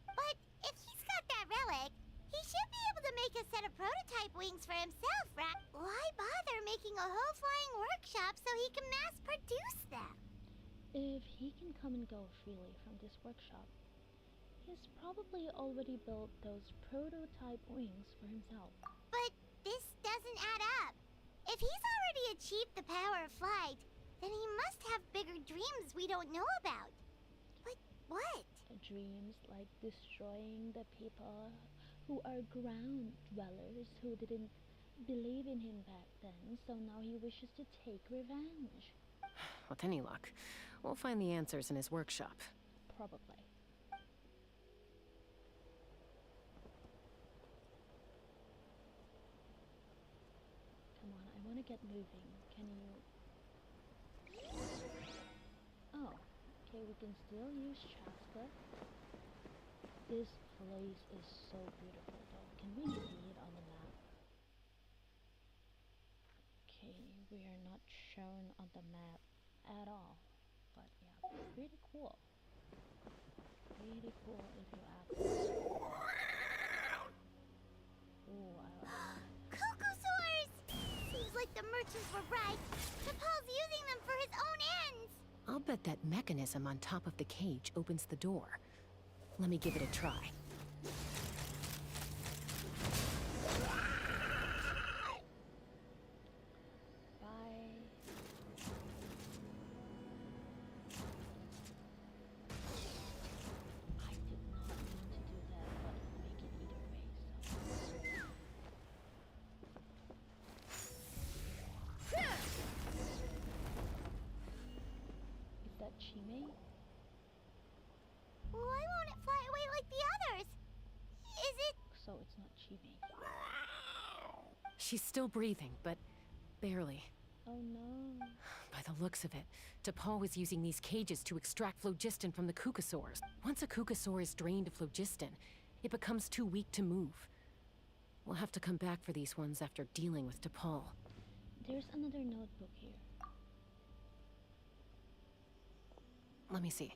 But if he's got that relic, he should be able to make a set of prototype wings for himself, right? Why bother making a whole flying workshop so he can mass-produce them? If he can come and go freely from this workshop, he's probably already built those prototype wings for himself. But this doesn't add up. If he's already achieved the power of flight, then he must have bigger dreams we don't know about. But what? Dreams like destroying the people who are ground dwellers who didn't believe in him back then, so now he wishes to take revenge. With any luck, we'll find the answers in his workshop. Probably. Come on, I want to get moving. Can you... Oh, okay, we can still use Chaska. This place is so beautiful though. Can we see it on the map? Okay, we are not shown on the map at all. But yeah, pretty cool. Pretty cool if you ask me. Ooh, I like that. Cuckoosaurs! Seems like the merchants were right. Paul's using them for his own ends. I'll bet that mechanism on top of the cage opens the door. Let me give it a try. Why won't it fly away like the others? Is it? So it's not Chibi. She's still breathing, but barely. Oh no. By the looks of it, DePaul was using these cages to extract phlogiston from the Cucosaurs. Once a Cucosaur is drained of phlogiston, it becomes too weak to move. We'll have to come back for these ones after dealing with DePaul. There's another notebook here. Let me see.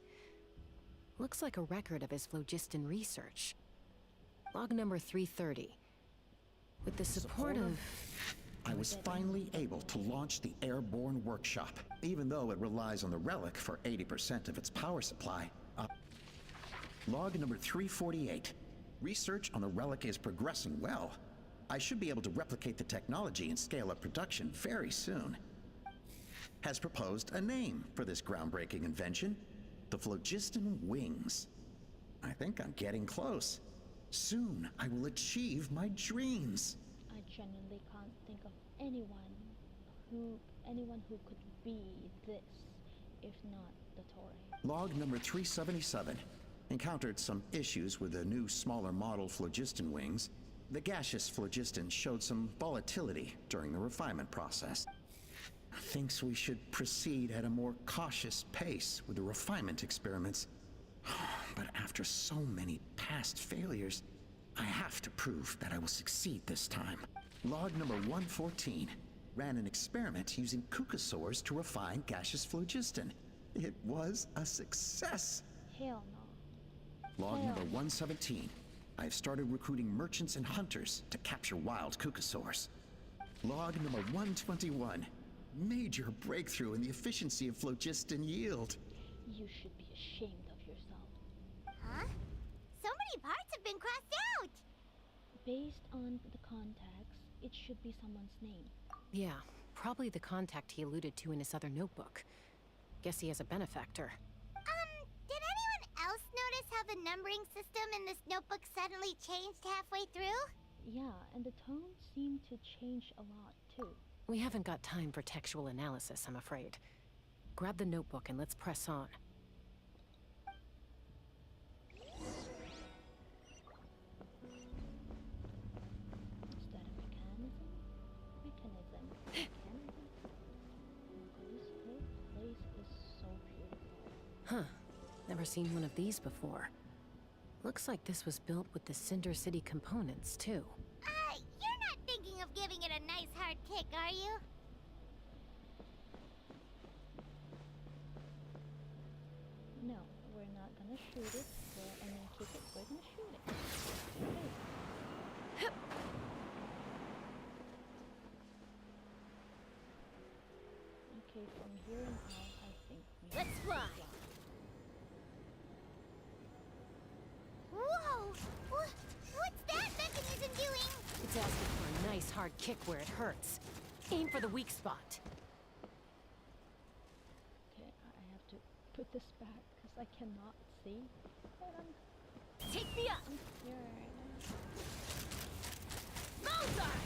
Looks like a record of his phlogiston research. Log number 330. With the support of... I was finally able to launch the airborne workshop, even though it relies on the relic for 80% of its power supply. Log number 348. Research on the relic is progressing well. I should be able to replicate the technology and scale up production very soon. Has proposed a name for this groundbreaking invention, the phlogiston wings. I think I'm getting close. Soon I will achieve my dreams. I genuinely can't think of anyone who could be this, if not the Tory. Log number 377. Encountered some issues with the new smaller model phlogiston wings. The gaseous phlogiston showed some volatility during the refinement process. Thinks we should proceed at a more cautious pace with the refinement experiments. But after so many past failures, I have to prove that I will succeed this time. Log number 114. Ran an experiment using Cucosaurs to refine gaseous phlogiston. It was a success. Hell no. Log number 117. I've started recruiting merchants and hunters to capture wild Cucosaurs. Log number 121. Major breakthrough in the efficiency of phlogiston yield. You should be ashamed of yourself. Huh? So many parts have been crossed out! Based on the contacts, it should be someone's name. Yeah, probably the contact he alluded to in his other notebook. Guess he has a benefactor. Did anyone else notice how the numbering system in this notebook suddenly changed halfway through? Yeah, and the tones seem to change a lot, too. We haven't got time for textual analysis, I'm afraid. Grab the notebook and let's press on. Is that a mechanism? Mechanism. This whole place is so beautiful. Huh. Never seen one of these before. Looks like this was built with the Cinder City components, too. You're not thinking of giving it a nice hard kick, are you? No, we're not gonna shoot it. Kick it. We're gonna shoot it. Okay. Okay, from here on out, I think we Let's fly. Whoa! What's that mechanism doing? It's asking for a nice hard kick where it hurts. Aim for the weak spot. Okay, I have to put this back because I cannot see. Take me up! I'm here right now. Mozart!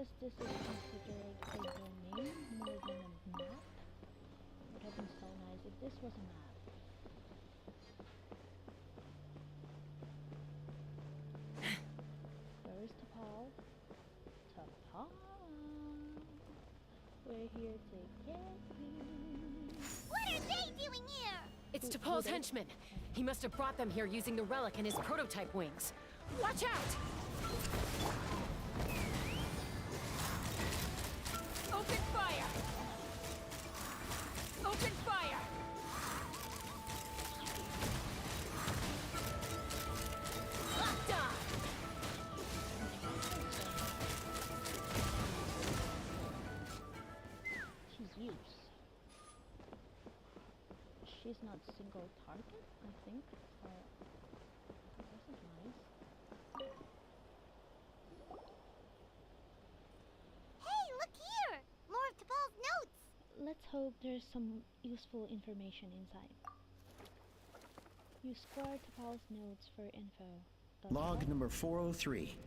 guess this is considered a domain more than a map. Would have been so nice if this was a map. Where is T'Pol? T'Pol! We're here to get you. What are they doing here? It's T'Pol's henchmen. He must have brought them here using the relic and his prototype wings. Watch out! Open fire! Open fire! Locked on! She's used. She's not single target, I think. So this is nice. Hey, look here! More of T'Pol's notes! Let's hope there's some useful information inside. You score T'Pol's notes for info. Log number 403.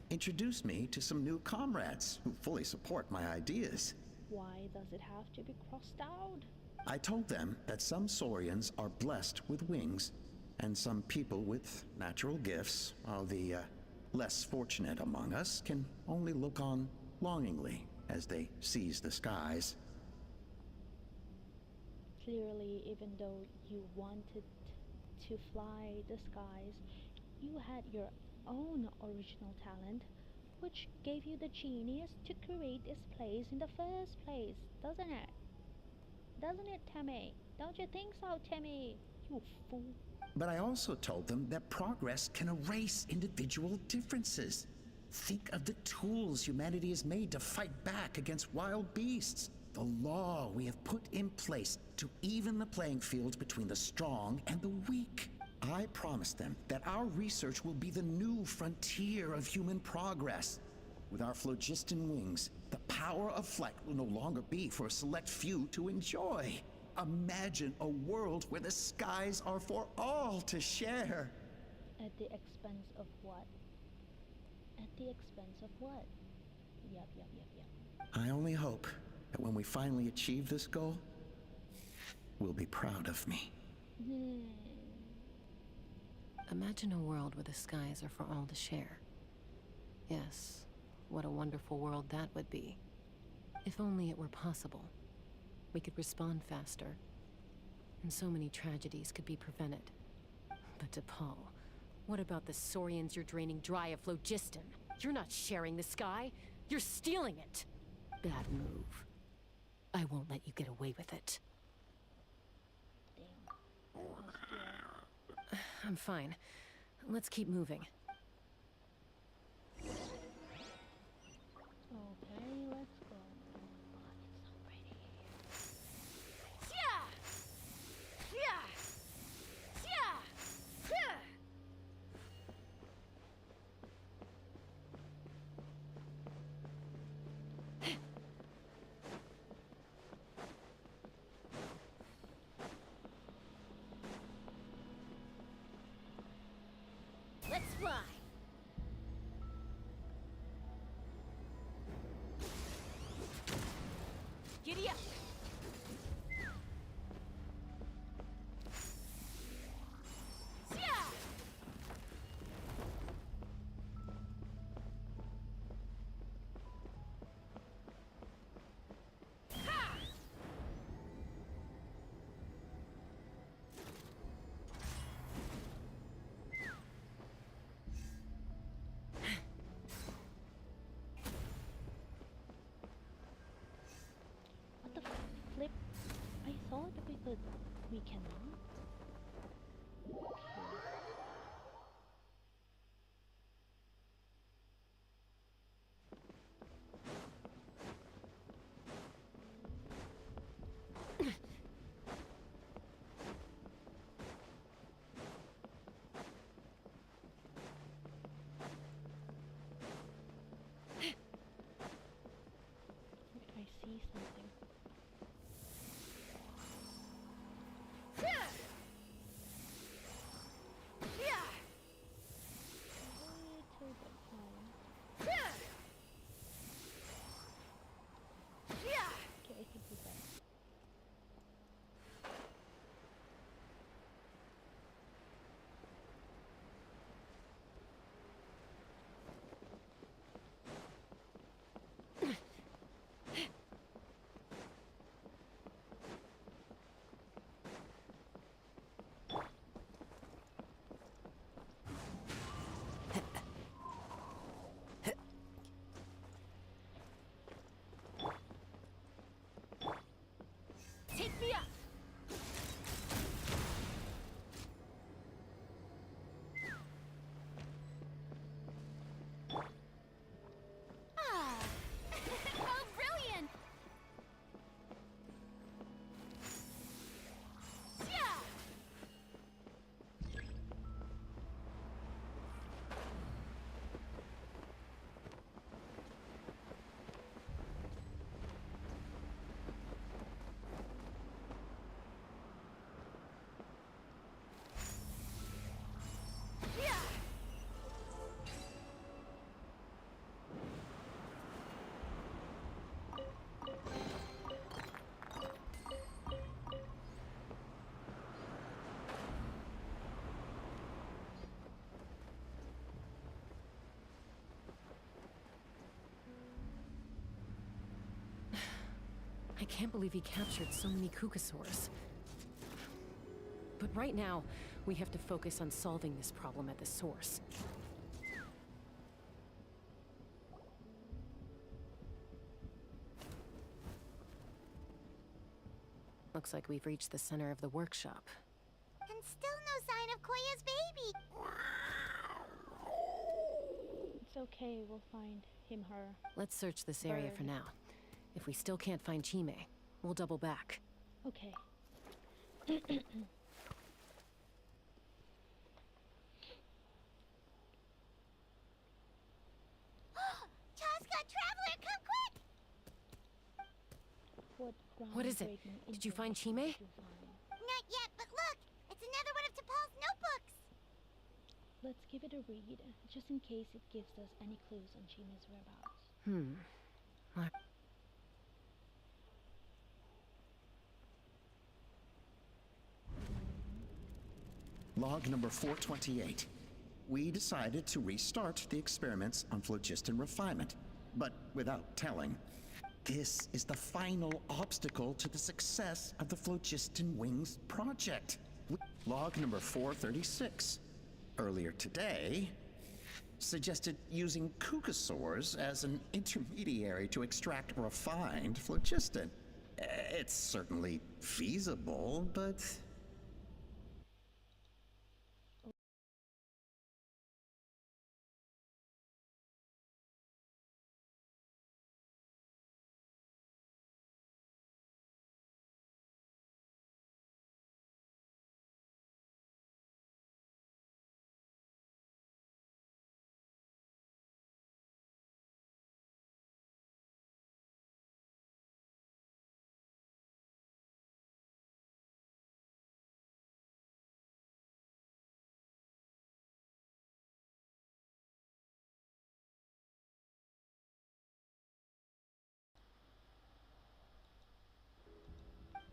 Introduce me to some new comrades who fully support my ideas. Why does it have to be crossed out? I told them that some Saurians are blessed with wings, and some people with natural gifts, while the less fortunate among us can only look on longingly as they seize the skies. Clearly, even though you wanted to fly the skies, you had your own original talent, which gave you the genius to create this place in the first place, doesn't it? Doesn't it, Timmy? Don't you think so, Timmy? You fool. But I also told them that progress can erase individual differences. Think of the tools humanity has made to fight back against wild beasts. The law we have put in place to even the playing field between the strong and the weak. I promised them that our research will be the new frontier of human progress. With our phlogiston wings, the power of flight will no longer be for a select few to enjoy. Imagine a world where the skies are for all to share. At the expense of what? At the expense of what? Yep. I only hope that when we finally achieve this goal, we'll be proud of me. Imagine a world where the skies are for all to share. Yes, what a wonderful world that would be. If only it were possible. We could respond faster, and so many tragedies could be prevented. But T'Pol, what about the Saurians you're draining dry of phlogiston? You're not sharing the sky, you're stealing it! Bad move. I won't let you get away with it. I'm fine. Let's keep moving. Okay, let's go. Oh, it's so pretty. Let's fly! Giddy up! What the flip? I thought we cannot. I see something. can't believe he captured so many Kukasaurs. But right now, we have to focus on solving this problem at the source. Looks like we've reached the center of the workshop. And still no sign of Koya's baby. It's okay, we'll find him, her. Let's search this area for now. If we still can't find Chime, we'll double back. Okay. Chaska, Traveler, come quick! What is it? Did you find Chime? Not yet, but look! It's another one of T'Pol's notebooks! Let's give it a read, just in case it gives us any clues on Chime's whereabouts. What? Log number 428. We decided to restart the experiments on phlogiston refinement, but without telling. This is the final obstacle to the success of the Phlogiston Wings project. Log number 436. Earlier today, suggested using Kukasaurs as an intermediary to extract refined phlogiston. It's certainly feasible, but...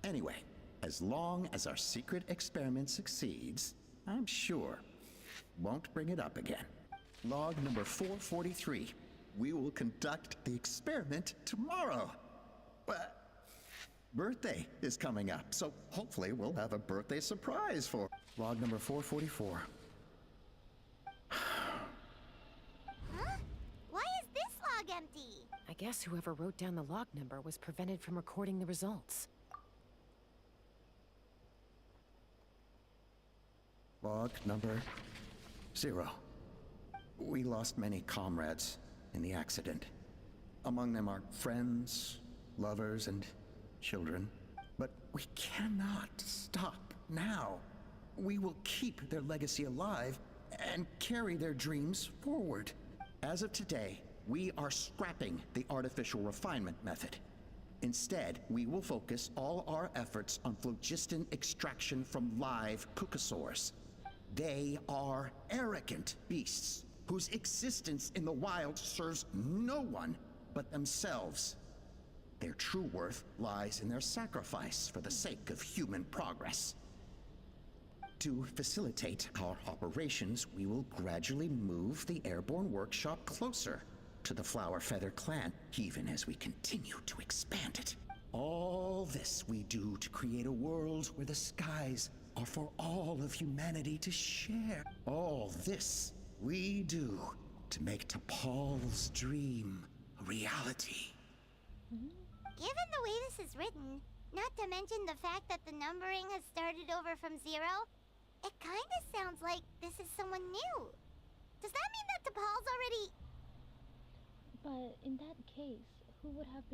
Anyway, as long as our secret experiment succeeds, I'm sure won't bring it up again. Log number 443. We will conduct the experiment tomorrow. Birthday is coming up, so hopefully we'll have a birthday surprise for log number 444. Huh? Why is this log empty? I guess whoever wrote down the log number was prevented from recording the results. Log number 0. We lost many comrades in the accident. Among them are friends, lovers, and children. But we cannot stop now. We will keep their legacy alive and carry their dreams forward. As of today, we are scrapping the artificial refinement method. Instead, we will focus all our efforts on phlogiston extraction from live Kukasaurs. They are arrogant beasts whose existence in the wild serves no one but themselves. Their true worth lies in their sacrifice for the sake of human progress. To facilitate our operations, we will gradually move the airborne workshop closer to the Flower Feather clan, even as we continue to expand it. All this we do to create a world where the skies are for all of humanity to share. All this we do to make T'Pol's dream a reality. Given the way this is written, not to mention the fact that the numbering has started over from 0, it kind of sounds like this is someone new. Does that mean that T'Pol's already... But in that case, who have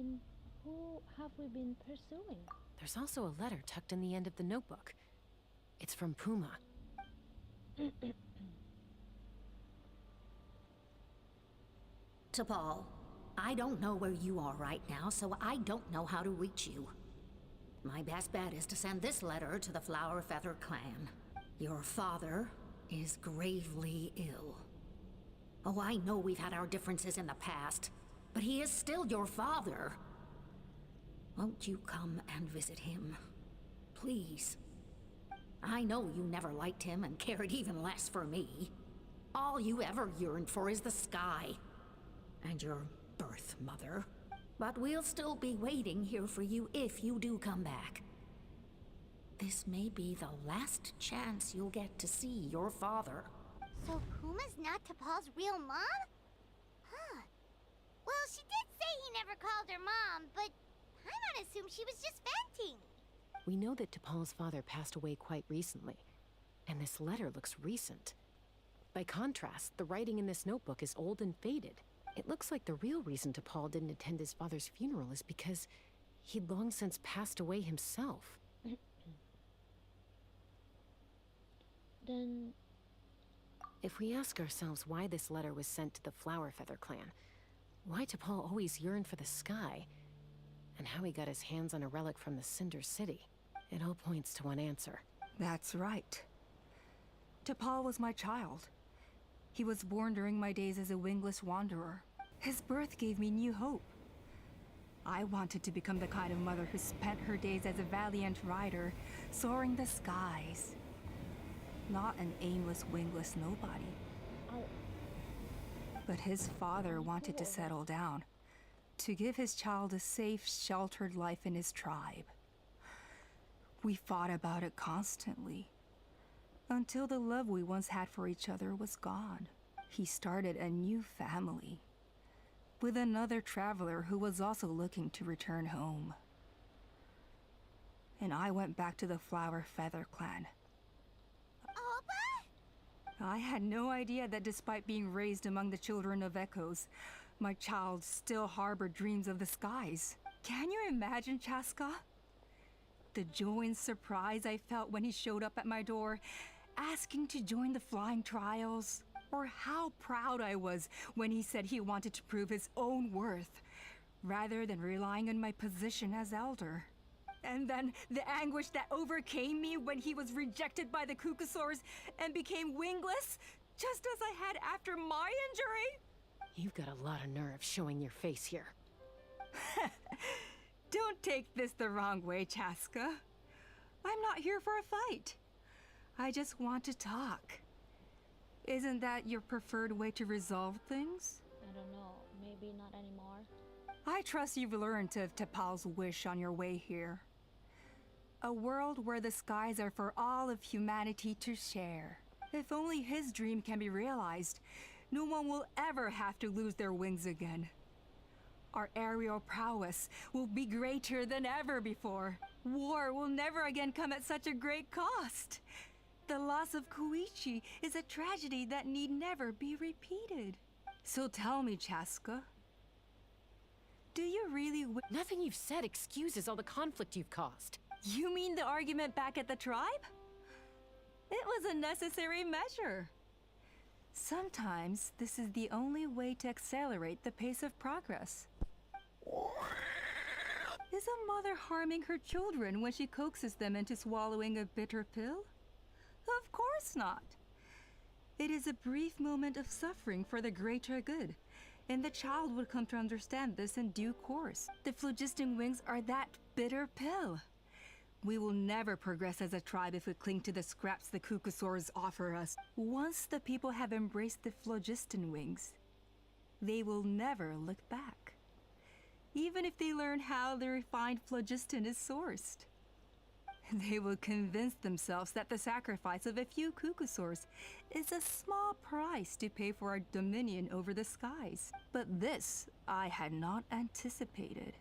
we been pursuing? There's also a letter tucked in the end of the notebook. It's from Puma. T'Pol, I don't know where you are right now, so I don't know how to reach you. My best bet is to send this letter to the Flower Feather clan. Your father is gravely ill. Oh, I know we've had our differences in the past, but he is still your father. Won't you come and visit him? Please. I know you never liked him and cared even less for me. All you ever yearned for is the sky. And your birth mother. But we'll still be waiting here for you if you do come back. This may be the last chance you'll get to see your father. So Puma's not T'Pol's real mom? Huh. Well, she did say he never called her mom, but Paimon assumed she was just venting. We know that T'Pol's father passed away quite recently, and this letter looks recent. By contrast, the writing in this notebook is old and faded. It looks like the real reason T'Pol didn't attend his father's funeral is because he'd long since passed away himself. Then... If we ask ourselves why this letter was sent to the Flower Feather clan, why T'Pol always yearned for the sky, and how he got his hands on a relic from the Cinder City, it all points to one answer. That's right. T'Pol was my child. He was born during my days as a wingless wanderer. His birth gave me new hope. I wanted to become the kind of mother who spent her days as a valiant rider, soaring the skies. Not an aimless, wingless nobody. But his father wanted to settle down, to give his child a safe, sheltered life in his tribe. We fought about it constantly, until the love we once had for each other was gone. He started a new family, with another traveler who was also looking to return home. And I went back to the Flower Feather clan. I had no idea that despite being raised among the children of echoes, my child still harbored dreams of the skies. Can you imagine, Chaska? The joy and surprise I felt when he showed up at my door, asking to join the flying trials. Or how proud I was when he said he wanted to prove his own worth, rather than relying on my position as elder. And then the anguish that overcame me when he was rejected by the Cucusaurs and became wingless, just as I had after my injury. You've got a lot of nerve showing your face here. Don't take this the wrong way, Chaska. I'm not here for a fight. I just want to talk. Isn't that your preferred way to resolve things? I don't know. Maybe not anymore. I trust you've learned of T'Pol's wish on your way here. A world where the skies are for all of humanity to share. If only his dream can be realized, no one will ever have to lose their wings again. Our aerial prowess will be greater than ever before. War will never again come at such a great cost. The loss of Koichi is a tragedy that need never be repeated. So tell me, Chaska, do you really Nothing you've said excuses all the conflict you've caused. You mean the argument back at the tribe? It was a necessary measure. Sometimes this is the only way to accelerate the pace of progress. Is a mother harming her children when she coaxes them into swallowing a bitter pill? Of course not. It is a brief moment of suffering for the greater good, and the child would come to understand this in due course. The phlogiston wings are that bitter pill. We will never progress as a tribe if we cling to the scraps the Cucusaurs offer us. Once the people have embraced the phlogiston wings, they will never look back, even if they learn how the refined phlogiston is sourced. They will convince themselves that the sacrifice of a few Cucusaurs is a small price to pay for our dominion over the skies. But this I had not anticipated.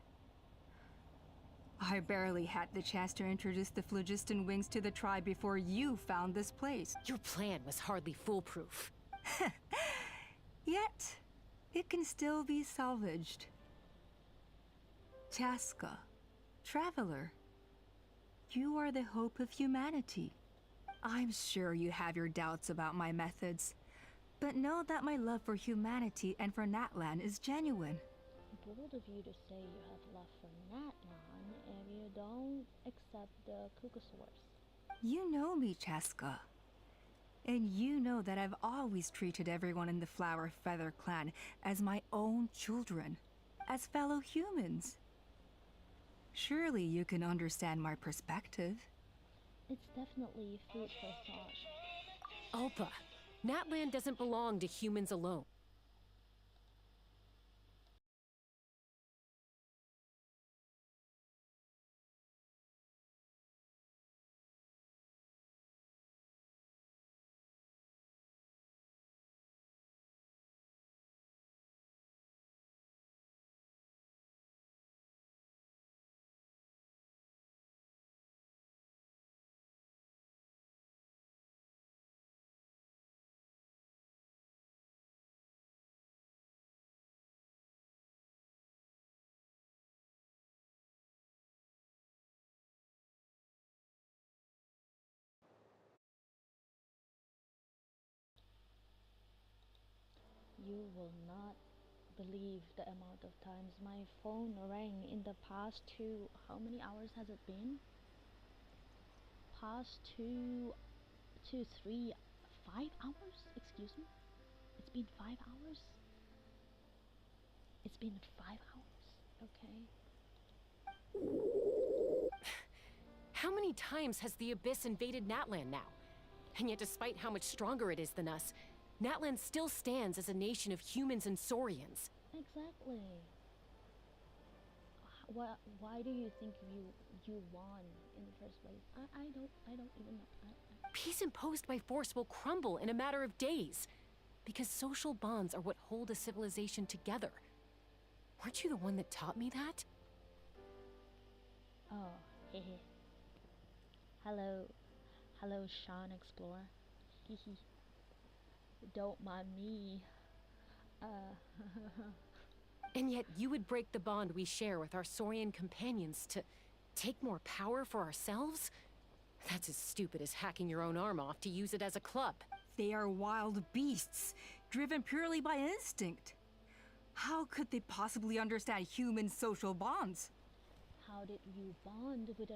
I barely had the chance to introduce the phlogiston wings to the tribe before you found this place. Your plan was hardly foolproof. Yet, it can still be salvaged. Chaska, traveler, you are the hope of humanity. I'm sure you have your doubts about my methods, but know that my love for humanity and for Natlan is genuine. Bold of you to say you have love for Natlan if you don't accept the Cucusaurs. You know me, Chaska. And you know that I've always treated everyone in the Flower Feather clan as my own children, as fellow humans. Surely you can understand my perspective. It's definitely food for thought. Alpa, Natlan doesn't belong to humans alone. You will not believe the amount of times my phone rang in the past how many hours has it been? Past 5 hours? Excuse me? It's been 5 hours? It's been 5 hours, okay? How many times has the Abyss invaded Natlan now? And yet despite how much stronger it is than us, Natlan still stands as a nation of humans and saurians. Exactly. Why do you think you won in the first place? I don't even know. Peace imposed by force will crumble in a matter of days, because social bonds are what hold a civilization together. Weren't you the one that taught me that? Oh, hehe. Hello, Sean Explorer. Hehe. Don't mind me. And yet you would break the bond we share with our Saurian companions to take more power for ourselves? That's as stupid as hacking your own arm off to use it as a club. They are wild beasts, driven purely by instinct. How could they possibly understand human social bonds? How did you bond with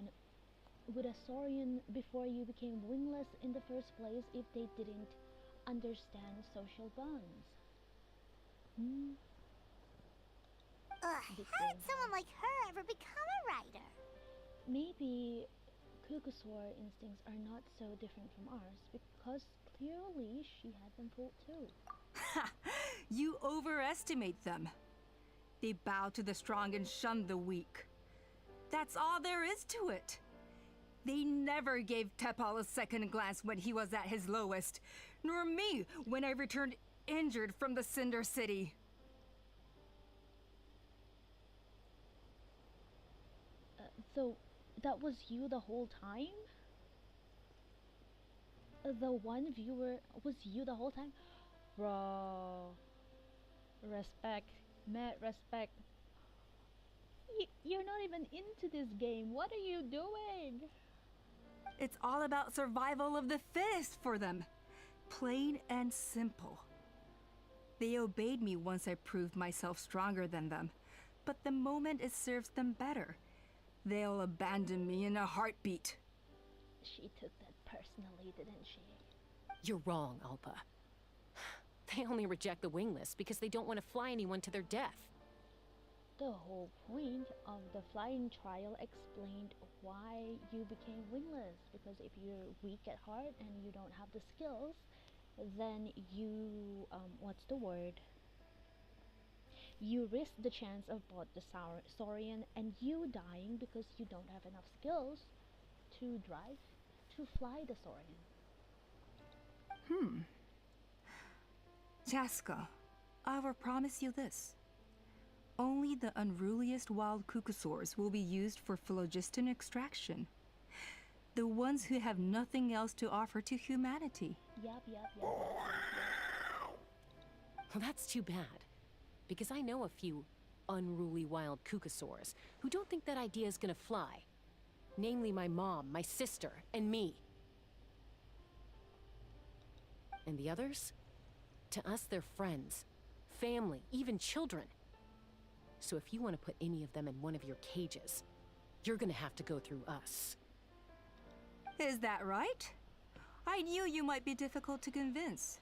a Saurian before you became wingless in the first place if they didn't understand social bonds? How did someone like her ever become a writer? Maybe Kukusaur instincts are not so different from ours because clearly she had them fooled too. Ha! You overestimate them. They bow to the strong and shun the weak. That's all there is to it. They never gave Tepal a second glance when he was at his lowest, nor me when I returned injured from the Cinder City. So, that was you the whole time? The one viewer was you the whole time? Bro. Respect. Mad respect. You're not even into this game. What are you doing? It's all about survival of the fittest for them. Plain and simple. They obeyed me once I proved myself stronger than them. But the moment it serves them better, they'll abandon me in a heartbeat. She took that personally, didn't she? You're wrong, Alpa. They only reject the wingless because they don't want to fly anyone to their death. The whole point of the flying trial explained why you became wingless. Because if you're weak at heart and you don't have the skills, then you, what's the word? You risk the chance of both the Saurian and you dying because you don't have enough skills to fly the Saurian. Jaska, I will promise you this. Only the unruliest wild Kukusaurs will be used for phlogiston extraction. The ones who have nothing else to offer to humanity. Yep. Well, that's too bad. Because I know a few unruly wild Kukusaurs who don't think that idea is gonna fly. Namely my mom, my sister, and me. And the others? To us, they're friends, family, even children. So if you want to put any of them in one of your cages, you're gonna have to go through us. Is that right? I knew you might be difficult to convince.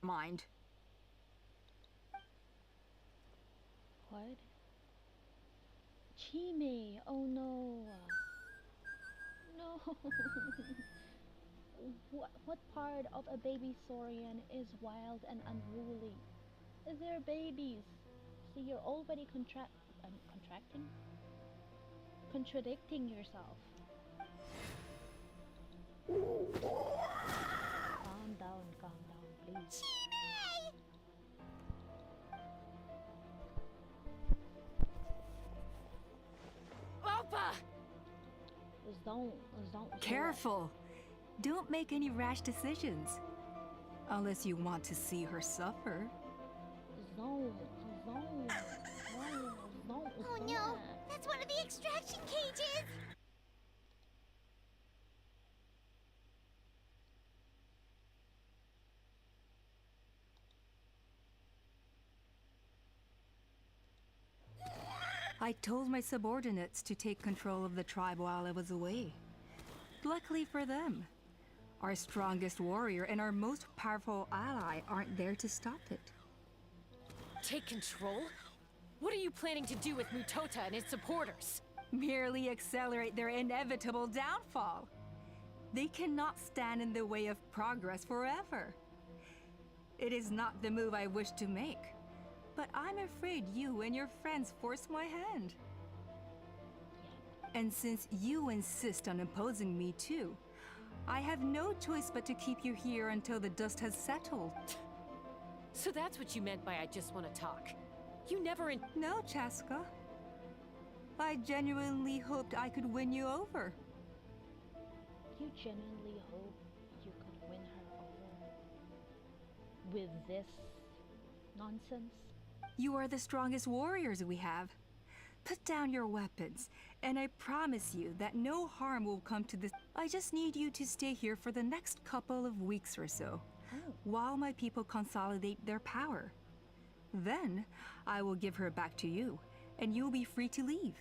Mind. What? Chime! Oh no! No! What part of a baby Saurian is wild and unruly? They're babies. See, you're already contradicting yourself. Calm down, please. Alpa! Don't. Careful. Don't make any rash decisions. Unless you want to see her suffer. Zone. Oh no, that's one of the extraction cages! I told my subordinates to take control of the tribe while I was away. Luckily for them, our strongest warrior and our most powerful ally aren't there to stop it. Take control? What are you planning to do with Mutota and its supporters? Merely accelerate their inevitable downfall. They cannot stand in the way of progress forever. It is not the move I wish to make, but I'm afraid you and your friends forced my hand. And since you insist on opposing me too, I have no choice but to keep you here until the dust has settled. So that's what you meant by I just want to talk. You never No, Chaska. I genuinely hoped I could win you over. You genuinely hope you could win her over with this nonsense? You are the strongest warriors we have. Put down your weapons, and I promise you that no harm will come to this. I just need you to stay here for the next couple of weeks or so, while my people consolidate their power. Then, I will give her back to you, and you'll be free to leave.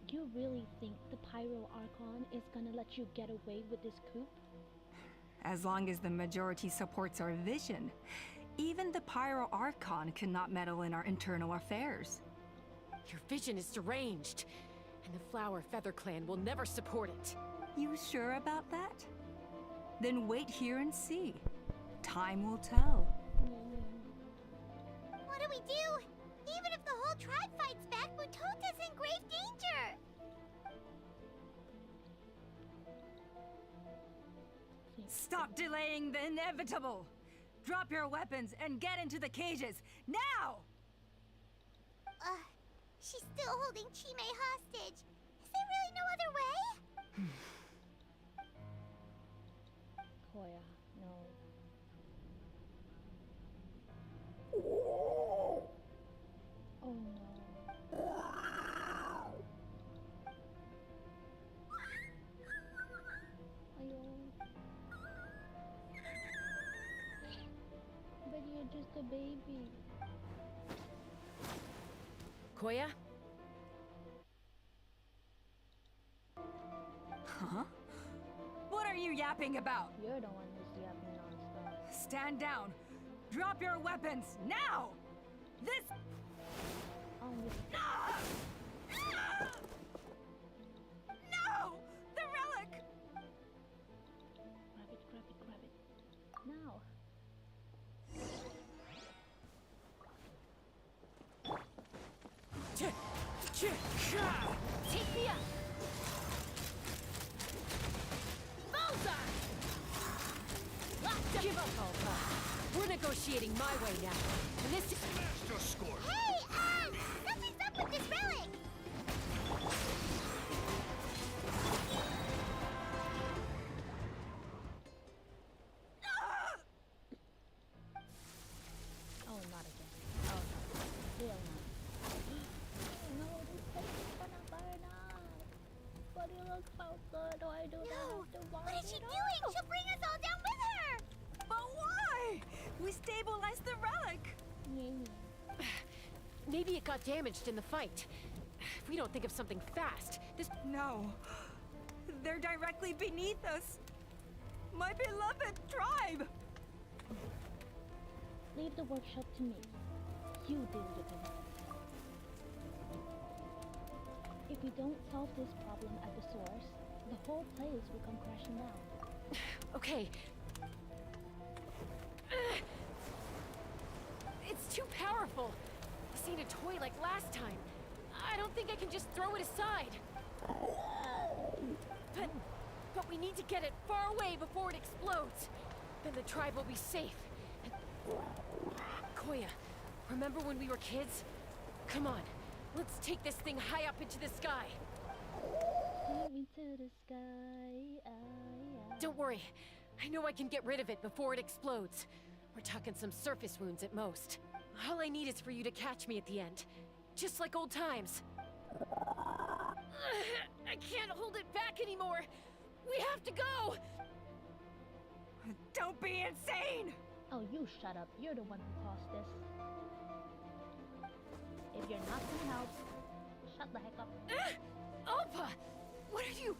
You really think the Pyro Archon is gonna let you get away with this coup? As long as the majority supports our vision, even the Pyro Archon cannot meddle in our internal affairs. Your vision is deranged, and the Flower Feather Clan will never support it. You sure about that? Then wait here and see. Time will tell. What do we do? Even if the whole tribe fights back, Mutota's in grave danger! Stop delaying the inevitable! Drop your weapons and get into the cages, now! She's still holding Chime hostage. Is there really no other way? Koya, no. Oh no. But you're just a baby. Koya? Huh? What are you yapping about? You're the one who's yapping non-stop. Stand down! Drop your weapons, now! This... Ah! Ah! No! The relic! Grab it, grab it, grab it. Now. Take me up! Bullseye! Give up, Alpha. We're negotiating my way now. And this is... Master score! Hey, something's up with this relic! Oh, not again. Oh, no. Still not. No, this place is gonna burn up. But look how good I do not have to What wind is she it doing? up. She'll bring us all down with her! But why? We stabilized the relic! Maybe it got damaged in the fight. If we don't think of something fast, this... No. They're directly beneath us. My beloved tribe! Leave the workshop to me. You deal with them. If we don't solve this problem at the source, the whole place will come crashing down. Okay. It's too powerful. This ain't a toy like last time. I don't think I can just throw it aside. But we need to get it far away before it explodes. Then the tribe will be safe. Koya, remember when we were kids? Come on, let's take this thing high up into the sky. Into the sky. Don't worry. I know I can get rid of it before it explodes. We're talking some surface wounds at most. All I need is for you to catch me at the end. Just like old times. I can't hold it back anymore. We have to go! Don't be insane! Oh, you shut up. You're the one who caused this. If If you're not gonna help, shut the heck up. Opa! What are you...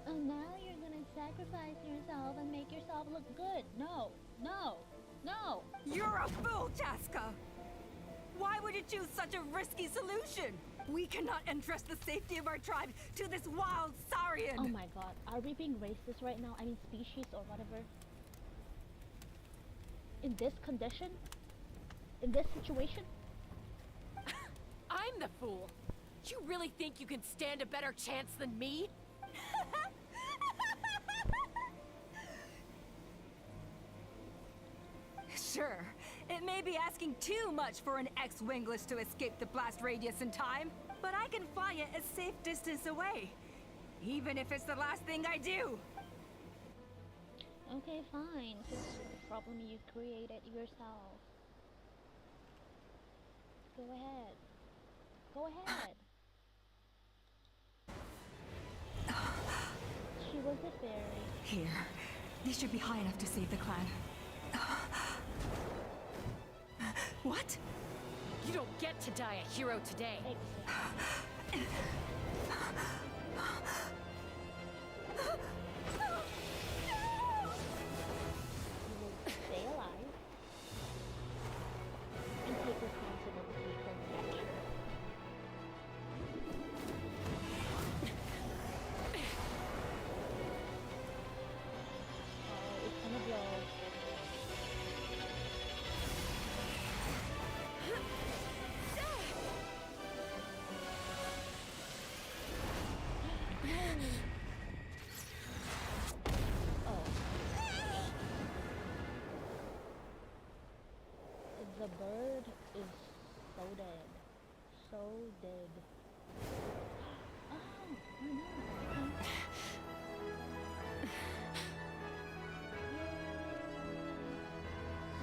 And now you're gonna sacrifice yourself and make yourself look good. No, no, no! You're a fool, Chaska! Why would you choose such a risky solution? We cannot entrust the safety of our tribe to this wild Saurian! Oh my god, are we being racist right now? I mean species or whatever. In this condition? In this situation? I'm the fool. You really think you can stand a better chance than me? Sure, it may be asking too much for an ex-wingless to escape the blast radius in time, but I can fly it a safe distance away, even if it's the last thing I do. Okay, fine. Fix the problem you created yourself. Go ahead. Go ahead. She was a fairy. Here, this should be high enough to save the clan. What? You don't get to die a hero today. You will stay alive and take responsibility for the capture. Oh, it's gonna blow. The bird is so dead. So dead. Oh, I know.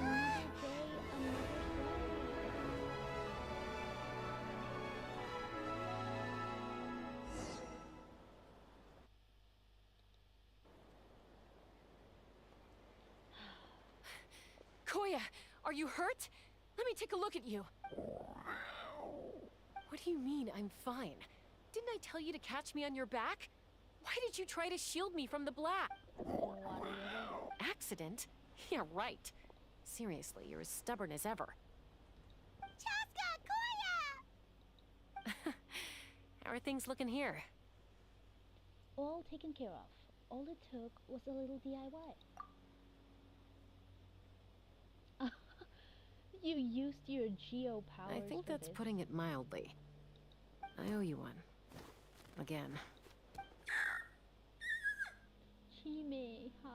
Yay. Another day, another Koya, are you hurt? Let me take a look at you. What do you mean, I'm fine? Didn't I tell you to catch me on your back? Why did you try to shield me from the blast? Accident? Yeah, right. Seriously, you're as stubborn as ever. Chaska, Koya! How are things looking here? all taken care of. All it took was a little DIY. You used your geo powers. I think for that's this. putting it mildly. I owe you one. Again. Chime, hi.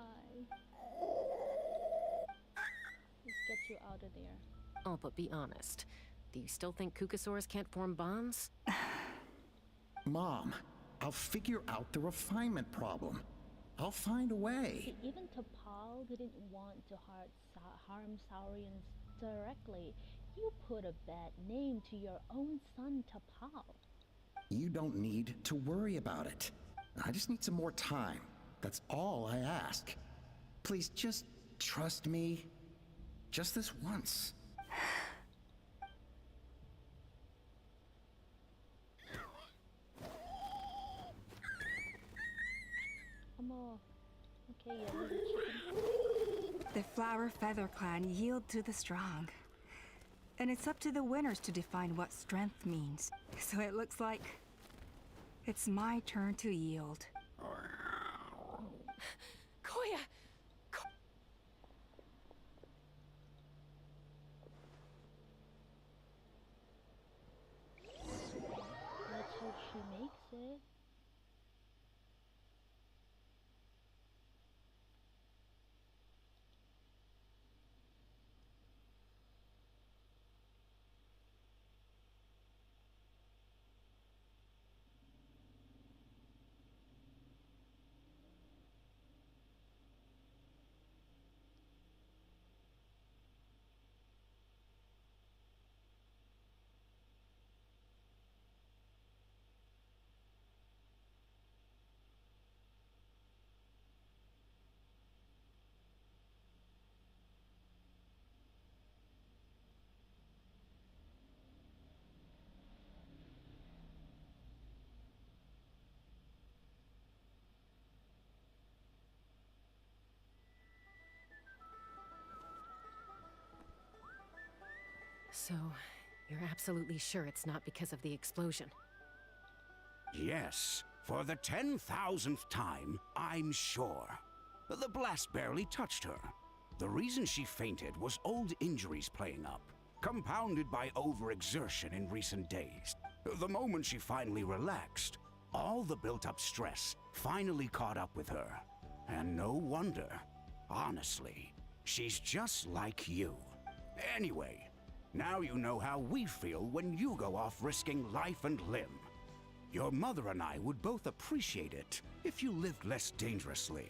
Let's get you out of there. Oh, but be honest. Do you still think Kukasaurs can't form bonds? Mom, I'll figure out the refinement problem. I'll find a way. See, even T'Pol didn't want to harm Saurians directly. You put a bad name to your own son, T'Pol. You don't need to worry about it. I just need some more time. That's all I ask. Please just trust me. Just this once. Okay, yeah, little chicken. The Flower Feather Clan yield to the strong. And it's up to the winners to define what strength means. So it looks like it's my turn to yield. Koya! Let's hope she makes it. So, you're absolutely sure it's not because of the explosion? Yes, for the 10,000th time, I'm sure. The blast barely touched her. The reason she fainted was old injuries playing up, compounded by overexertion in recent days. The moment she finally relaxed, all the built-up stress finally caught up with her. And no wonder. Honestly, she's just like you. Anyway, now you know how we feel when you go off risking life and limb. Your mother and I would both appreciate it if you lived less dangerously.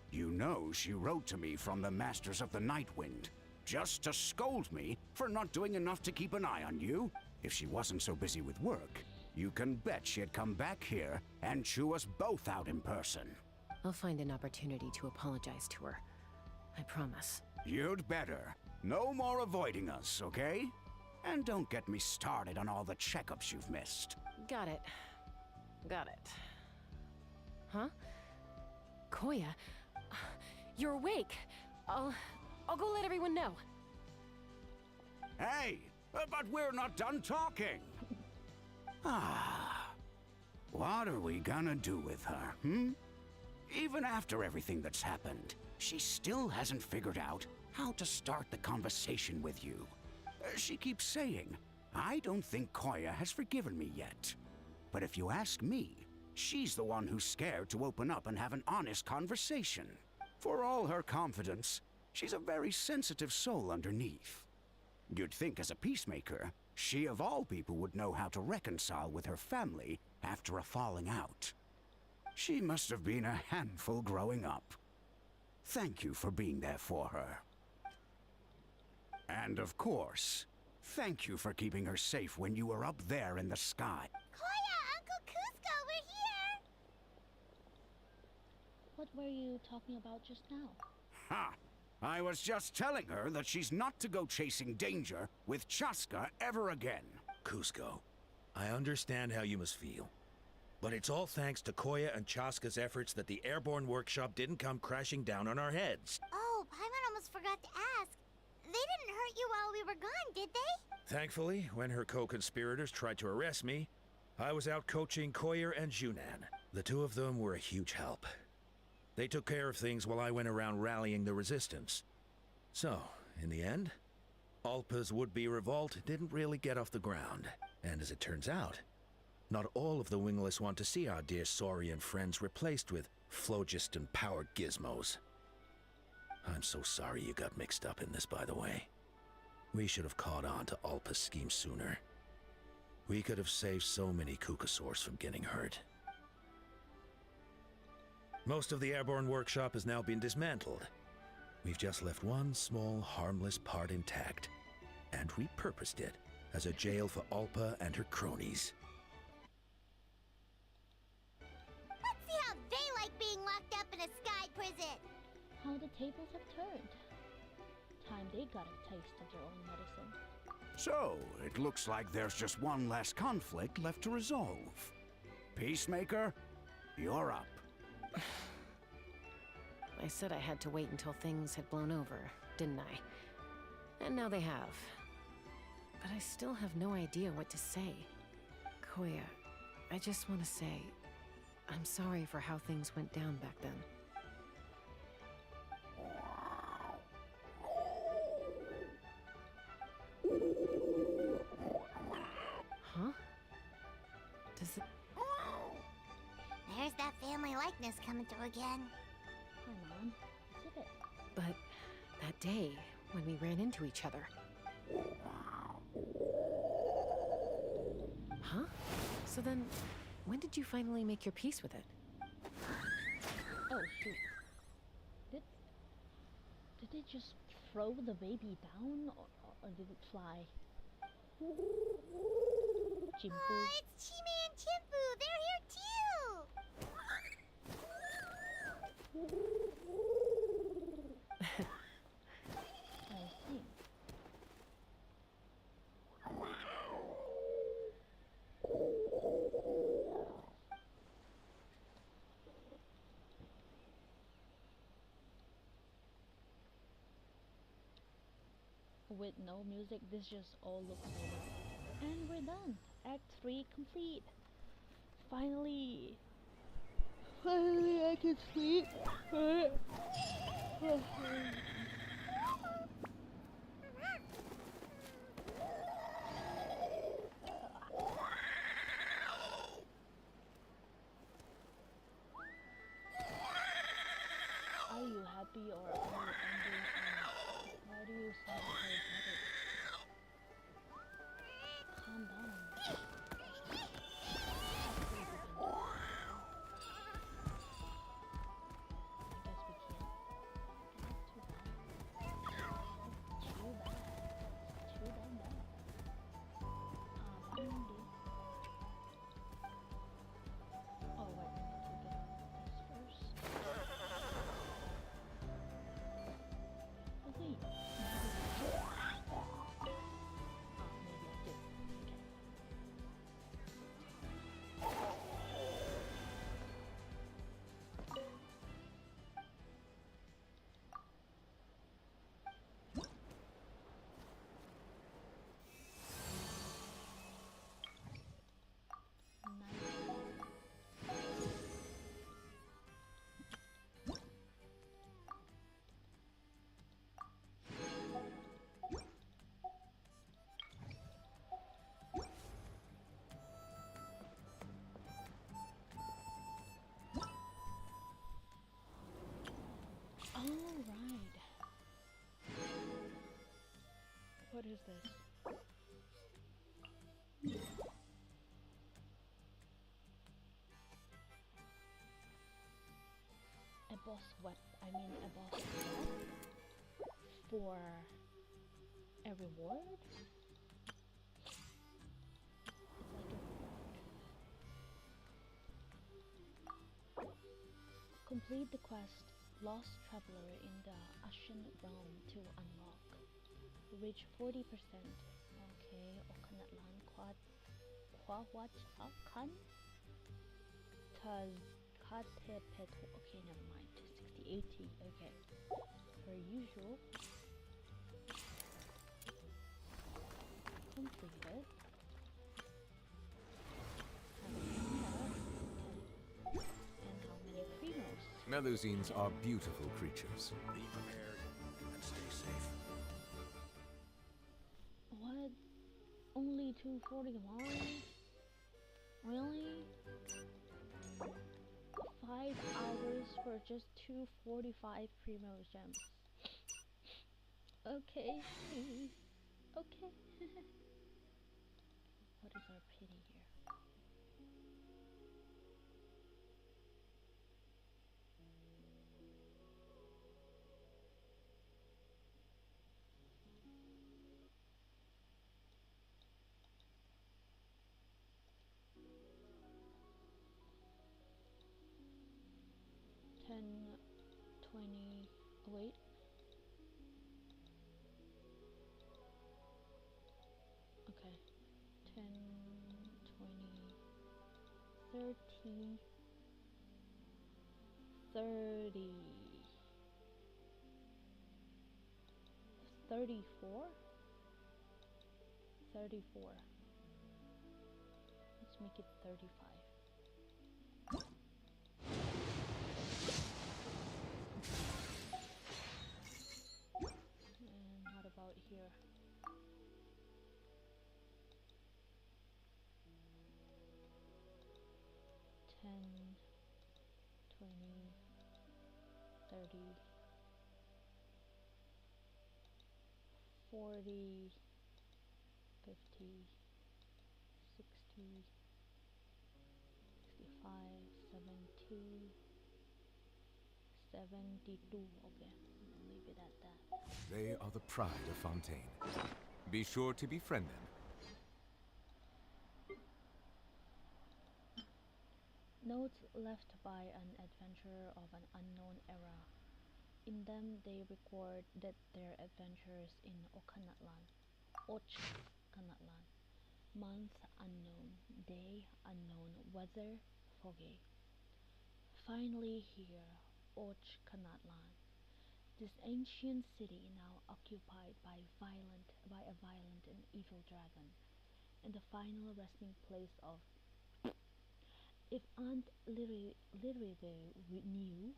You know she wrote to me from the Masters of the Night Wind, just to scold me for not doing enough to keep an eye on you. If she wasn't so busy with work, you can bet she'd come back here and chew us both out in person. I'll find an opportunity to apologize to her. I promise. You'd better. No more avoiding us, okay? And don't get me started on all the checkups you've missed. Got it. Got it. Huh? Koya, you're awake. I'll go let everyone know. Hey, but we're not done talking. What are we gonna do with her, Even after everything that's happened, she still hasn't figured out how to start the conversation with you. She keeps saying, I don't think Koya has forgiven me yet. But if you ask me, she's the one who's scared to open up and have an honest conversation. For all her confidence, she's a very sensitive soul underneath. You'd think as a peacemaker, she of all people would know how to reconcile with her family after a falling out. She must have been a handful growing up. Thank you for being there for her. And of course, thank you for keeping her safe when you were up there in the sky. Koya, Uncle Cusco, we're here! What were you talking about just now? Ha! I was just telling her that she's not to go chasing danger with Chaska ever again. Cusco, I understand how you must feel. But it's all thanks to Koya and Chaska's efforts that the airborne workshop didn't come crashing down on our heads. Oh, Paimon almost forgot to ask. They didn't hurt you while we were gone, did they? Thankfully, when her co-conspirators tried to arrest me, I was out coaching Koya and Junan. The two of them were a huge help. They took care of things while I went around rallying the resistance. So, in the end, Alpa's would-be revolt didn't really get off the ground. And as it turns out, not all of the wingless want to see our dear Saurian friends replaced with phlogiston-powered gizmos. I'm so sorry you got mixed up in this, by the way. We should have caught on to Alpa's scheme sooner. We could have saved so many Kukasaurs from getting hurt. Most of the airborne workshop has now been dismantled. We've just left one small, harmless part intact, and repurposed it as a jail for Alpa and her cronies. Let's see how they like being locked up in a sky prison. How the tables have turned. Time they got a taste of their own medicine. So, it looks like there's just one last conflict left to resolve. Peacemaker, you're up. I said I had to wait until things had blown over, didn't I? And now they have. But I still have no idea what to say. Koya, I just want to say, I'm sorry for how things went down back then. Huh? Does it... There's that family likeness coming through again. Hi, Mom. Zip it. But that day, when we ran into each other... Huh? So then, when did you finally make your peace with it? Oh, shoot. Did they just throw the baby down, or did it fly? Jimbo. Oh, it's Chime and Chimpu. They're here too. I see. with no music, this just all looks better. And we're done. Act 3 complete. Finally. Finally I can sleep. Are you happy or are you angry? Why do you sound so dramatic? Calm down. Alright. What is this? A boss what? I mean a boss for a reward? Complete the quest Lost Traveler in the Ashen Realm to unlock. Reach 40%. Okay, Okanatlan Kwawatchakan Tazkatepetu. Okay, never mind. 60, 80. Okay. Per usual. Completed. Melusines are beautiful creatures. Be prepared and stay safe. What? Only 241? Really? 5 hours for just 245 Primrose gems. Okay. Okay. What is our pity here? Ten, 20, wait. Okay. 10, 20, 30, 30, 34, 34. Let's make it 35. And what about here? 10, 20, 30, 40, 50, 60, 65, 70, 72. Okay, I'll leave it at that. They are the pride of Fontaine. Be sure to befriend them. Notes left by an adventurer of an unknown era. In them, they record that their adventures in Okanatlan, month unknown, day unknown, weather foggy. Finally here, Okanatlan, This ancient city now occupied by a violent and evil dragon, and the final resting place of. If Aunt Liribe knew,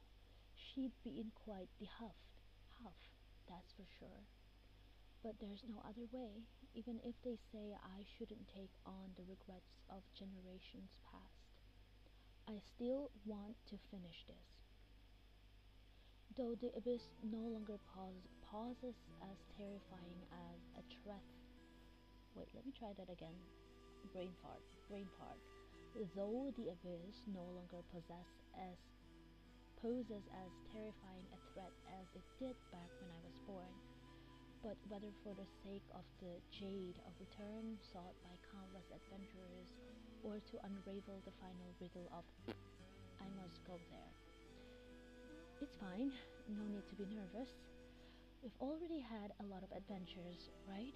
she'd be in quite the huff, that's for sure. But there's no other way, even if they say I shouldn't take on the regrets of generations past. I still want to finish this. Though the abyss no longer pauses as terrifying as a threat. Wait, let me try that again. Brain fart. Though the abyss no longer poses as terrifying a threat as it did back when I was born, but whether for the sake of the jade of return sought by countless adventurers or to unravel the final riddle of I must go there. It's fine, no need to be nervous. We've already had a lot of adventures, right?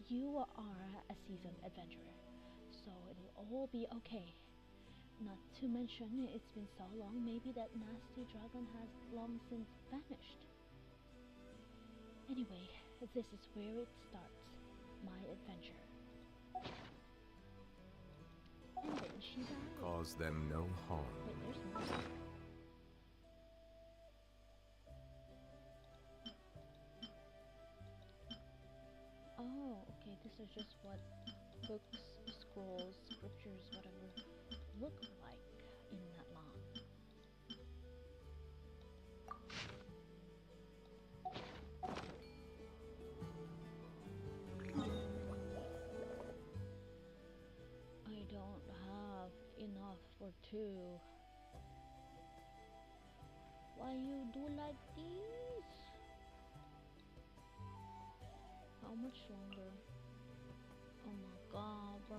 You are a seasoned adventurer, so it'll all be okay. Not to mention, it's been so long, maybe that nasty dragon has long since vanished. Anyway, this is where it starts, my adventure. And then she died. Cause them no harm. Wait, there's more. Oh, okay, this is just what books, scrolls, scriptures, whatever look like in Natlan. I don't have enough for two. Why you do like this? How much longer? Oh my god, bro.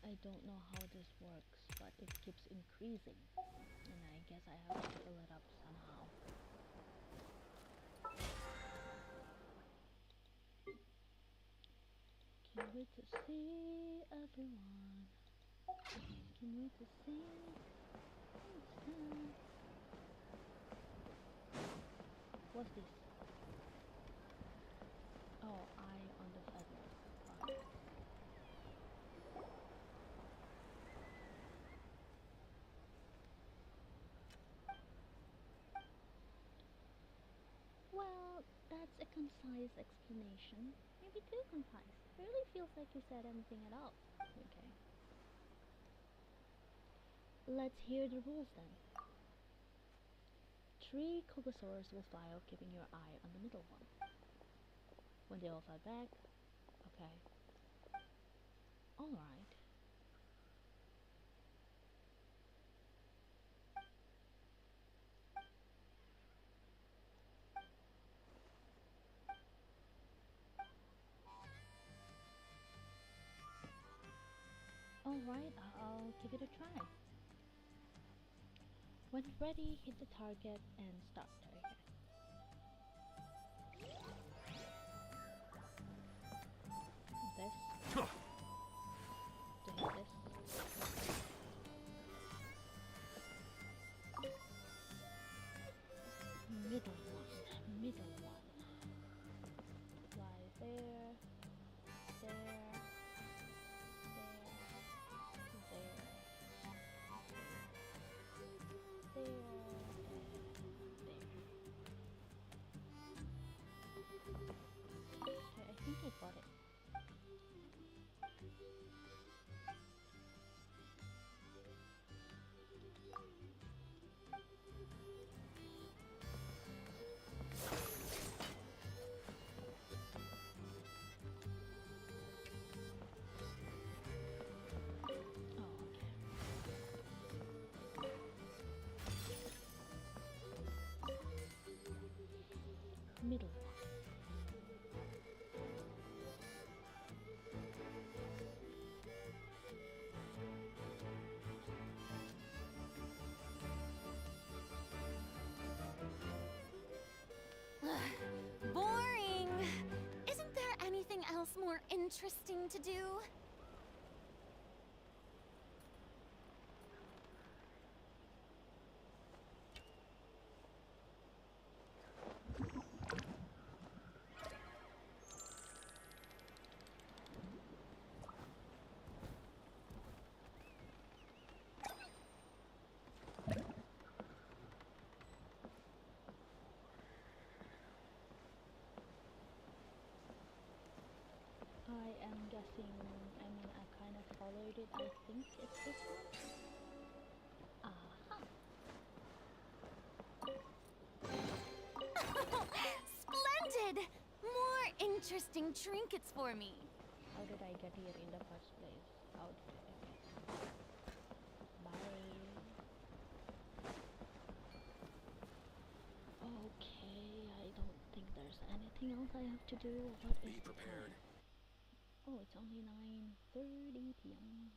I don't know how this works, but it keeps increasing, and I guess I have to fill it up somehow. Can't wait to see everyone. Can't wait to see everyone. What's this? Oh, eye on the feather. Fine. Well, that's a concise explanation. Maybe too concise. Barely feels like you said anything at all. Okay. Let's hear the rules then. 3 Kugasaurs will fly out, keeping your eye on the middle one. When they all fly back, okay. Alright. Alright, I'll give it a try. When ready, hit the target and start target. This. To hit this. Middle one. Fly there, there. Okay, I think I got it. interesting to do? I am guessing, I mean, I kind of followed it. I think it's this one. Aha! Splendid! More interesting trinkets for me. How did I get here in the first place? How did I get here? Bye. Okay, I don't think there's anything else I have to do. What is the time? Oh, it's only 9:30 p.m.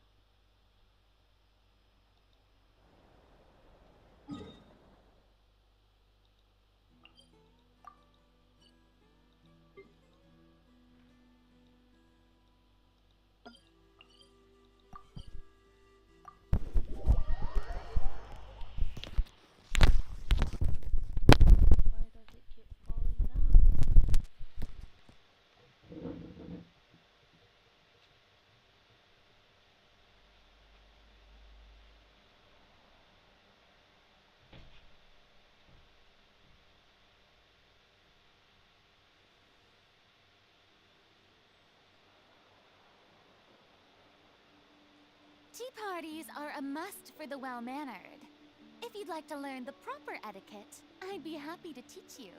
Why does it keep falling down? Tea parties are a must for the well-mannered. If you'd like to learn the proper etiquette, I'd be happy to teach you.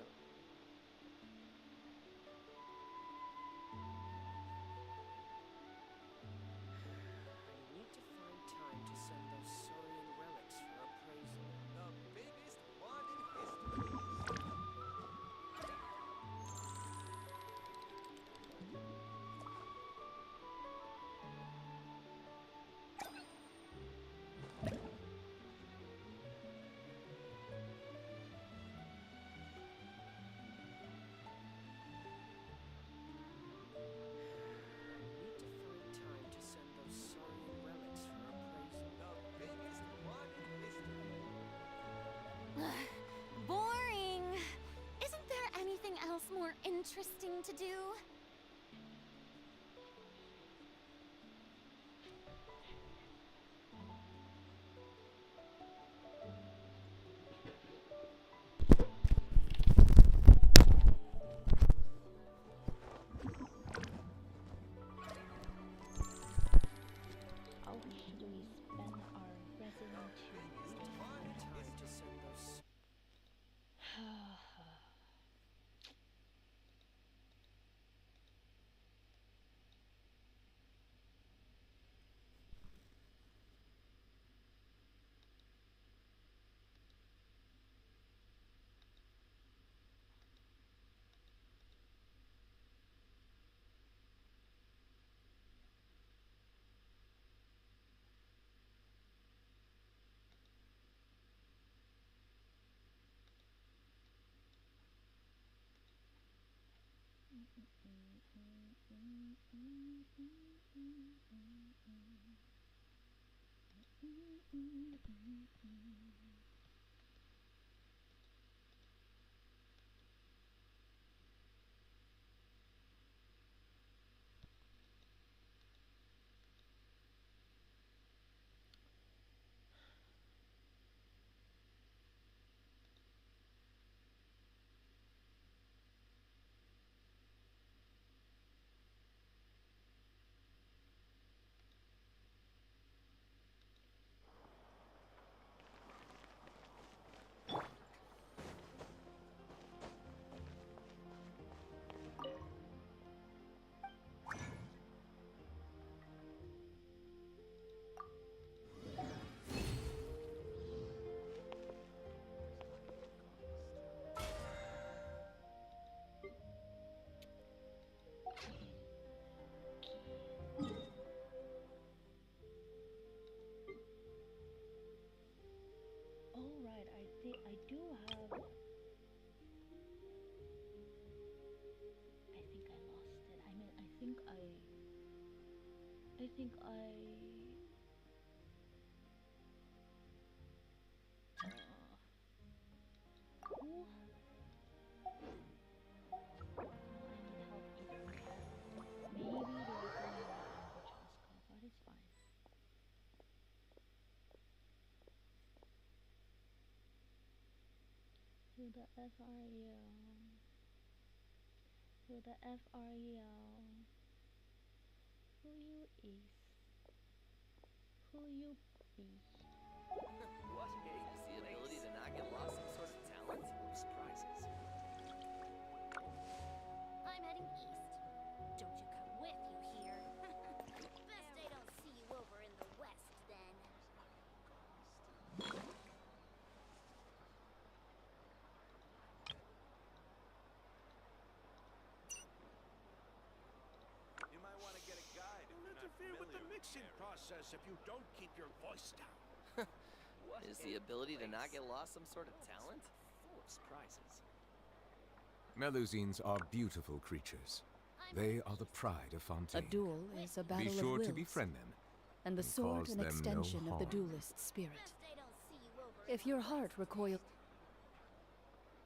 I need to find time to send those Saurian relics for appraisal. The biggest one in history. Need to find time to send those Saurian relics for appraisal. The biggest one in history. Boring! Isn't there anything else more interesting to do? How should we spend our resin to Find time to send those. Alright, I do have. I think I lost it. I mean, I think I I think cool. I need help either way. Maybe they are going around for Chaska, but it's fine. Who the F are you? Who the F are you? Who you is? Who you be? What? Is the ability to not get lost some sort of talent? Surprises. I'm heading east. Don't you come with, you hear? Best I don't see you over in the west, then. You might want to get a guide. Don't interfere with the mixing process if you don't keep your voice down. What? Is the ability to not get lost some sort of talent? Full of surprises. Melusines are beautiful creatures. They are the pride of A Fontaine. duel is a battle Be of sure wills, to befriend them. and the sword cause an them extension no of the harm. duelist's spirit. If your heart recoils,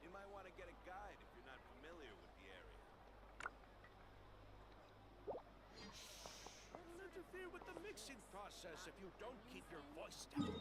You might want to get a guide if you're not familiar with the area. Don't interfere with the mixing process if you don't keep your voice down.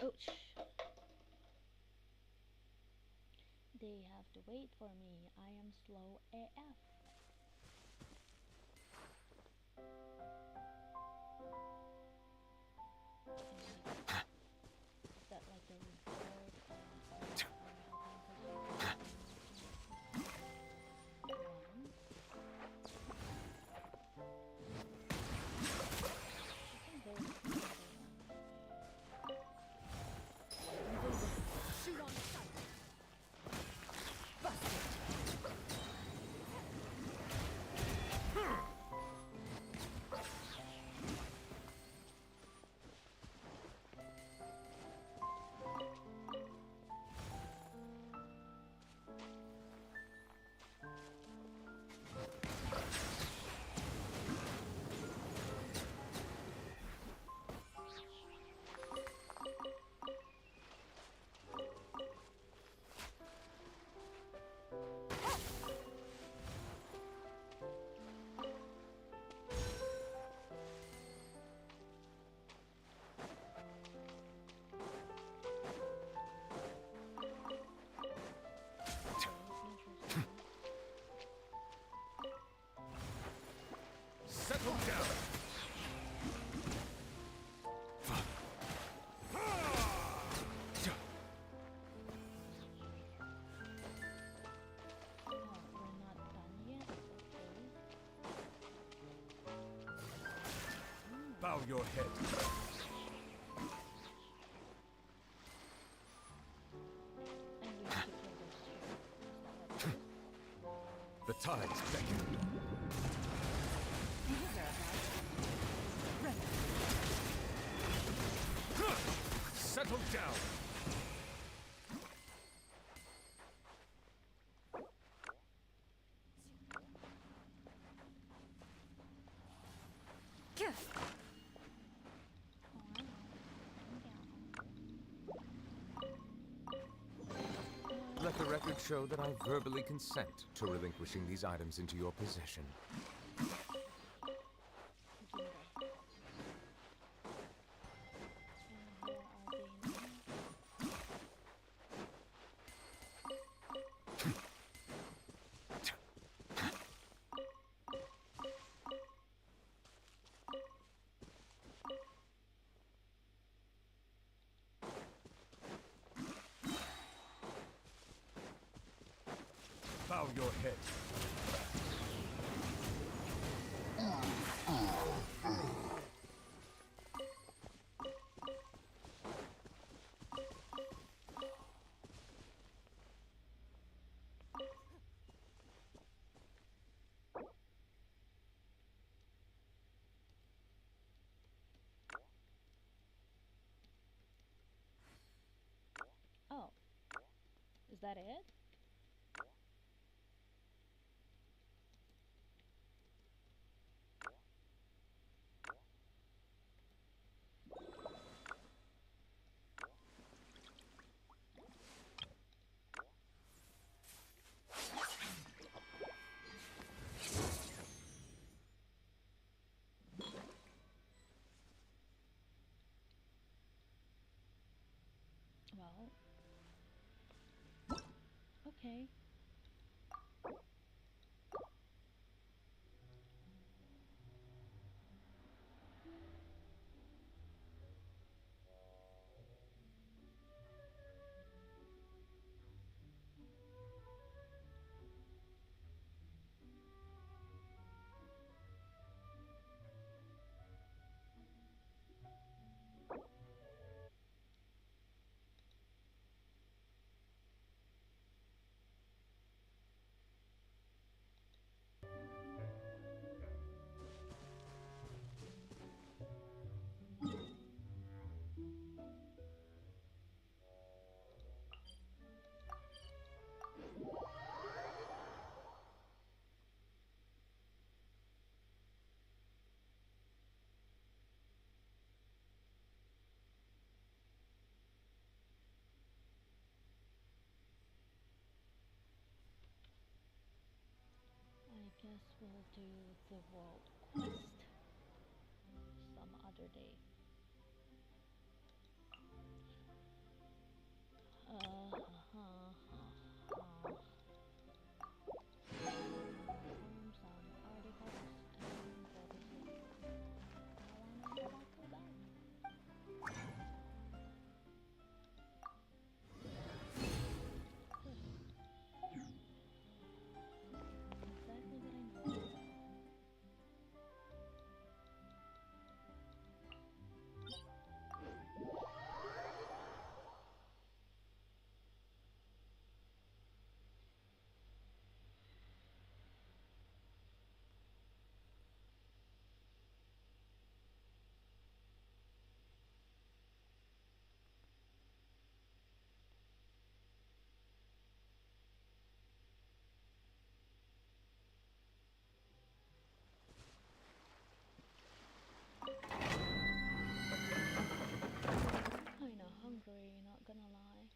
Ouch. They have to wait for me. I am slow AF. Is that like a reward? Shoot on sight. Settle down. Bow your head. The tides beckon. Settle down. Let the record show that I verbally consent to relinquishing these items into your possession. Bow your head. Is that it? Well, okay. I guess we'll do the world quest some other day. Farm some artifacts and go to sleep. I wanna go back to bed. Exactly what I need. Kinda hungry, not gonna lie.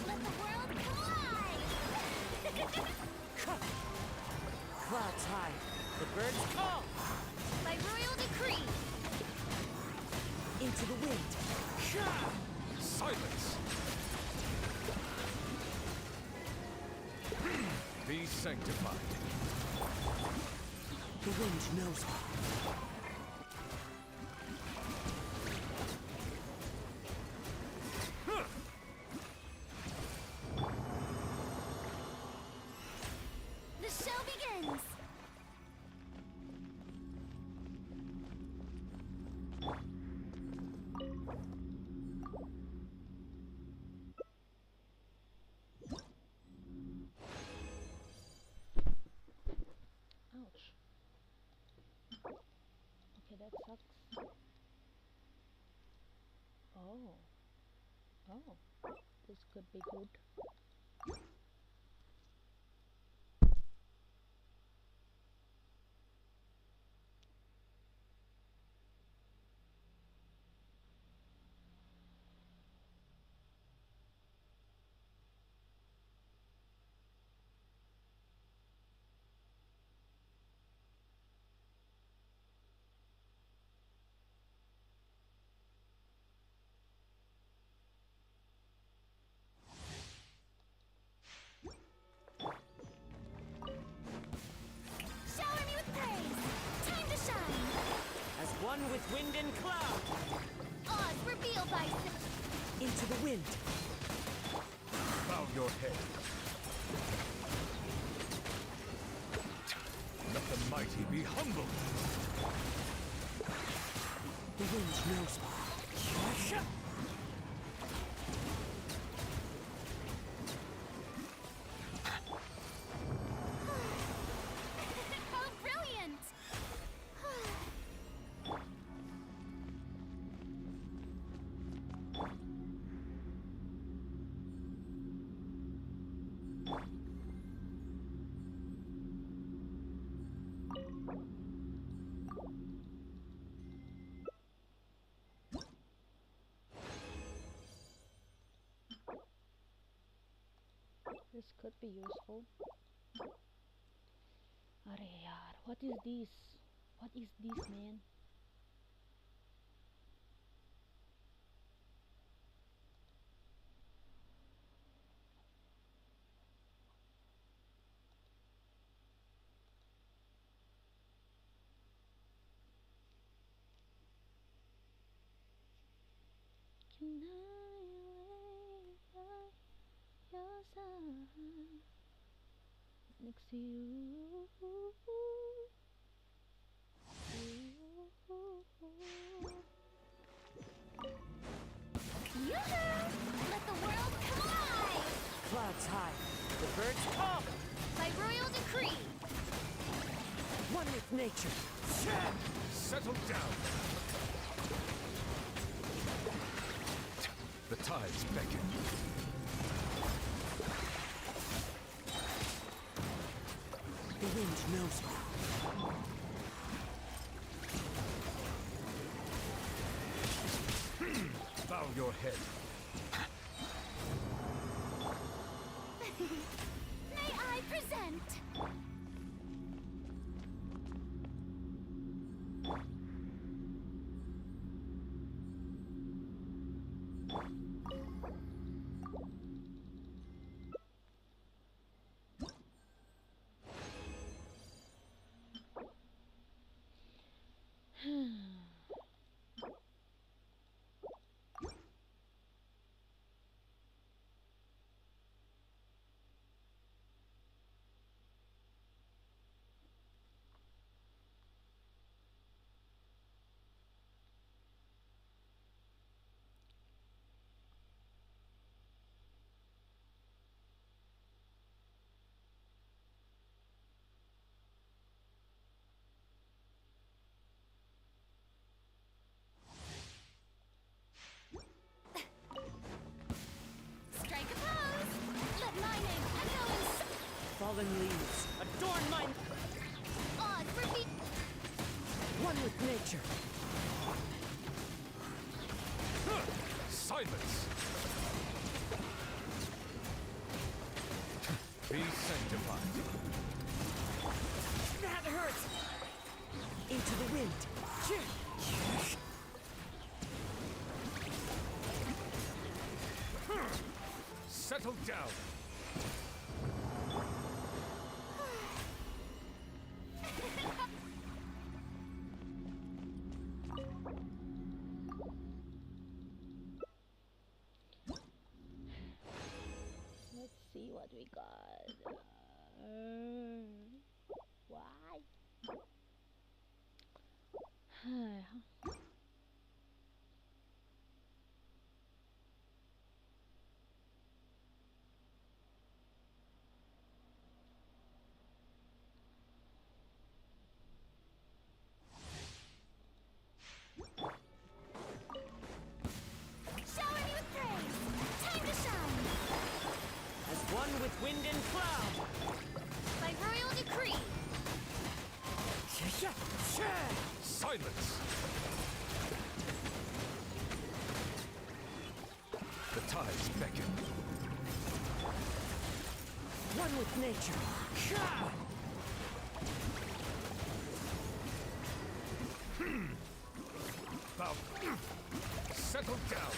Let the world collide! Clouds high, the birds call. By royal decree! Into the wind. Silence! Be sanctified. The wind knows me. The show begins! Ouch. Okay, that sucks. Oh. Oh. This could be good. one with wind and cloud. Oz, reveal thyself. Into the wind. Bow your head. Let the mighty be humbled. The wind knows me. How brilliant! This could be useful. Arey yaar, what is this? What is this, man? Can I lay by your side next to you? Yoo-hoo! Let the world come alive! Clouds high. The birds call. By royal decree! One with nature. Settle down. The tides beckon. The wind knows me. Bow your head. May I present? Strike a pose! Let my name echo in Fallen leaves. Adorn my... Oz, repeat! One with nature. Silence! Be sanctified. That hurts! Into the wind. Settle down. Let's see what we got. Why? Shower me with praise! Time to shine! As one with wind and cloud. By royal decree! Silence! The tides beckon. One with nature. Bow. Settle down.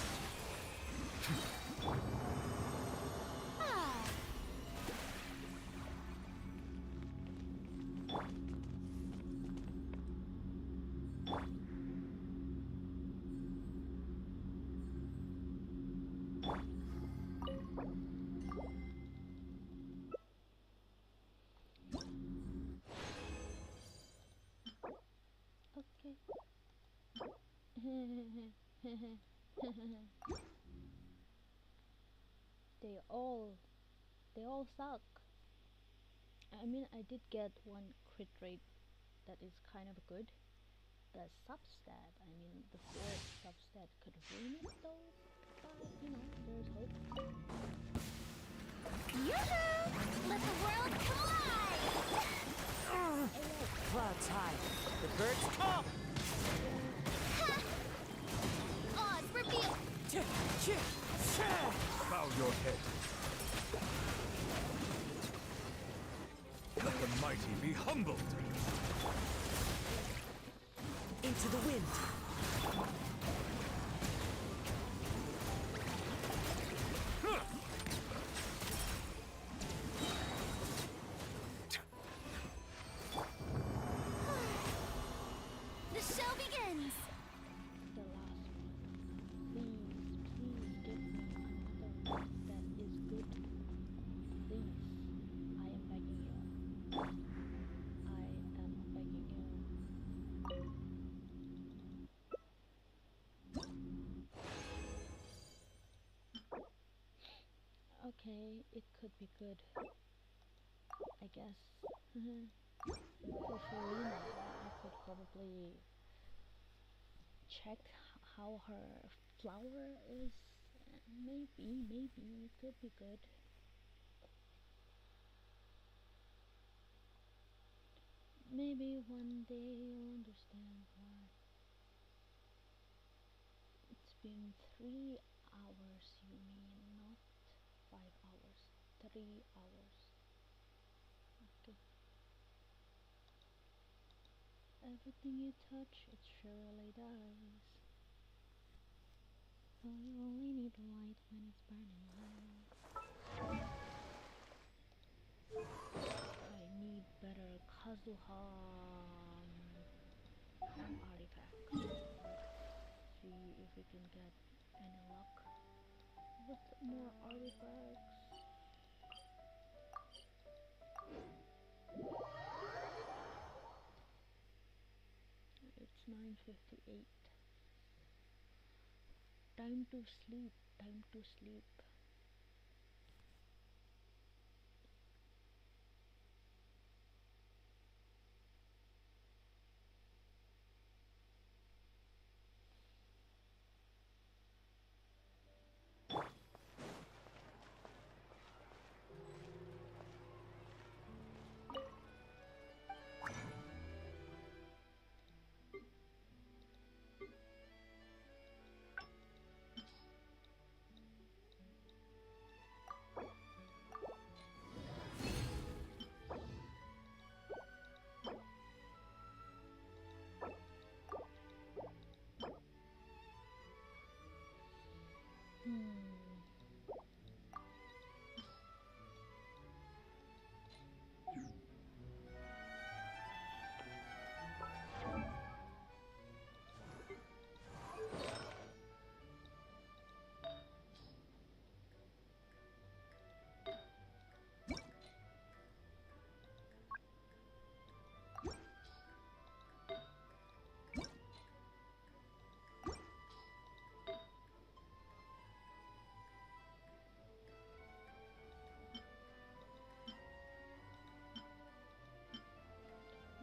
they all they all suck. I mean, I did get one crit rate that is kind of good. The substat, I mean, the fourth substat could ruin it though, but you know, there's hope. Yoo-hoo! Let the world collide! Clouds high. The birds call. Oz, reveal! Bow your head. Let the mighty be humbled. Into the wind. The show begins! The last one. Please give me another one that is good. Please. I am begging you. I am begging you. Okay, it could be good. I guess. For Farina, I could probably check how her flower is. Maybe it could be good. Maybe one day you'll understand why. It's been 3 hours, you mean, not 5 hours. 3 hours. Okay. Everything you touch, it surely does. So you only need light when it's burning low. I need better Kazuha artifacts. See if we can get any luck with more artifacts. It's 9:58. Time to sleep. Time to sleep.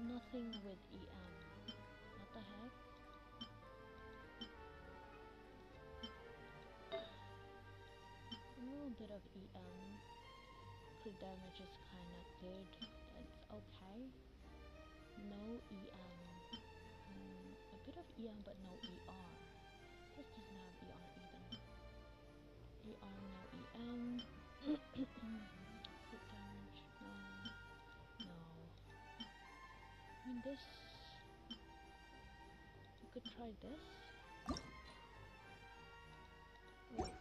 Nothing with EM. What the heck? A little bit of EM. Crit damage is kinda good. It's okay. No EM. A bit of EM but no ER. This doesn't have ER even. ER, no EM. Crit damage, no. No. I mean, this. You could try this. Wait.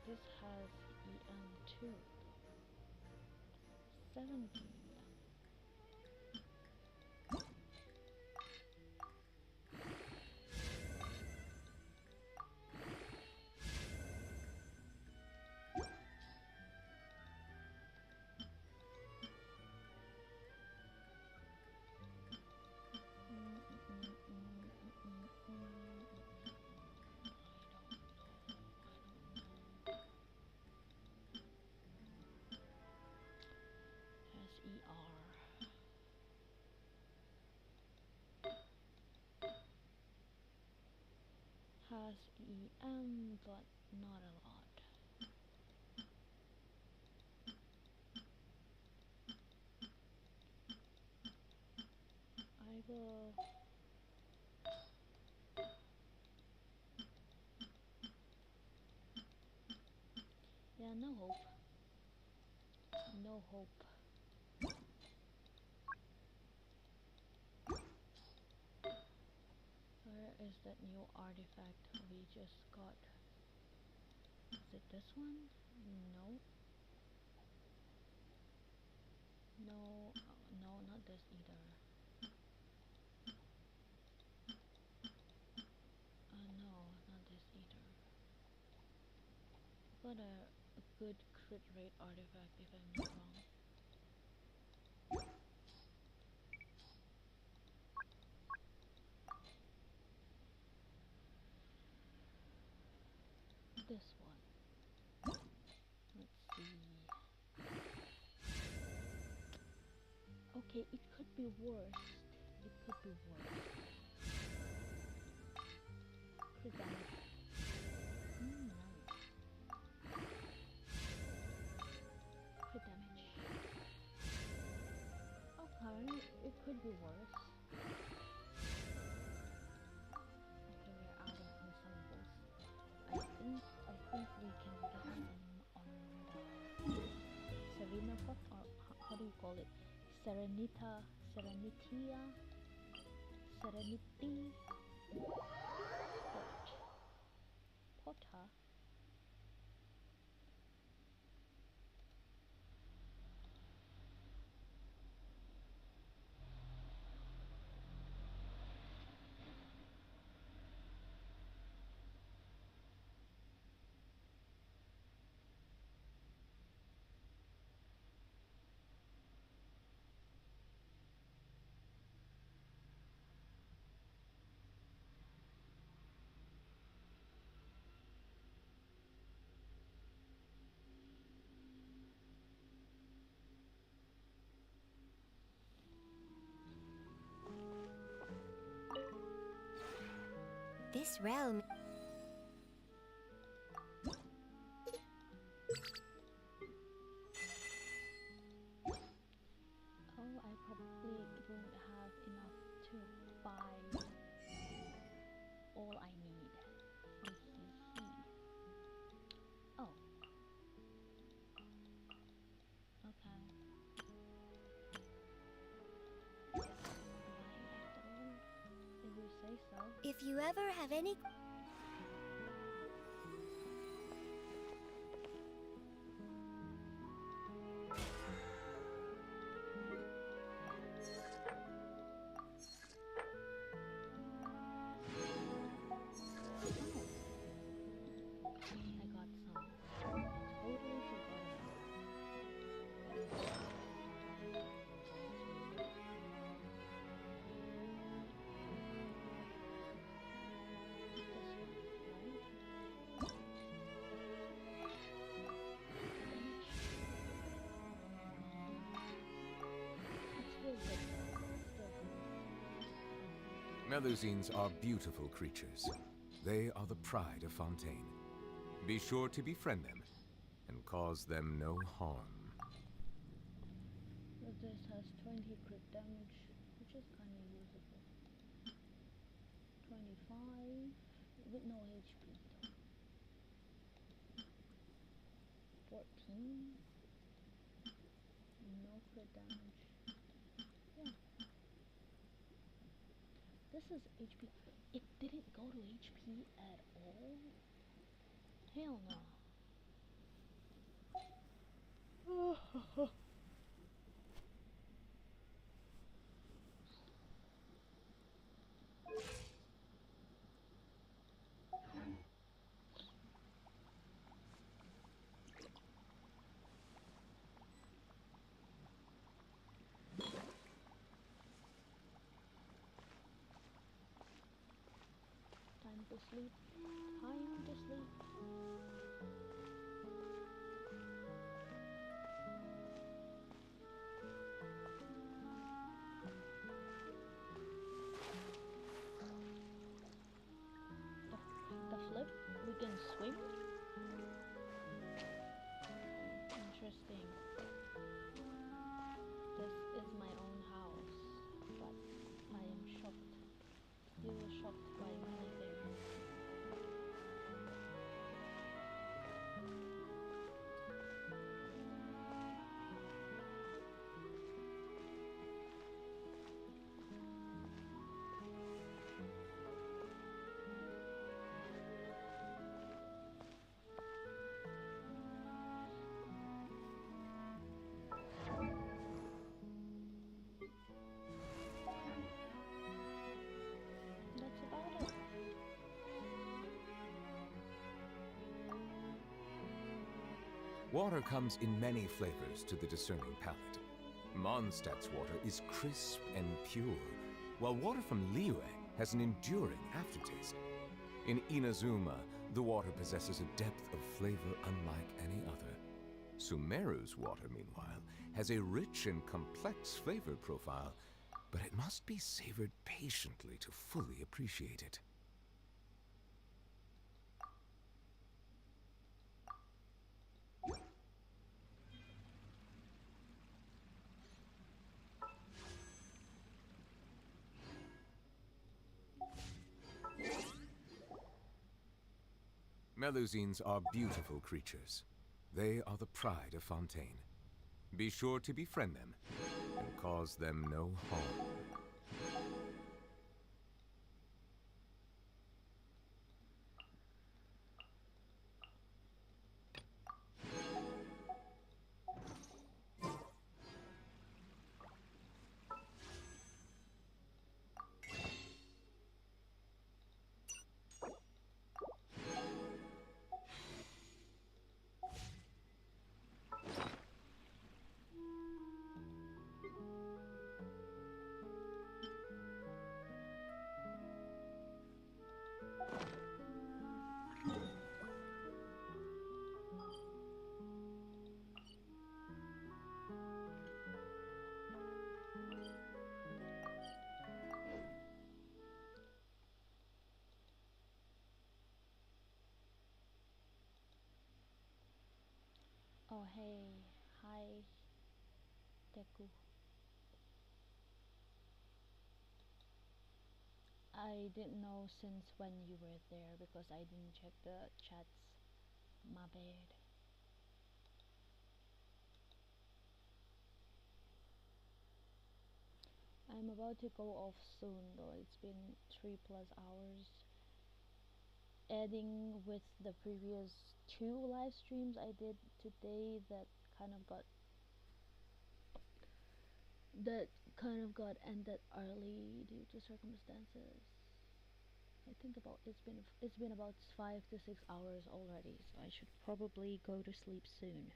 This has EM too. 17. SEM, but not a lot. I will. Yeah, no hope. No hope. Where is that new artifact we just got? Is it this one? No. No, no, not this either. No, not this either. Got a good crit rate artifact if I'm not wrong. This one. Let's see. Okay, it could be worse. It could be worse. Crit damage. Nice. Crit damage. Okay, it could be worse. Okay, we're out of consumables. I think we can get some on the Serena pot, or how do you call it? Serenitia, Serenity pot. Potter. This realm. Oh, I probably won't have enough to buy all I need. Oh. Okay. If you say so. If you ever have any... I got some. Totally forgot Melusines are beautiful creatures. They are the pride of Fontaine. Be sure to befriend them and cause them no harm. This has 20 crit damage, which is kind of usable. 25 with no HP though. 14, no crit damage. Yeah. This is HP. It didn't go to HP at all? Hell no. Time to sleep. Time to sleep. The Water comes in many flavors to the discerning palate. Mondstadt's water is crisp and pure, while water from Liyue has an enduring aftertaste. In Inazuma, the water possesses a depth of flavor unlike any other. Sumeru's water, meanwhile, has a rich and complex flavor profile, but it must be savored patiently to fully appreciate it. Melusines are beautiful creatures. They are the pride of Fontaine. Be sure to befriend them and cause them no harm. Oh hey, hi, Deku. I didn't know since when you were there because I didn't check the chats. My bad. I'm about to go off soon though. It's been 3+ hours. Adding with the previous 2 live streams I did today that kind of got ended early due to circumstances. I think it's been about 5 to 6 hours already, so I should probably go to sleep soon.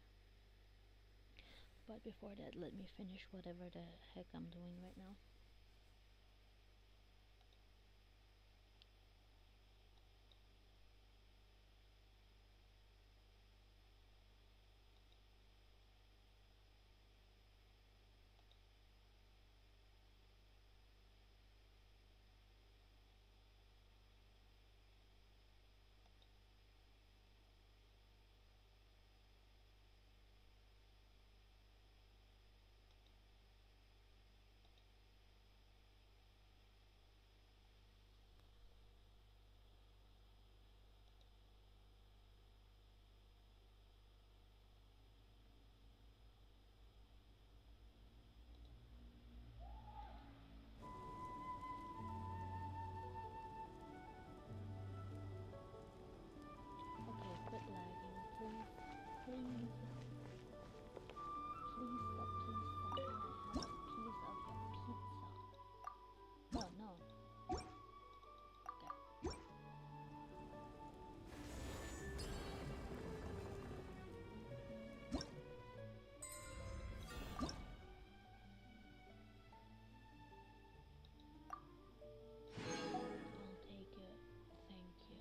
But before that, let me finish whatever the heck I'm doing right now. Okay, quit lagging, please. Please. Please stop, please stop. Can I have a piece of your pizza? Oh no. Okay. I'll take it. Thank you.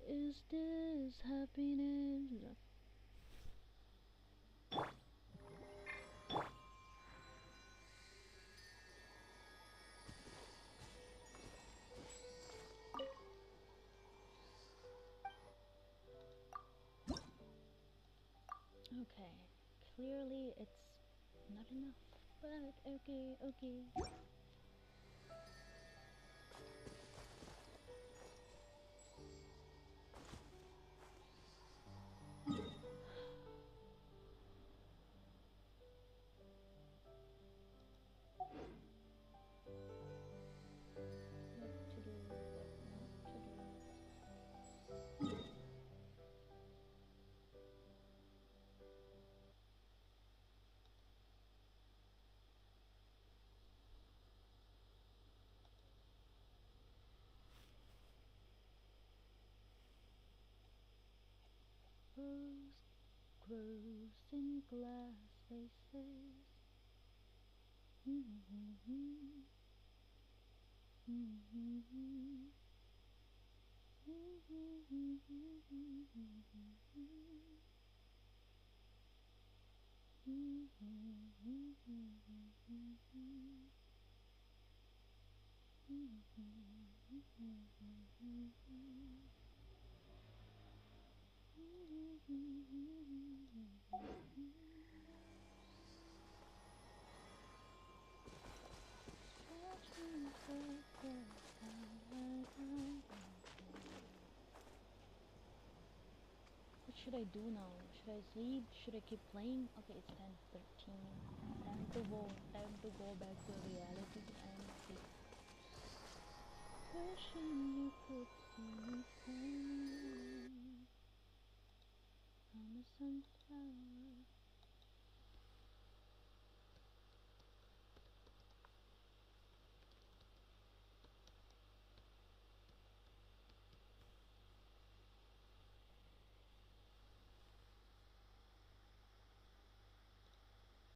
Is this happiness? Okay, clearly it's not enough, but okay, okay. rose in glass vases. What should I do now? Should I sleep? Should I keep playing? Okay, it's 10:13. Time to go. Time to go back to reality and sleep. Wishing you could see me standing. I'm a sunflower.